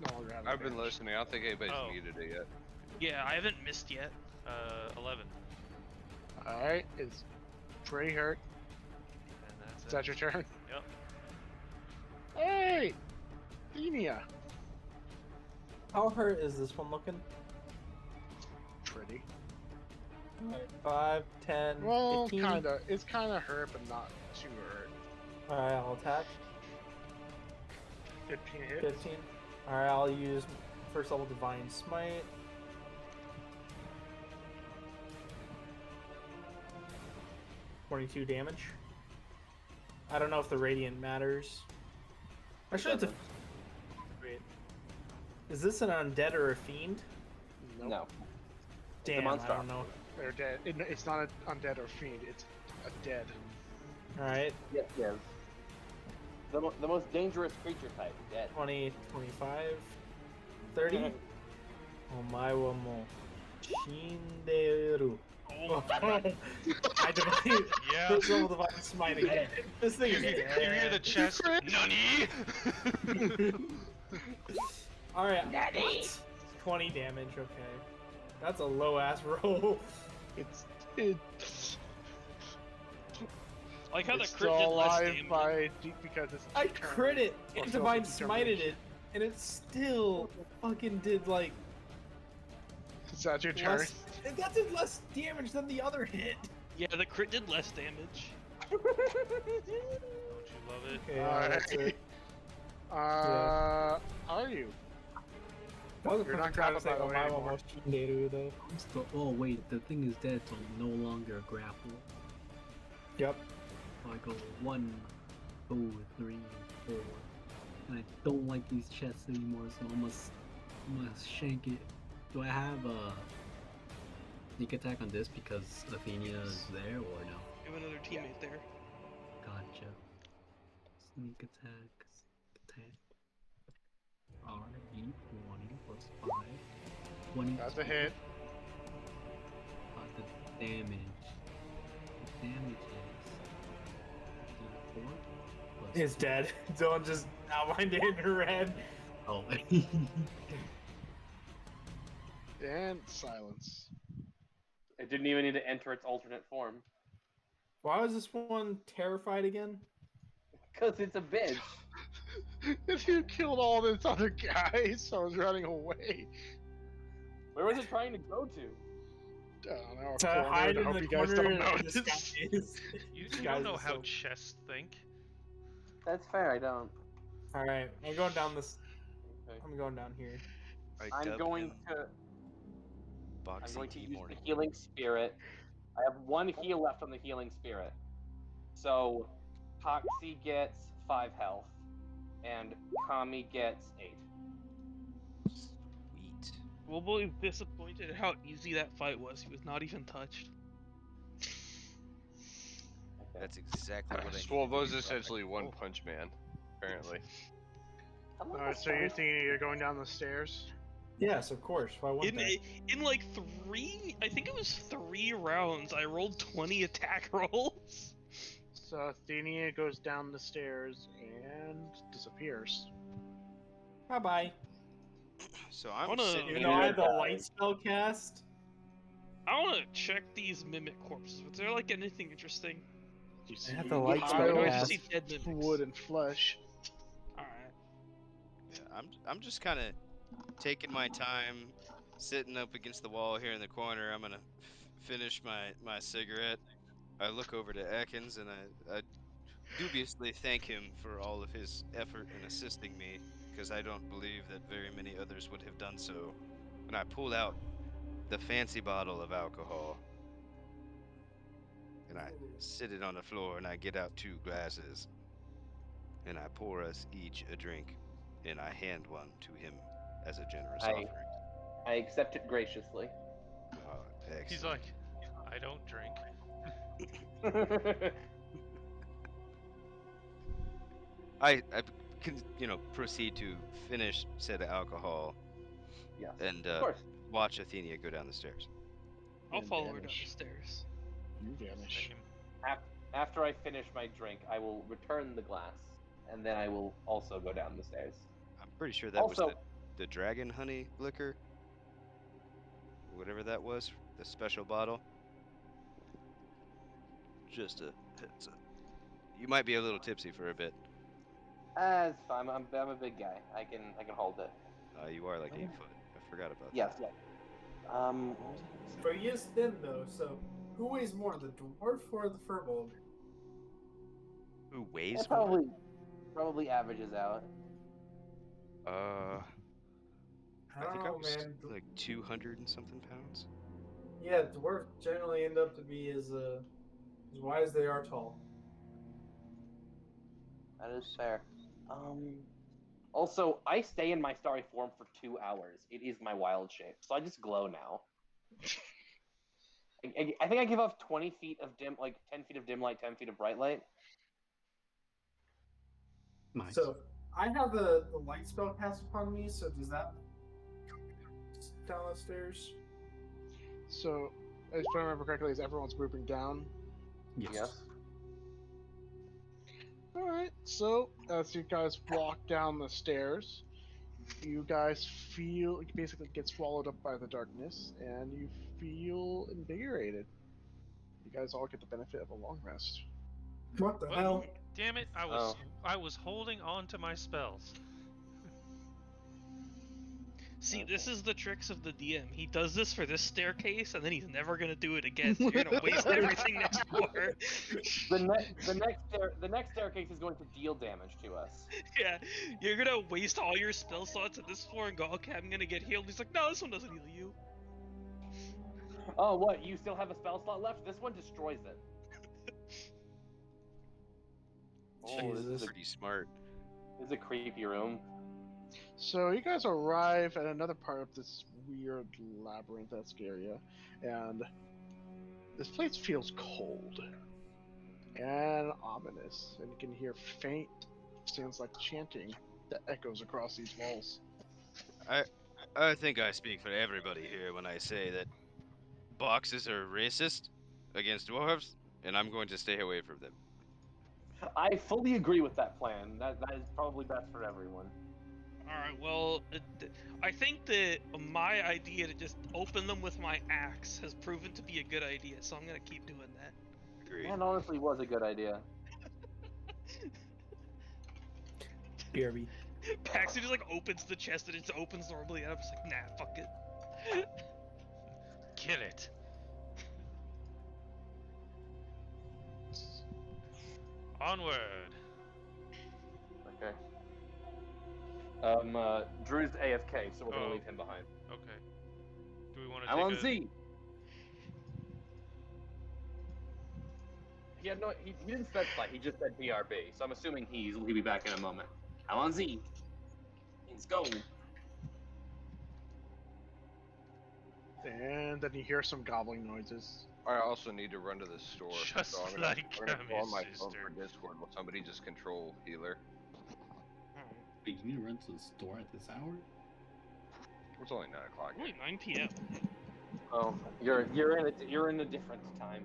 No longer have I've been advantage. listening. I don't think anybody's Oh. muted it yet. Yeah, I haven't missed yet. 11. All right. It's pretty hurt. And that's Is that your turn? Yep. Hey, Athena. How hurt is this one looking? Pretty. Alright, 5, 10, Well, 15. kinda. It's kinda hurt, but not too hurt. Alright, I'll attack. 15 hits. 15. Alright, I'll use first level Divine Smite. $22 damage. I don't know if the Radiant matters. Actually, it's a... Wait. Is this an undead or a fiend? Nope. No. Damn, I monster. don't know. They're dead. It's not an undead or fiend. It's a dead. Alright, Yes, yes. The most dangerous creature type. Dead. 20, 25, 30. Omae wa mo shinderu. Oh, I debated Yeah. first level Divine Smite again. This thing is You hear the dead. chest? Nani? Alright, what? 20 damage, okay. That's a low ass roll. It's I like how the it's crit still did less alive damage. by because it's. I determined- crit it or and failed Divine to Smited determination. it, and it still fucking did like Is that your turn? less. That did less damage than the other hit. Yeah, the crit did less damage. Don't you love it? Okay, Alright. that's it. Are you? That was a You're not perfect time to say, grappled by oh, the way my anymore. almost Shinderu, though. Oh wait, the thing is dead, so no longer grapple. Yep. So I go 1, 2, 3, 4. And I don't like these chests anymore, so I must shank it. Do I have a sneak attack on this because Athena is there or no? You have another teammate there. Gotcha. Sneak attack. RE 20 plus 5. 20. That's a hit. The damage. The damage is 4 plus It's dead. Dylan just outlined it in her head. Oh. And silence. It didn't even need to enter its alternate form. Why was this one terrified again? Because it's a bitch. If you killed all this other guys, so I was running away. Where was it trying to go to? I don't know. To Corner, hide I in hope the you guys corner don't and notice. disguise. You Guys don't know are how so- chests think. That's fair, I don't. Alright, I'm going down this. Okay. I'm going down here. I I'm dub going him to Boxy Tea use Morning. the healing spirit. I have 1 heal left on the healing spirit. So Poxy gets 5 health, and Kami gets 8. Sweet. Wilbo is disappointed at how easy that fight was. He was not even touched. Okay. That's exactly what I need. Swolvo's essentially One Punch Man, apparently. Alright, so you're thinking you're going down the stairs? Yes, of course. Why wouldn't I? In like 3, I think it was 3 rounds, I rolled 20 attack rolls. So Athenia goes down the stairs and disappears. Bye bye. So I'm Wanna- sitting Even here. though I have the light spell cast. I want to check these mimic corpses. Was there like anything interesting? You see have the light Or spell do I cast. just see dead mimics? wood and flesh. Alright. Yeah, I'm just kind of taking my time, sitting up against the wall here in the corner. I'm gonna finish my cigarette. I look over to Ekans and I dubiously thank him for all of his effort in assisting me, because I don't believe that very many others would have done so. And I pull out the fancy bottle of alcohol and I sit it on the floor and I get out 2 glasses and I pour us each a drink and I hand one to him as a generous offering. I accept it graciously. Oh, excellent. He's like, I don't drink. I can, proceed to finish said alcohol Yes. and Of course. watch Athenia go down the stairs. I'll And follow her down vanish. the stairs. You vanish. Same. After I finish my drink, I will return the glass, and then I will also go down the stairs. I'm pretty sure that was Also- the dragon honey liquor, whatever that was, the special bottle. Just a heads up. You might be a little tipsy for a bit. It's fine. I'm a big guy. I can hold it. You are like 8 foot. I forgot about Yes. that. Yes. What was I gonna say? But he is thin though, so who weighs more, the dwarf or the furbolg? Who weighs It more? probably averages out. I I don't think know, I was man. like 200 and something pounds. Yeah, dwarves generally end up to be as wide as they are tall. That is fair. Also, I stay in my starry form for 2 hours. It is my wild shape, so I just glow now. I think I give off 20 feet of dim, like 10 feet of dim light, 10 feet of bright light. Nice. So I have the light spell cast upon me. So does that down the stairs? So, if I remember correctly, is everyone's grouping down? Yes. Alright, so as you guys walk down the stairs, you guys feel, you basically get swallowed up by the darkness, and you feel invigorated. You guys all get the benefit of a long rest. What the What? hell? Damn it! I was holding on to my spells. See, this is the tricks of the DM. He does this for this staircase, and then he's never gonna do it again. So you're gonna waste everything next floor. The next staircase is going to deal damage to us. Yeah, you're gonna waste all your spell slots at this floor and go, okay, I'm gonna get healed. He's like, no, this one doesn't heal you. Oh, what? You still have a spell slot left? This one destroys it. Oh, this is Pretty smart. a creepy room. So you guys arrive at another part of this weird labyrinth-esque area, and this place feels cold and ominous, and you can hear faint sounds like chanting that echoes across these walls. I think I speak for everybody here when I say that boxes are racist against dwarves, and I'm going to stay away from them. I fully agree with that plan. That is probably best for everyone. Alright, well, I think that my idea to just open them with my axe has proven to be a good idea, so I'm gonna keep doing that. Agreed. That honestly was a good idea. BRB. Paxi just like opens the chest and it just opens normally, and I'm just like, nah, fuck it. Kill it. Onward. Okay. Drew's AFK, so we're gonna Oh. leave him behind. Okay. Do we want to I'm take on a... Z. He didn't specify. He just said BRB, so I'm assuming he'll be back in a moment. I'm on Z. Let's go. And then you hear some gobbling noises. I also need to run to the store. Just so I'm like gonna go on my Kami's phone sister. for Discord. Will somebody just control healer? Wait, you need to run to the store at this hour? It's only 9 o'clock. Only 9 p.m. Oh, you're in a different time.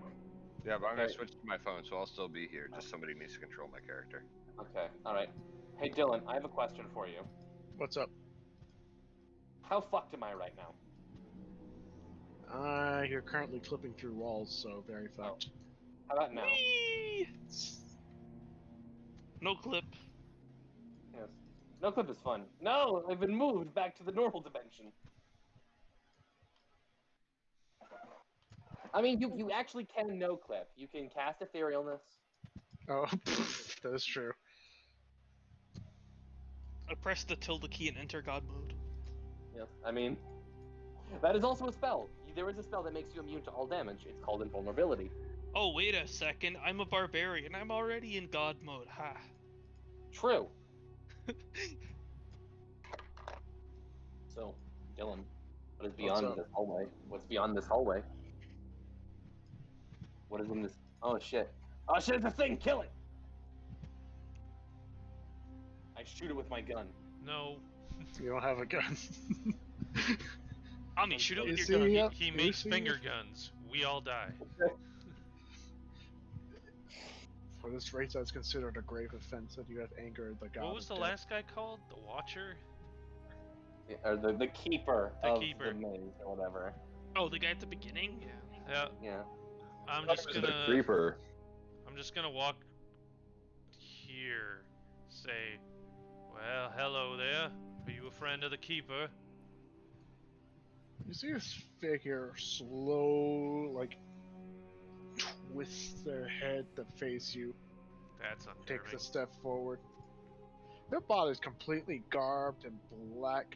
Yeah, but I'm gonna Okay. switch to my phone, so I'll still be here. Just somebody needs to control my character. Okay, all right. Hey Dylan, I have a question for you. What's up? How fucked am I right now? You're currently clipping through walls, so very fucked. How about now? Whee! No clip. Yes. No clip is fun. No, I've been moved back to the normal dimension. I mean, you actually can no clip. You can cast Etherealness. Oh, that is true. I press the tilde key and enter God mode. Yes. I mean, that is also a spell. There is a spell that makes you immune to all damage. It's called Invulnerability. Oh, wait a second. I'm a barbarian. I'm already in God mode. Ha. True. So, Dylan, what is beyond up? this hallway? What's beyond this hallway? What is in this? Oh shit! Oh shit! It's a thing! Kill it! I shoot it with my gun. No. You don't have a gun. Ami, shoot it with You your gun. see? He, Yep, he you makes see? finger guns. We all die. For this race, that's considered a grave offense that you have angered the god. What was of the death. last guy called? The Watcher? Or the keeper The of keeper. the maze or whatever. Oh, the guy at the beginning? Yeah. Yeah. Yeah. I'm just The gonna... creeper. I'm just gonna walk here. Say, well, hello there. Are you a friend of the keeper? You see this figure slow, like, twist their head to face you, That's takes unnerving. a step forward. Their body's completely garbed in black,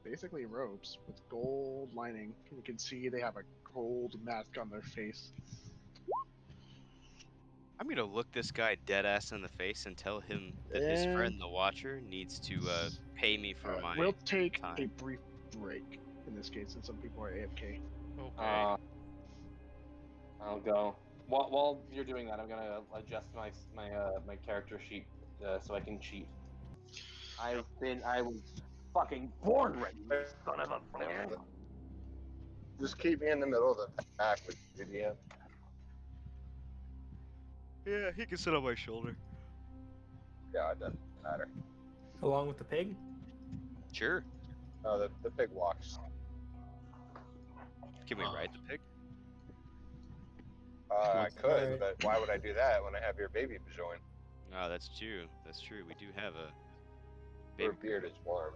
basically robes with gold lining. You can see they have a gold mask on their face. I'm gonna look this guy dead ass in the face and tell him that his And- friend the Watcher needs to pay me for my. We'll take a time. brief break in this case, since some people are AFK. Okay. I'll go. While you're doing that, I'm gonna adjust my character sheet so I can cheat. I was fucking born ready, you son of a bitch. Just keep me in the middle of the pack with you, DM. Yeah, he can sit on my shoulder. Yeah, it doesn't matter. Along with the pig? Sure. No, the pig walks. Can we ride the pig? I could, Alright. but why would I do that when I have your baby join? Oh, that's true. That's true. We do have a Her baby. beard is warm.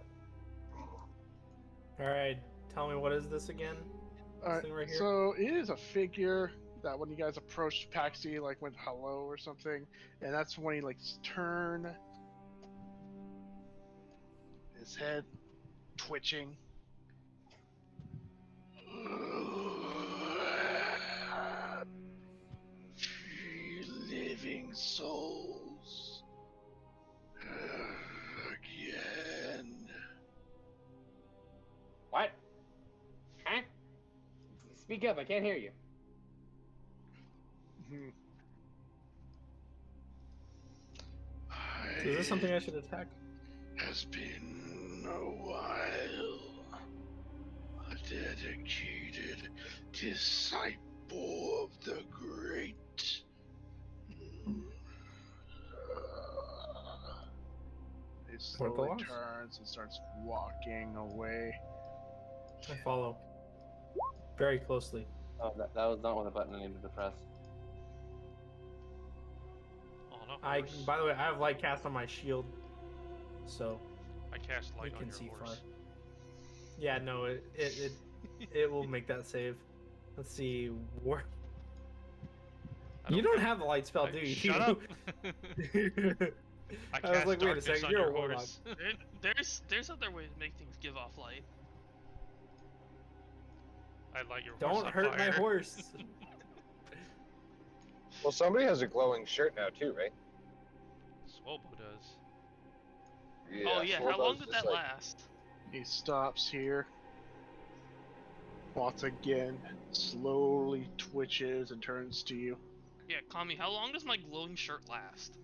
Alright, tell me, what is this again? This thing right here? So it is a figure that when you guys approached Paxi, like went hello or something, and that's when he like turn, his head twitching. Living souls. Again. What? Huh? Speak up, I can't hear you. So is this something I should attack? Has been a while. A dedicated disciple of the great. He What the slowly loss? turns and starts walking away. I follow. Very closely. Oh, that was not one of the button I needed to press. On a I, horse. by the way, I have light cast on my shield, so I cast you light on can your see horse. far. Yeah, no, it will make that save. Let's see. War. You don't have a light spell, do you? Shut up! I was like, wait a darkness second, on you're your a warlock. horse. There's other ways to make things give off light. I light your horse Don't on hurt my fire. horse. Well, somebody has a glowing shirt now too, right? Swobo does. Oh yeah, how Swordbow's long did just that like- last? He stops here. Once again, slowly twitches and turns to you. Yeah, Kami, how long does my glowing shirt last?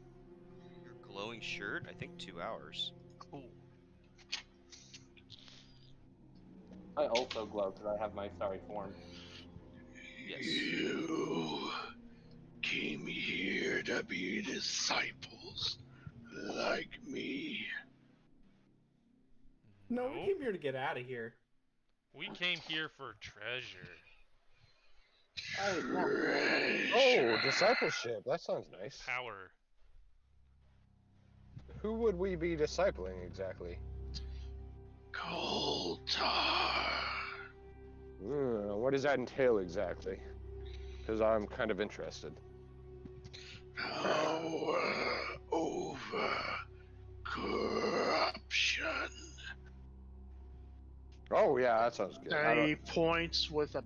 Your glowing shirt? I think 2 hours. Cool. I also glow because I have my starry form. Yes. You came here to be disciples like me. No, we came here to get out of here. We came here for treasure. Oh, discipleship. That sounds nice. Power. Who would we be discipling exactly? Coltar. What does that entail exactly? Because I'm kind of interested. Power over corruption. Oh yeah, that sounds good. I And he don't- points with a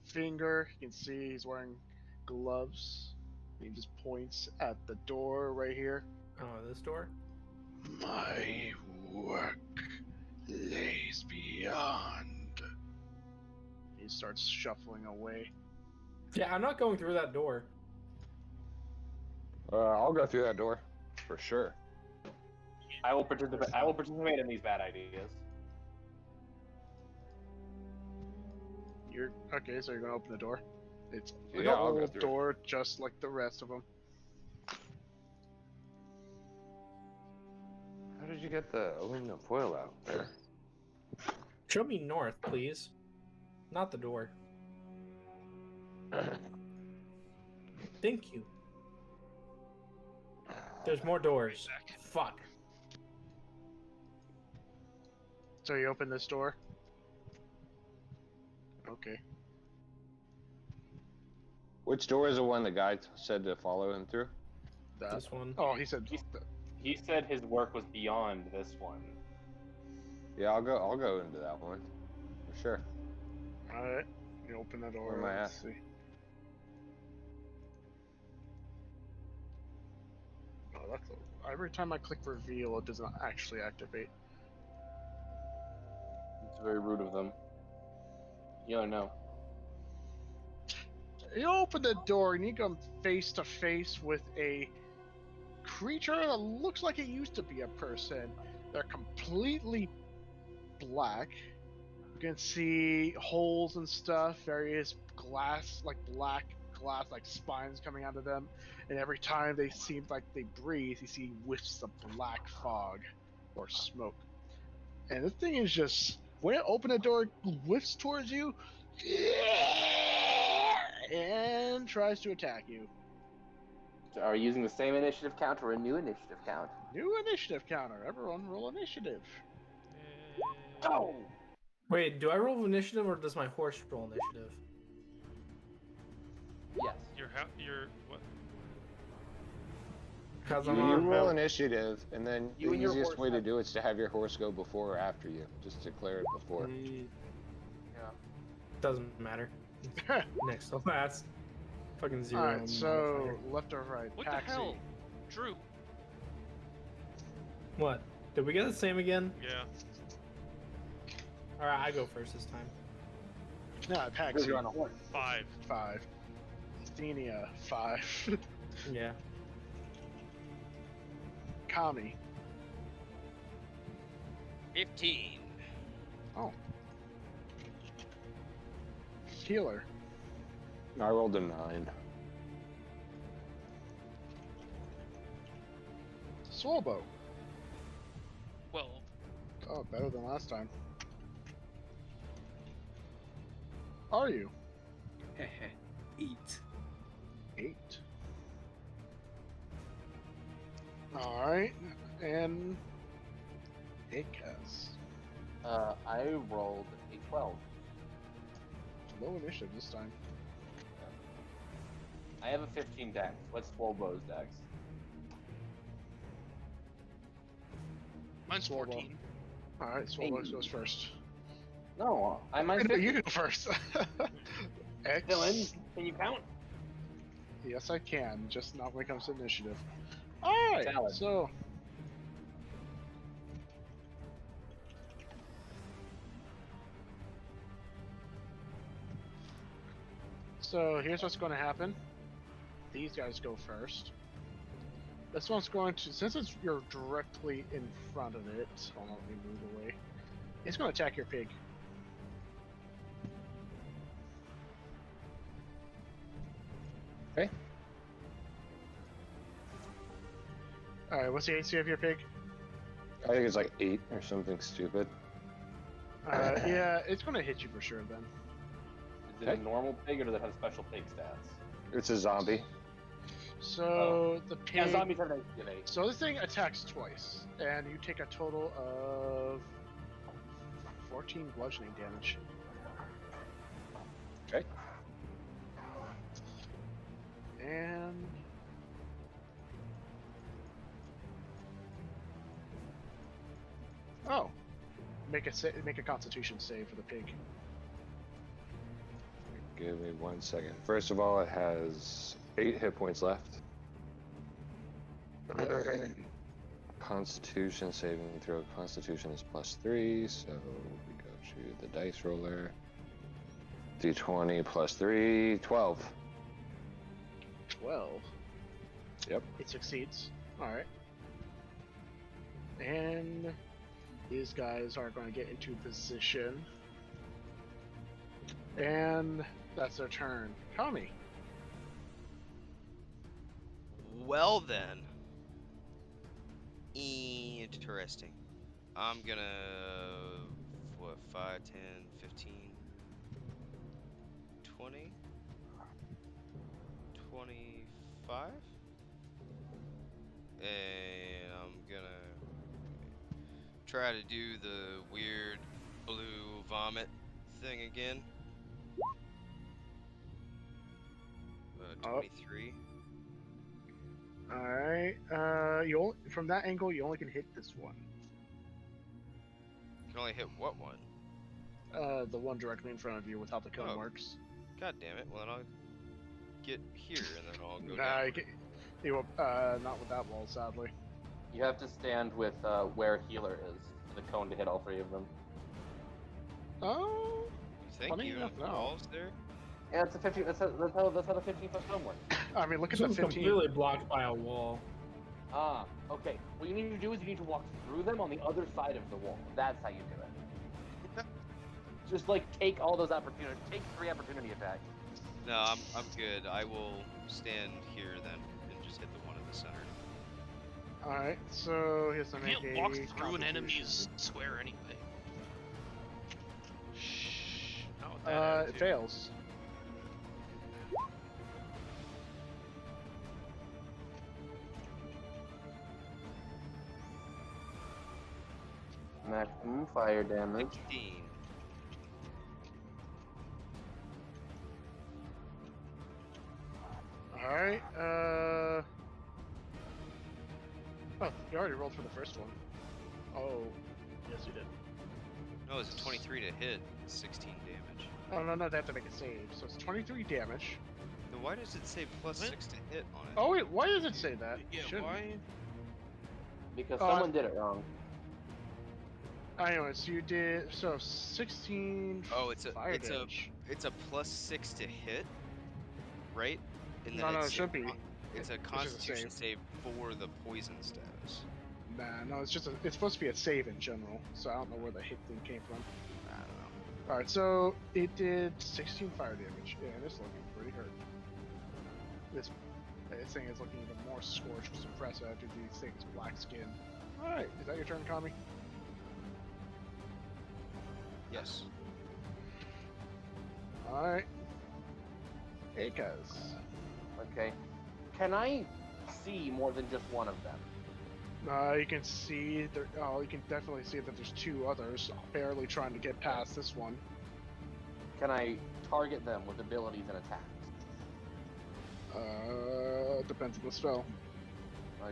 finger. You can see he's wearing gloves. He just points at the door right here. Oh, this door? My work lays beyond. He starts shuffling away. Yeah, I'm not going through that door. I'll go through that door, for sure. I will participate in these bad ideas. You're okay, so you're gonna open the door. It's Yeah, an I'll go old through. door, just like the rest of them. How did you get the aluminum foil out there? Show me north, please. Not the door. Thank you. There's more doors. Fuck. So you open this door. Okay. Which door is the one the guy said to follow him through? That. This one. Oh, he said. He said his work was beyond this one. Yeah, I'll go into that one, for sure. All right. You open the door. Where am I Let's at? see. Oh, that's every time I click reveal, it does not actually activate. It's very rude of them. You don't know. You open the door and you come face to face with a creature that looks like it used to be a person. They're completely black. You can see holes and stuff, various glass, like black glass, like spines coming out of them. And every time they seem like they breathe, you see whiffs of black fog or smoke. And the thing is just, when it opens the door, it whiffs towards you and tries to attack you. So are you using the same initiative count or a new initiative count? New initiative counter. Everyone roll initiative. Go! Wait, do I roll initiative or does my horse roll initiative? Yes. Your what? Because You, I'm you on. roll initiative, and then You the and your easiest horse way to have- do it is to have your horse go before or after you. Just declare it before. Yeah. Doesn't matter. Next to last. Fucking zero. Alright, so left or right? What Paxi. the hell? Drew. What? Did we get the same again? Yeah. Alright, I go first this time. No, Because you're on Paxi. a horse. 5. 5. Athenia, 5. Yeah. Kami. 15. Oh. Healer. I rolled a 9. Swalbow. 12. Oh, better than last time. Are you? 8. 8. Alright, and Igaz. I rolled a 12. Low initiative this time. I have a 15 dex. What's Swolbo's dex? Mine's Swallow. 14. Alright, Swalbow Hey. goes first. No, mine's No, 15. you go first. X. Dylan, can you count? Yes, I can, just not when it comes to initiative. Alright, Valid. so. So here's what's going to happen. These guys go first. This one's going to, since you're directly in front of it, hold on, let me move away. It's going to attack your pig. Okay. Alright, what's the AC of your pig? I think it's like 8 or something stupid. Yeah, it's going to hit you for sure then. Is it a normal pig or does it have special pig stats? It's a zombie. So the pig. Yeah, zombies have an AC of 8. So this thing attacks twice, and you take a total of 14 bludgeoning damage. Okay. And oh, make a Constitution save for the pig. Give me 1 second. First of all, it has 8 hit points left. Constitution saving throw. Constitution is +3, so we go to the dice roller. D20 +3, 12. 12. Yep. It succeeds. All right. And these guys are going to get into position. And that's their turn. Kami. Well then. Interesting. I'm gonna, what, 5, 10, 15, 20, 25? And I'm gonna try to do the weird blue vomit thing again. 23. All right. From that angle, you only can hit this one. You can only hit what one? The one directly in front of you, without the cone Oh. marks. God damn it. Well, then I'll get here and then I'll go Nah, down. you will, not with that wall, sadly. You have to stand with where healer is for the cone to hit all 3 of them. Oh. Thank funny you. enough, And the no. walls there? Yeah, it's a 15. That's how the 15-foot cone works. I mean, look at This the one's 15. completely blocked by a wall. Ah, okay. What you need to do is you need to walk through them on the other side of the wall. That's how you do it. Just like take all those opportunities. Take 3 opportunity attacks. No, I'm good. I will stand here then and just hit the one in the center. All right. So here's the You make can't a walk through an Constitution. enemy's square anyway. Shh. Not with that It attitude. fails. Maximum fire damage. 16. Alright, Oh, you already rolled for the first one. Oh, yes you did. No, it's a 23 to hit, 16 damage. Oh, no, they have to make a save. So it's 23 damage. Then why does it say plus What? 6 to hit on it? Oh, wait, why does it say that? Yeah, Shouldn't. why? Because Oh, someone did it wrong. Anyways, you did, so 16 Oh, it's a fire it's damage. a plus 6 to hit, right? And No, it it's should be. It's a just a Constitution save for the poison status. Nah, no, it's supposed to be a save in general, so I don't know where the hit thing came from. I don't know. Alright, so it did 16 fire damage, and it's looking pretty hurt. This thing is looking even more scorched, suppressed after these things black skin. Alright, is that your turn, Kami? Yes. Alright. Akaz. Okay. Can I see more than just one of them? You can see there. Oh, you can definitely see that there's two others barely trying to get past this one. Can I target them with abilities and attacks? Depends on the spell.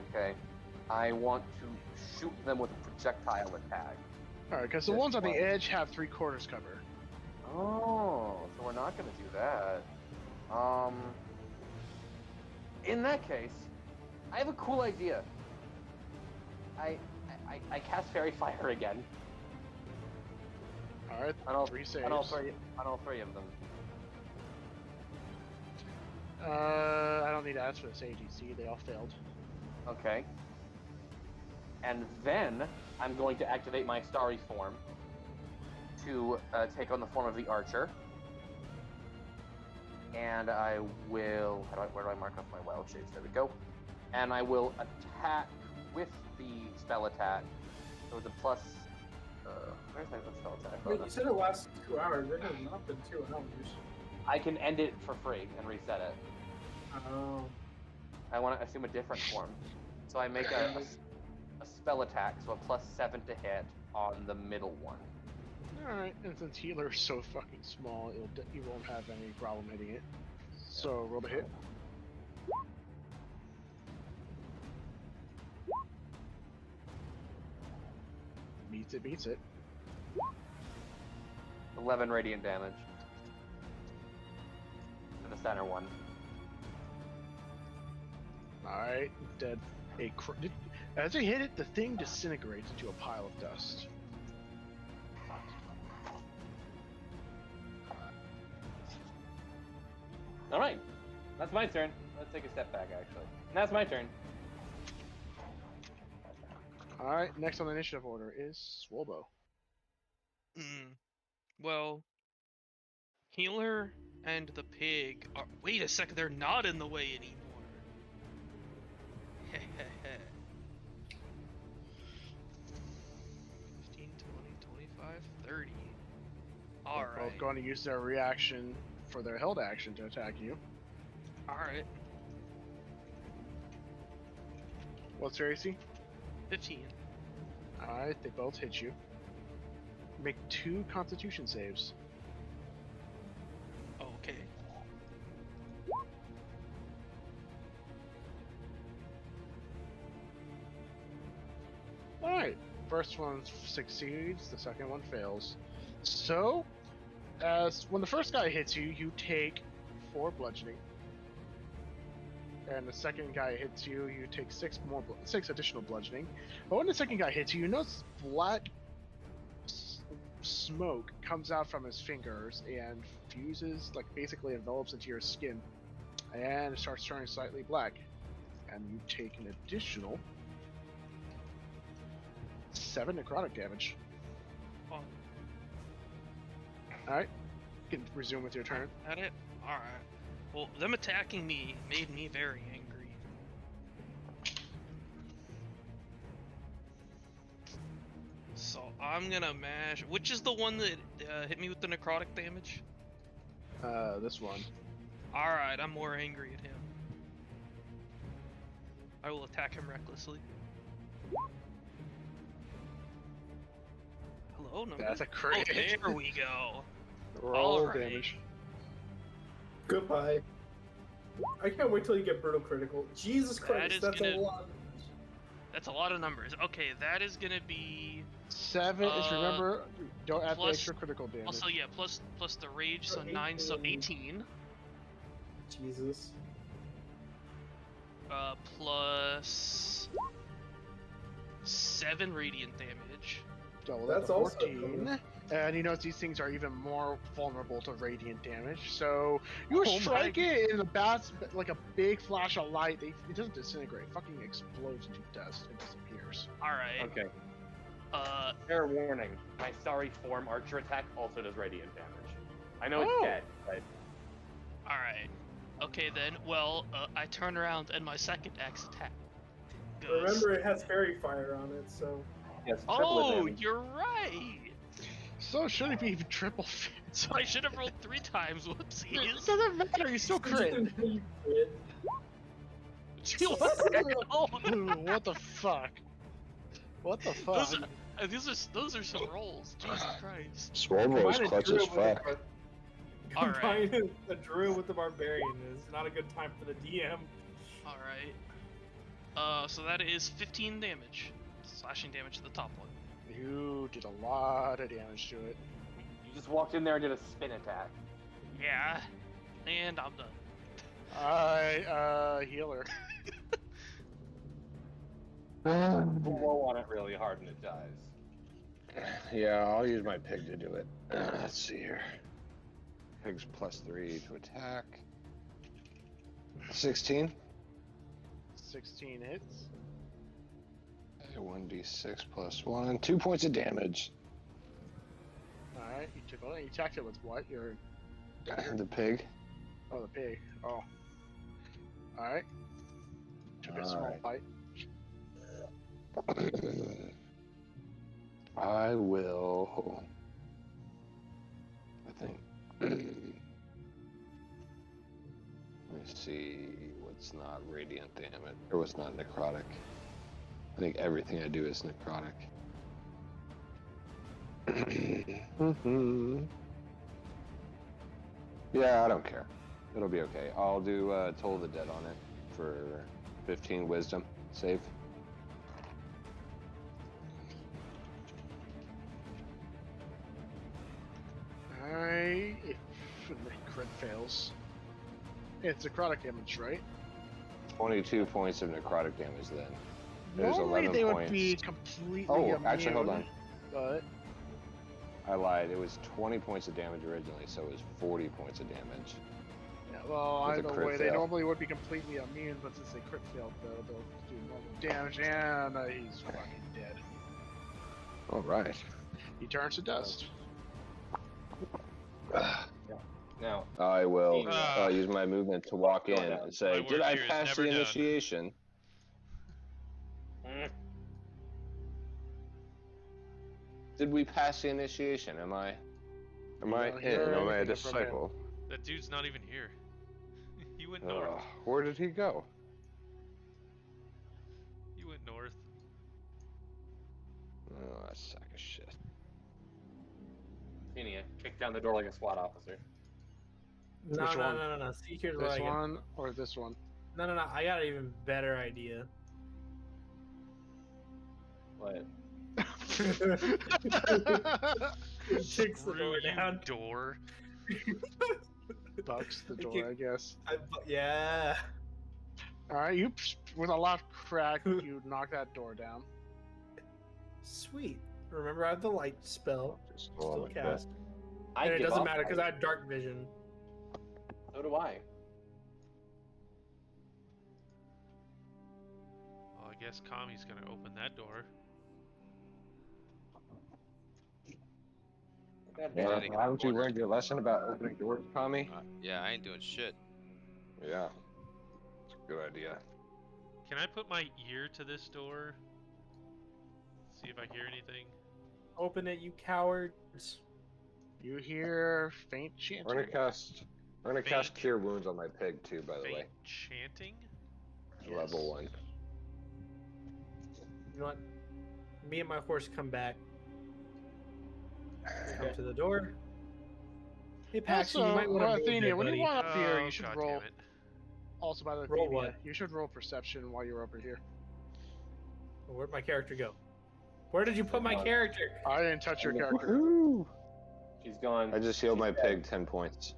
Okay. I want to shoot them with a projectile attack. Alright, because the Just ones on the one. edge have 3/4 cover. Oh, so we're not going to do that. In that case, I have a cool idea. I cast Fairy Fire again. Alright, On all, 3 saves. on all three of them. I don't need to ask for this ADC, they all failed. Okay. And then I'm going to activate my Starry form to take on the form of the Archer. And I will. Where do I mark off my wild shapes? There we go. And I will attack with the spell attack. So it's a plus. Where's my spell attack? Wait, you said it lasts 2 hours. It has not been 2 hours. I can end it for free and reset it. Oh. I want to assume a different form. So I make a spell attack, so a +7 to hit on the middle one. Alright, and since healer is so fucking small, you won't have any problem hitting it. So roll to hit. Beats it. 11 radiant damage. To the center one. Alright, dead. As they hit it, the thing disintegrates into a pile of dust. Alright, that's my turn. Let's take a step back, actually. That's my turn. Alright, next on the initiative order is Swolbo. Well, Healer and the pig are. Wait a second, they're not in the way anymore. 15, 20, 25, 30. They're Alright. both going to use their reaction for their held action to attack you. Alright. What's your AC? 15. Alright, they both hit you. Make 2 constitution saves. Okay. Alright, first one succeeds, the second one fails. So, when the first guy hits you, you take 4 bludgeoning. And the second guy hits you, you take 6 additional bludgeoning. But when the second guy hits you, you notice black smoke comes out from his fingers and fuses, like basically envelops into your skin, and it starts turning slightly black. And you take an additional 7 necrotic damage. Oh. Alright, you can resume with your turn. That it? Alright. Well, them attacking me made me very angry. So I'm gonna mash. Which is the one that hit me with the necrotic damage? This one. Alright, I'm more angry at him. I will attack him recklessly. Hello, number. That's a crit. Oh, there we go. Roll Alright. damage. Goodbye. I can't wait till you get brutal critical. Jesus Christ, is that's gonna- a lot. That's a lot of numbers. Okay, that is gonna be 7 is, remember, don't add the plus- extra critical damage. also plus the rage, so So 9, so 18. 18. Jesus. Plus 7 radiant damage. So That's that's a also 14. cool. And you notice these things are even more vulnerable to radiant damage. So you Oh my strike it in the bats like a big flash of light. It doesn't disintegrate. It fucking explodes into dust and disappears. Alright. Okay. Fair warning. My sorry form archer attack also does radiant damage. I know Oh. it's dead, but Alright. Okay then, well, I turn around and my second axe attack goes. Remember, it has fairy fire on it, so. yes, triple Oh, damage. you're right! So should it be even triple? So I should have rolled 3 times, It whoopsies! doesn't matter. You still crit. You crit. Oh, Ooh, what the fuck? What the fuck? those are some rolls, Jesus Christ. Swolvo is Combine a clutch as druid with fuck. a- Alright. Combining a druid with the barbarian is not a good time for the DM. Alright. So that is 15 damage. Slashing damage to the top one. You did a lot of damage to it. You just walked in there and did a spin attack. Yeah. And I'm done. Alright, healer. Blow on it really hard and it dies. Yeah, I'll use my pig to do it. Let's see here. Pig's +3 to attack. 16. 16 hits. 1d6 + 1. 2 points of damage. Alright, you took it. You attacked it with what? Your The pig. oh, the pig. Oh. Alright. Took a small Alright. bite. I will. I think. Let me see what's not radiant damage or what's not necrotic. I think everything I do is necrotic. Yeah, I don't care. It'll be okay. I'll do Toll of the Dead on it for 15 wisdom save. Alright. If the crit fails. It's necrotic damage, right? 22 points of necrotic damage then. There's Normally 11 they would points. be completely Oh, immune, actually, hold on. But I lied. It was 20 points of damage originally, so it was 40 points of damage. yeah, well, With a either crit way, they fail. normally would be completely immune, but since they crit failed, they'll do normal damage, and he's fucking dead. All right. He turns to dust. Now, I will Ah. use my movement to walk in Going down. and say, My "Did work I here is pass never the done." initiation?" Did we pass the initiation? Am I don't in? hear Am I a anything from him. disciple? That dude's not even here. He went north. Where did he go? He went north. Oh, that sack of shit. Athena, kick down the door like a SWAT officer. No, Which no, one? no, no, no. See, here's what This I got. one or this one? No, no, no. I got an even better idea. What? Kicks the Screw door you, down. door. Bucks the Okay. door, I guess. Yeah. Alright, you with a loud crack, you knock that door down. Sweet. Remember, I have the light spell. Just Still like cast. I And it give doesn't up. matter because I have dark vision. So do I. Well, I guess Kami's gonna open that door. Yeah, haven't you learned your lesson about opening doors, Tommy? Yeah, I ain't doing shit. Yeah, it's a good idea. Can I put my ear to this door? See if I hear anything. Open it, you cowards. You hear faint chanting. We're gonna cast Faint. Cure Wounds on my pig too, by the way. Faint chanting? Level 1. You know what? Me and my horse come back. Come to the door. Hey, Paxi, you Also, might want to Athena, when you walk up here, Oh, you should God roll. damn it. Also, by the way, Roll Athena, what? you should roll perception while you're over here. Where'd my character go? Where did you put my character? I didn't touch your character. Woohoo! She's gone. I just healed my pig 10 points.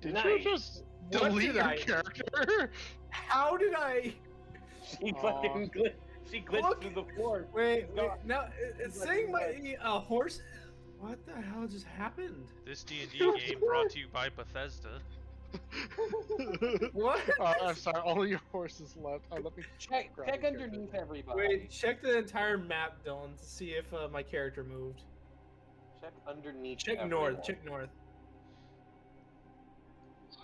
Did Nice. you just What delete did your I- character? How did I? She fucking glitched. She glitched Look. through the floor. Wait, She's gone. no, it's saying my horse. What the hell just happened? This D&D game brought to you by Bethesda. What? I'm sorry, all your horses left. Let me Check grab your character. underneath everybody. Wait, check the entire map, Dylan, to see if my character moved. Check underneath. Check everyone. north. Check north.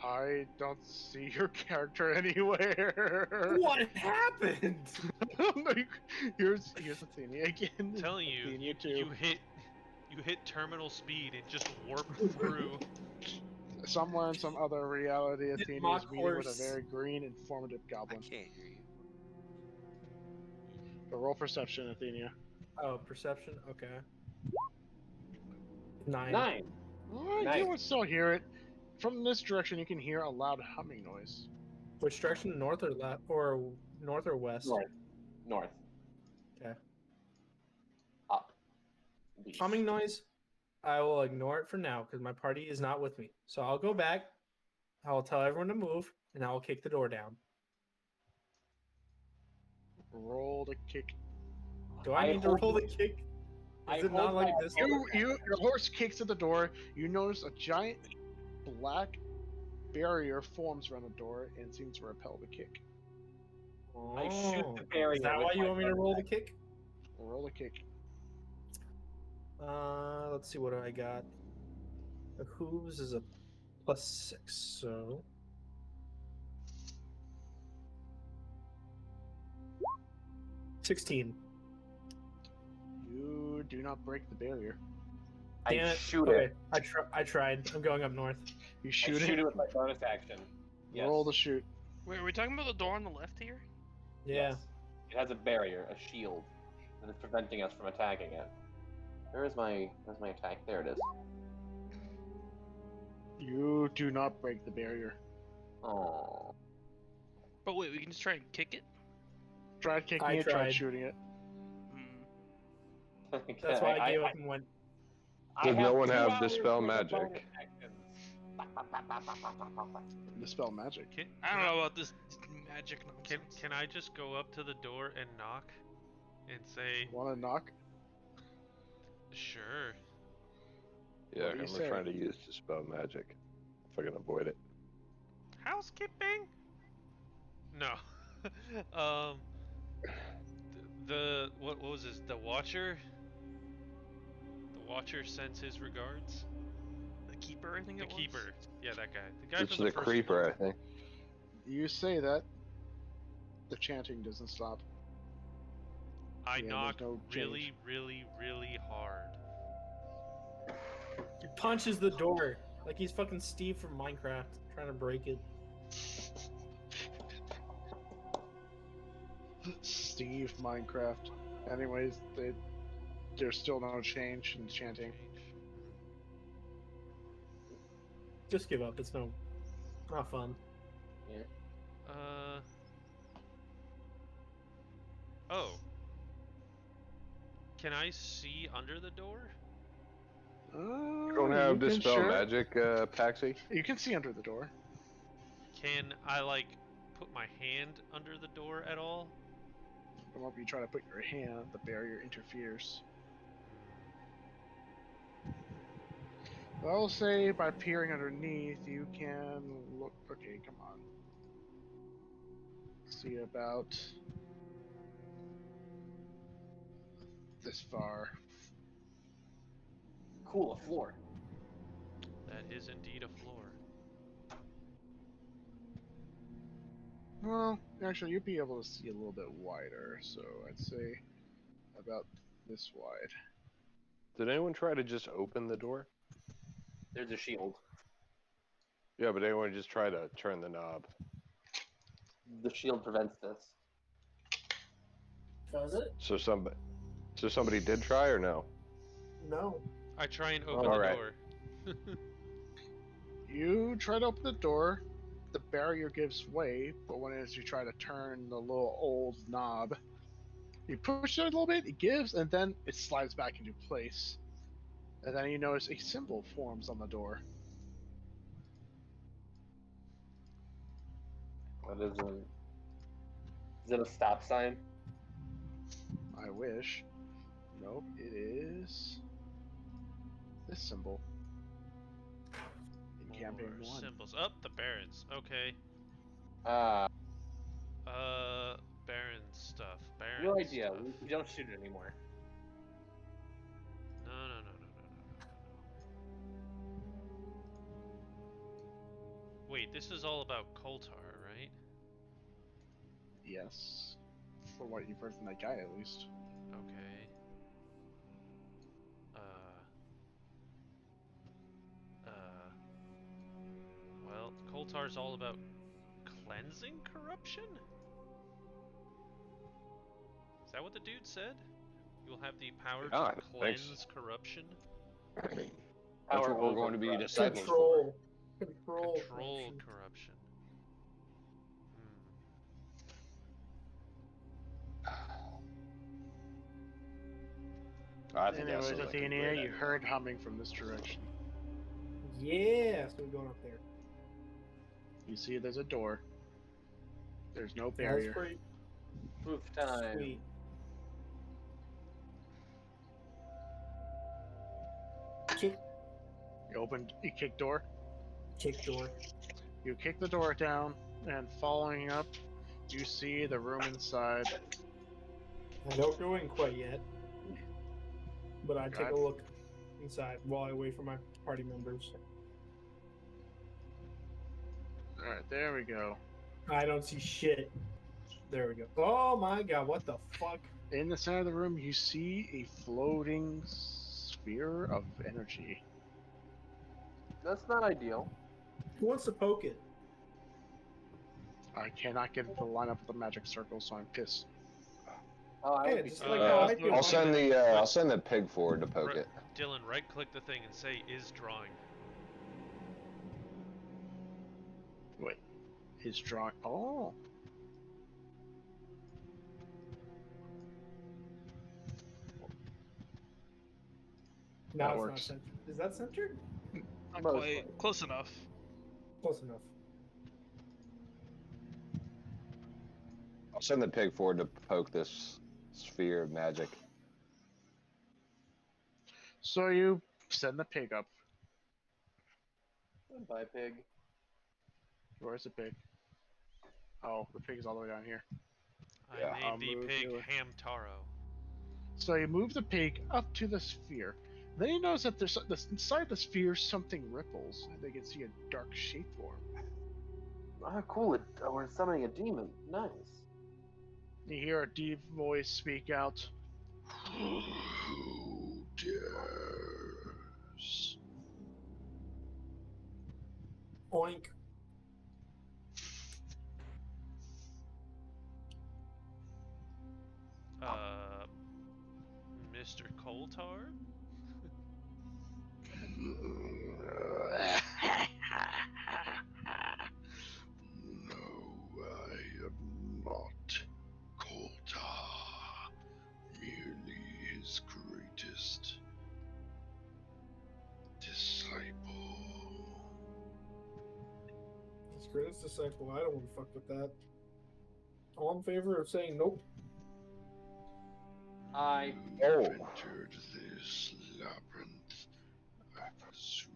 I don't see your character anywhere. What happened? here's Athena again. I'm telling you, Athena too. you hit terminal speed and just warped through. Somewhere in some other reality, Athena is mock meeting with a horse. very green, informative I goblin. can't hear you. But roll perception, Athena. Oh, perception. Okay. 9. 9. Oh, Nice. you would still hear it. From this direction, you can hear a loud humming noise. Which direction? North or left? Or north or west? North. Okay. Up. East. Humming noise. I will ignore it for now because my party is not with me. So I'll go back. I'll tell everyone to move, and I will kick the door down. Roll to kick. Do I need to hold- roll the kick? I Is it hold not like my- this? Your horse kicks at the door. You notice a giant black barrier forms around the door and seems to repel the kick. I shoot the barrier. Is that with why you my want me to thumbtack. roll the kick? Roll a kick. Let's see, what do I got? The hooves is a +6, so 16. You do not break the barrier. Damn I it. shoot Okay, it. I tried. I'm going up north. You I shoot shoot it. it with my bonus action. Yes. Roll the shoot. Wait, are we talking about the door on the left here? Yeah. Yes. It has a barrier, a shield, that is preventing us from attacking it. Where's my attack? There it is. You do not break the barrier. Oh. But wait, we can just try and kick it? Tried kicking I it, tried tried. shooting it. Hmm. That's why I gave up and went. Does no one two have hours Dispel worth of Magic? bonus actions. Dispel magic. Can, I don't know about this magic Can, nonsense. can I just go up to the door and knock and say, Want to knock? sure? Yeah, What do you and say? we're trying to use Dispel Magic. If I can avoid it. Housekeeping? No. What was this? The Watcher? The Watcher sends his regards. The keeper, I think The it was? Keeper. Yeah, that guy. The guy It's from the first Creeper, I one. think. You say that. The chanting doesn't stop. I Yeah, there's knock no really, change. really, really hard. He punches the door like he's fucking Steve from Minecraft, trying to break it. Steve Minecraft. Anyways, there's still no change in chanting. Just give up. It's not fun. Oh. Can I see under the door? You don't have Dispel Magic, Paxi? You can see under the door. Can I, like, put my hand under the door at all? The moment you try to put your hand, the barrier interferes. I'll say by peering underneath, you can look. Okay, come on. See about this far. Cool, a floor. That is indeed a floor. Well, actually, you'd be able to see a little bit wider, so I'd say about this wide. Did anyone try to just open the door? There's a shield. Yeah, but anyone just try to turn the knob? The shield prevents this. Does it? So somebody did try or no? No. I try and open All the right. door. You try to open the door, the barrier gives way, but when as you try to turn the little old knob, you push it a little bit, it gives, and then it slides back into place. And then you notice a symbol forms on the door. What is it? Is it a stop sign? I wish. Nope, it is this symbol. In campaign More 1. symbols. Up the barons. Okay. Uh, Baron stuff. Baron no idea. stuff. We don't shoot it anymore. No. Wait, this is all about Koltar, right? Yes. For what you've heard from that guy, at least. Okay. Well, Koltar's all about cleansing corruption? Is that what the dude said? You'll have the power Yeah, I to think cleanse corruption? That's Power what we're over going to be corruption. disciples for. Control Control corruption. corruption. I think that Anyways, sounds like a Athena, great you idea. heard humming from this direction. Yeah, so we're going up there. You see there's a door. There's no That's barrier. pretty Proof time. sweet. You kick door. Kick door. You kick the door down, and following up, you see the room inside. I don't go in quite yet, but I take God. a look inside while I wait for my party members. Alright, there we go. I don't see shit. There we go. Oh my god, what the fuck? In the center of the room, you see a floating sphere of energy. That's not ideal. Who wants to poke it? I cannot get it to line up with the magic circle, so I'm pissed. Oh, I Yeah, would be just so like mad. how I do. I'll send the pig forward to poke Right. it. Dylan, right-click the thing and say "is drawing." Wait, his drawing. Oh, Now That it's works. not centered. Is that centered? Not Mostly. quite. Close enough. Close enough. I'll send the pig forward to poke this sphere of magic. so you send the pig up. Bye, pig. Where's the pig? Oh, the pig is all the way down here. Yeah. I I'll named the move pig to it. Hamtaro. So you move the pig up to the sphere. Then you notice that there's inside the sphere something ripples, and they can see a dark shape form. Ah, cool. We're summoning a demon. Nice. You hear a deep voice speak out. Who dares? Oink. Mr. Koltar? No, I am not Koltar, merely his greatest disciple. His greatest disciple. I don't want to fuck with that. All in favor of saying nope? I. Oh. Entered this labyrinth. I presume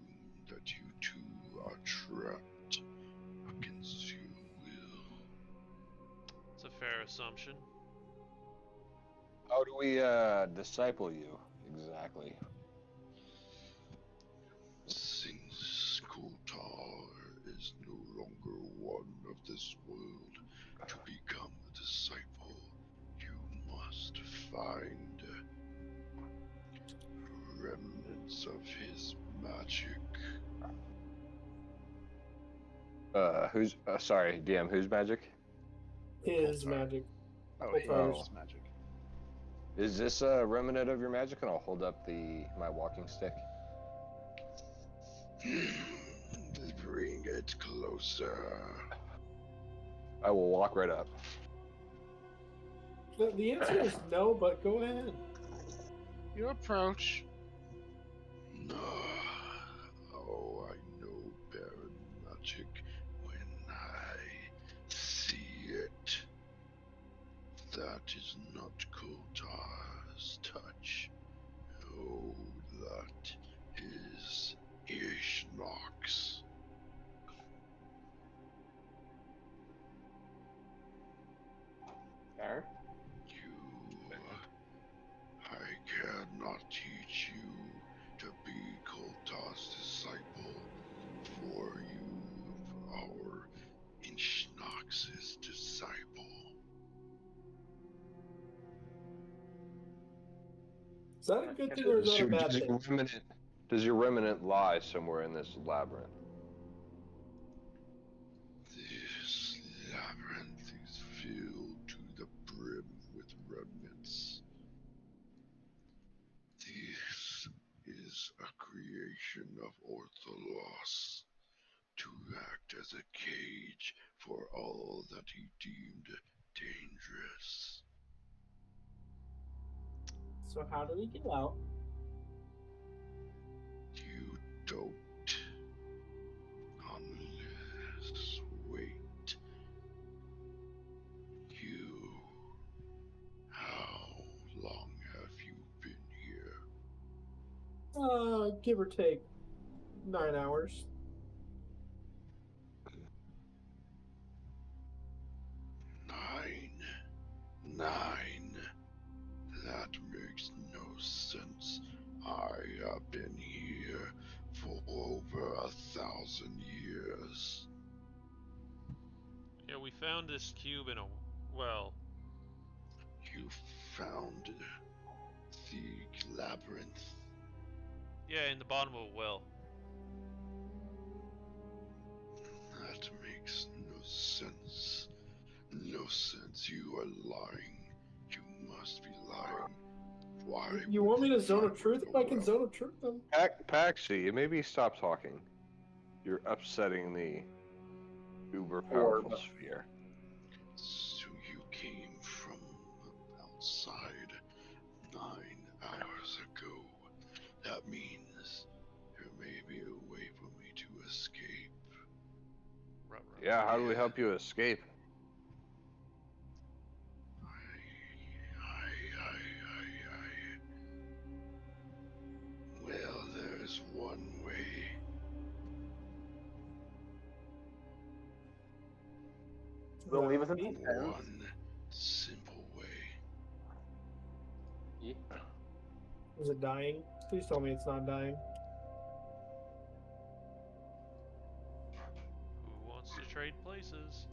that you two are trapped against your will. It's a fair assumption. How do we disciple you exactly? Since Kotar is no longer one of this world, to become a disciple, you must find remnants of his magic. Who's sorry, DM? Whose magic? His Koltar. magic. Oh, Koltar's. his magic. Is this a remnant of your magic? And I'll hold up my walking stick. Bring it get closer. I will walk right up. The answer is no, but go ahead. You approach. No. Oh, I know Baron magic when I see it. That is not Kotar's touch. Oh, that is Ishnox. Fair. I cannot teach you to be Kulta's disciple, for you are Ishnox's disciple. Is that a good thing or is that a bad thing? Does your remnant lie somewhere in this labyrinth? This labyrinth is filled to the brim with remnants. This is a creation of Ortholos to act as a cage for all that he deemed dangerous. So how do we get out? You don't. Unless, wait. You. How long have you been here? Give or take 9 hours. 9. That makes no sense. I have been here for over 1,000 years. Yeah, we found this cube in a well. You found the labyrinth. Yeah, in the bottom of a well. That makes no sense. No sense. You are lying. You must be lying. Why? You want me to zone of truth? If I can zone of truth them. Paxi, maybe stop talking. You're upsetting the uber powerful sphere. So you came from outside 9 hours ago. That means there may be a way for me to escape. Yeah, how do we help you escape? Well, there's one way. Will leave us in suspense. One simple way. Yeah. Is it dying? Please tell me it's not dying. Who wants to trade places?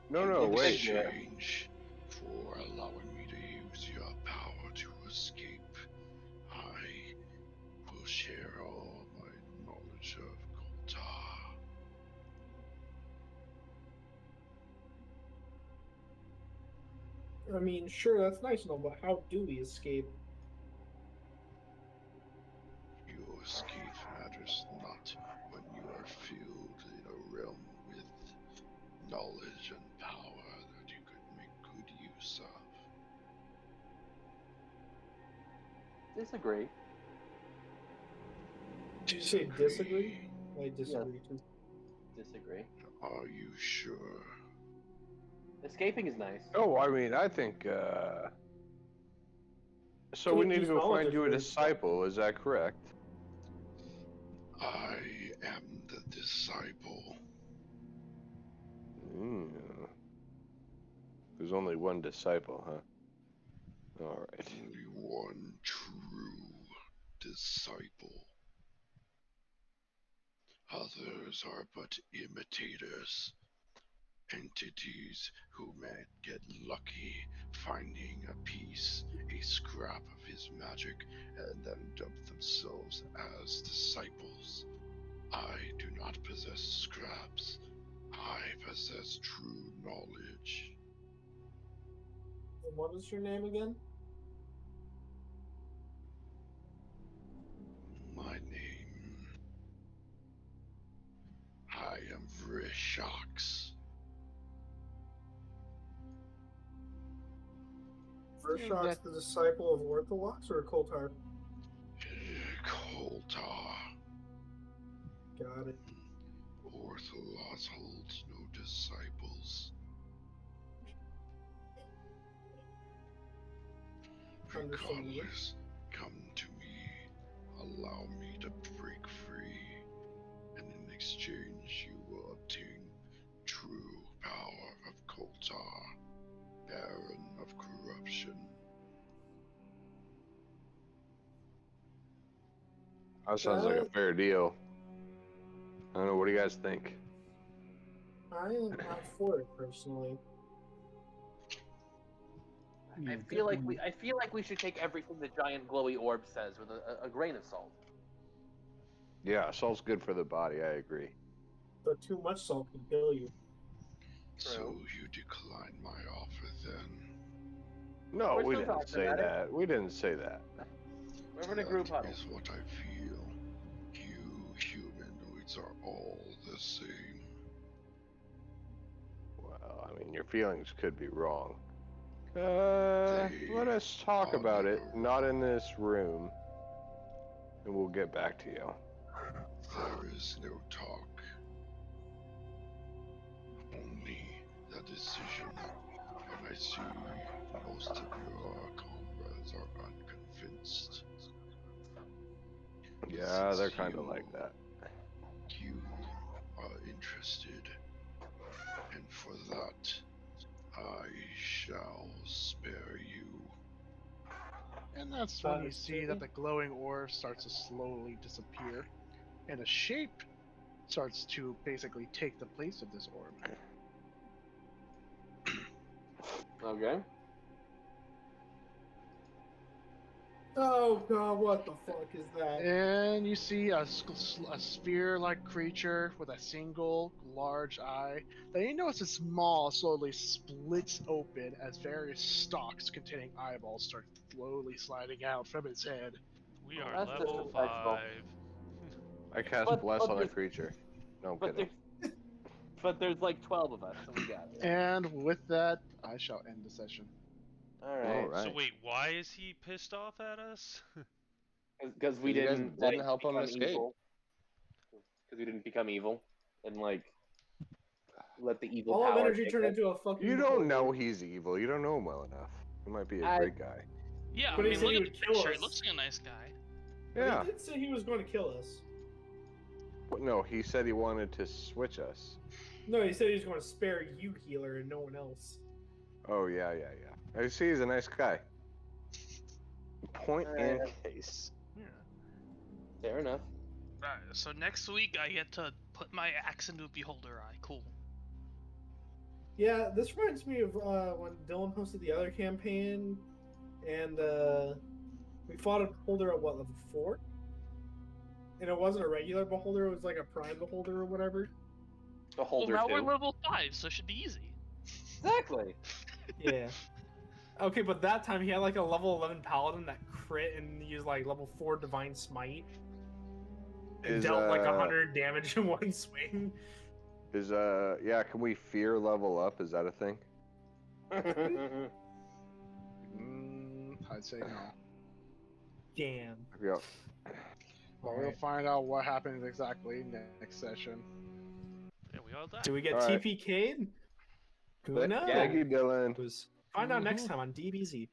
No, wait. Exchange for allowing me to use your power to escape. I will share all my knowledge of Kultar. I mean, sure, that's nice and all, but how do we escape? Your escape matters not when you are filled in a realm with knowledge and power that you could make good use of. Disagree. Did you say disagree? I disagree too. Disagree. Are you sure? Escaping is nice. Oh, I mean, I think, so we need to go find you a disciple, is that correct? I am the disciple. There's only one disciple, huh? Alright. Only one true disciple. Others are but imitators. Entities who might get lucky finding a piece, a scrap of his magic, and then dump themselves as disciples. I do not possess scraps. I possess true knowledge. And what is your name again? My name Vrishaks. Vrishak's the disciple of Orthodox or Koltar? Koltar. Got it. Ortholos holds no disciples. Regardless, come to me. Allow me to break free. And in exchange, you will obtain true power of Koltar, Baron of Corruption. That sounds like a fair deal. I don't know. What do you guys think? I am not for it personally. I feel like we should take everything the giant glowy orb says with a grain of salt. Yeah, salt's good for the body. I agree. But too much salt can kill you. So you decline my offer then? No, We're we still didn't talking say about it. that. We didn't say that. We're in a group huddle. That is what I feel. You humanoids are all the same. Well, I mean, your feelings could be wrong. Let us talk about it, not in this room, and we'll get back to you. There is no talk. Only the decision. And I see most of your comrades are unconvinced. Yeah, they're Since kind of you- like that. You are interested. And for that, I shall spare you. And that's when you see that the glowing orb starts to slowly disappear, and a shape starts to basically take the place of this orb. Okay. Oh god, what the fuck is that? And you see a sphere-like creature with a single large eye that you notice is small slowly splits open as various stalks containing eyeballs start slowly sliding out from its head. We are That's level disrespectful. 5. I cast But- Bless but on a there's- creature. No, I'm But kidding. there's like 12 of us, so we got it. And with that, I shall end the session. All right. All right. So wait, why is he pissed off at us? Because we You guys didn't didn't help him escape. Because we didn't become evil and like let the evil All of power energy take turned us. into a fucking. You don't beholder. know he's evil. You don't know him well enough. He might be a great guy. Yeah, But I he mean, said look he at would the kill picture. us. He looks like a nice guy. But Yeah. He did say he was going to kill us. But no, he said he wanted to switch us. No, he said he was going to spare you, healer, and no one else. Oh, yeah. I see he's a nice guy. Point in case. Yeah. Fair enough. Alright, so next week I get to put my axe into a beholder eye. Cool. Yeah, this reminds me of when Dylan hosted the other campaign, and we fought a beholder at what, level 4? And it wasn't a regular beholder; it was like a prime beholder or whatever. Beholder well, now 2. we're level 5, so it should be easy. Exactly. Yeah. Okay, but that time he had like a level 11 paladin that crit and used like level 4 divine smite. And dealt like 100 damage in one swing. Yeah, can we fear level up? Is that a thing? I'd say no. Damn. Yeah. We'll find out what happens exactly next session. Yeah, we all died. Do we get All right. TPK'd? Who Thank knows? you, Dylan. Find out next time on DBZ.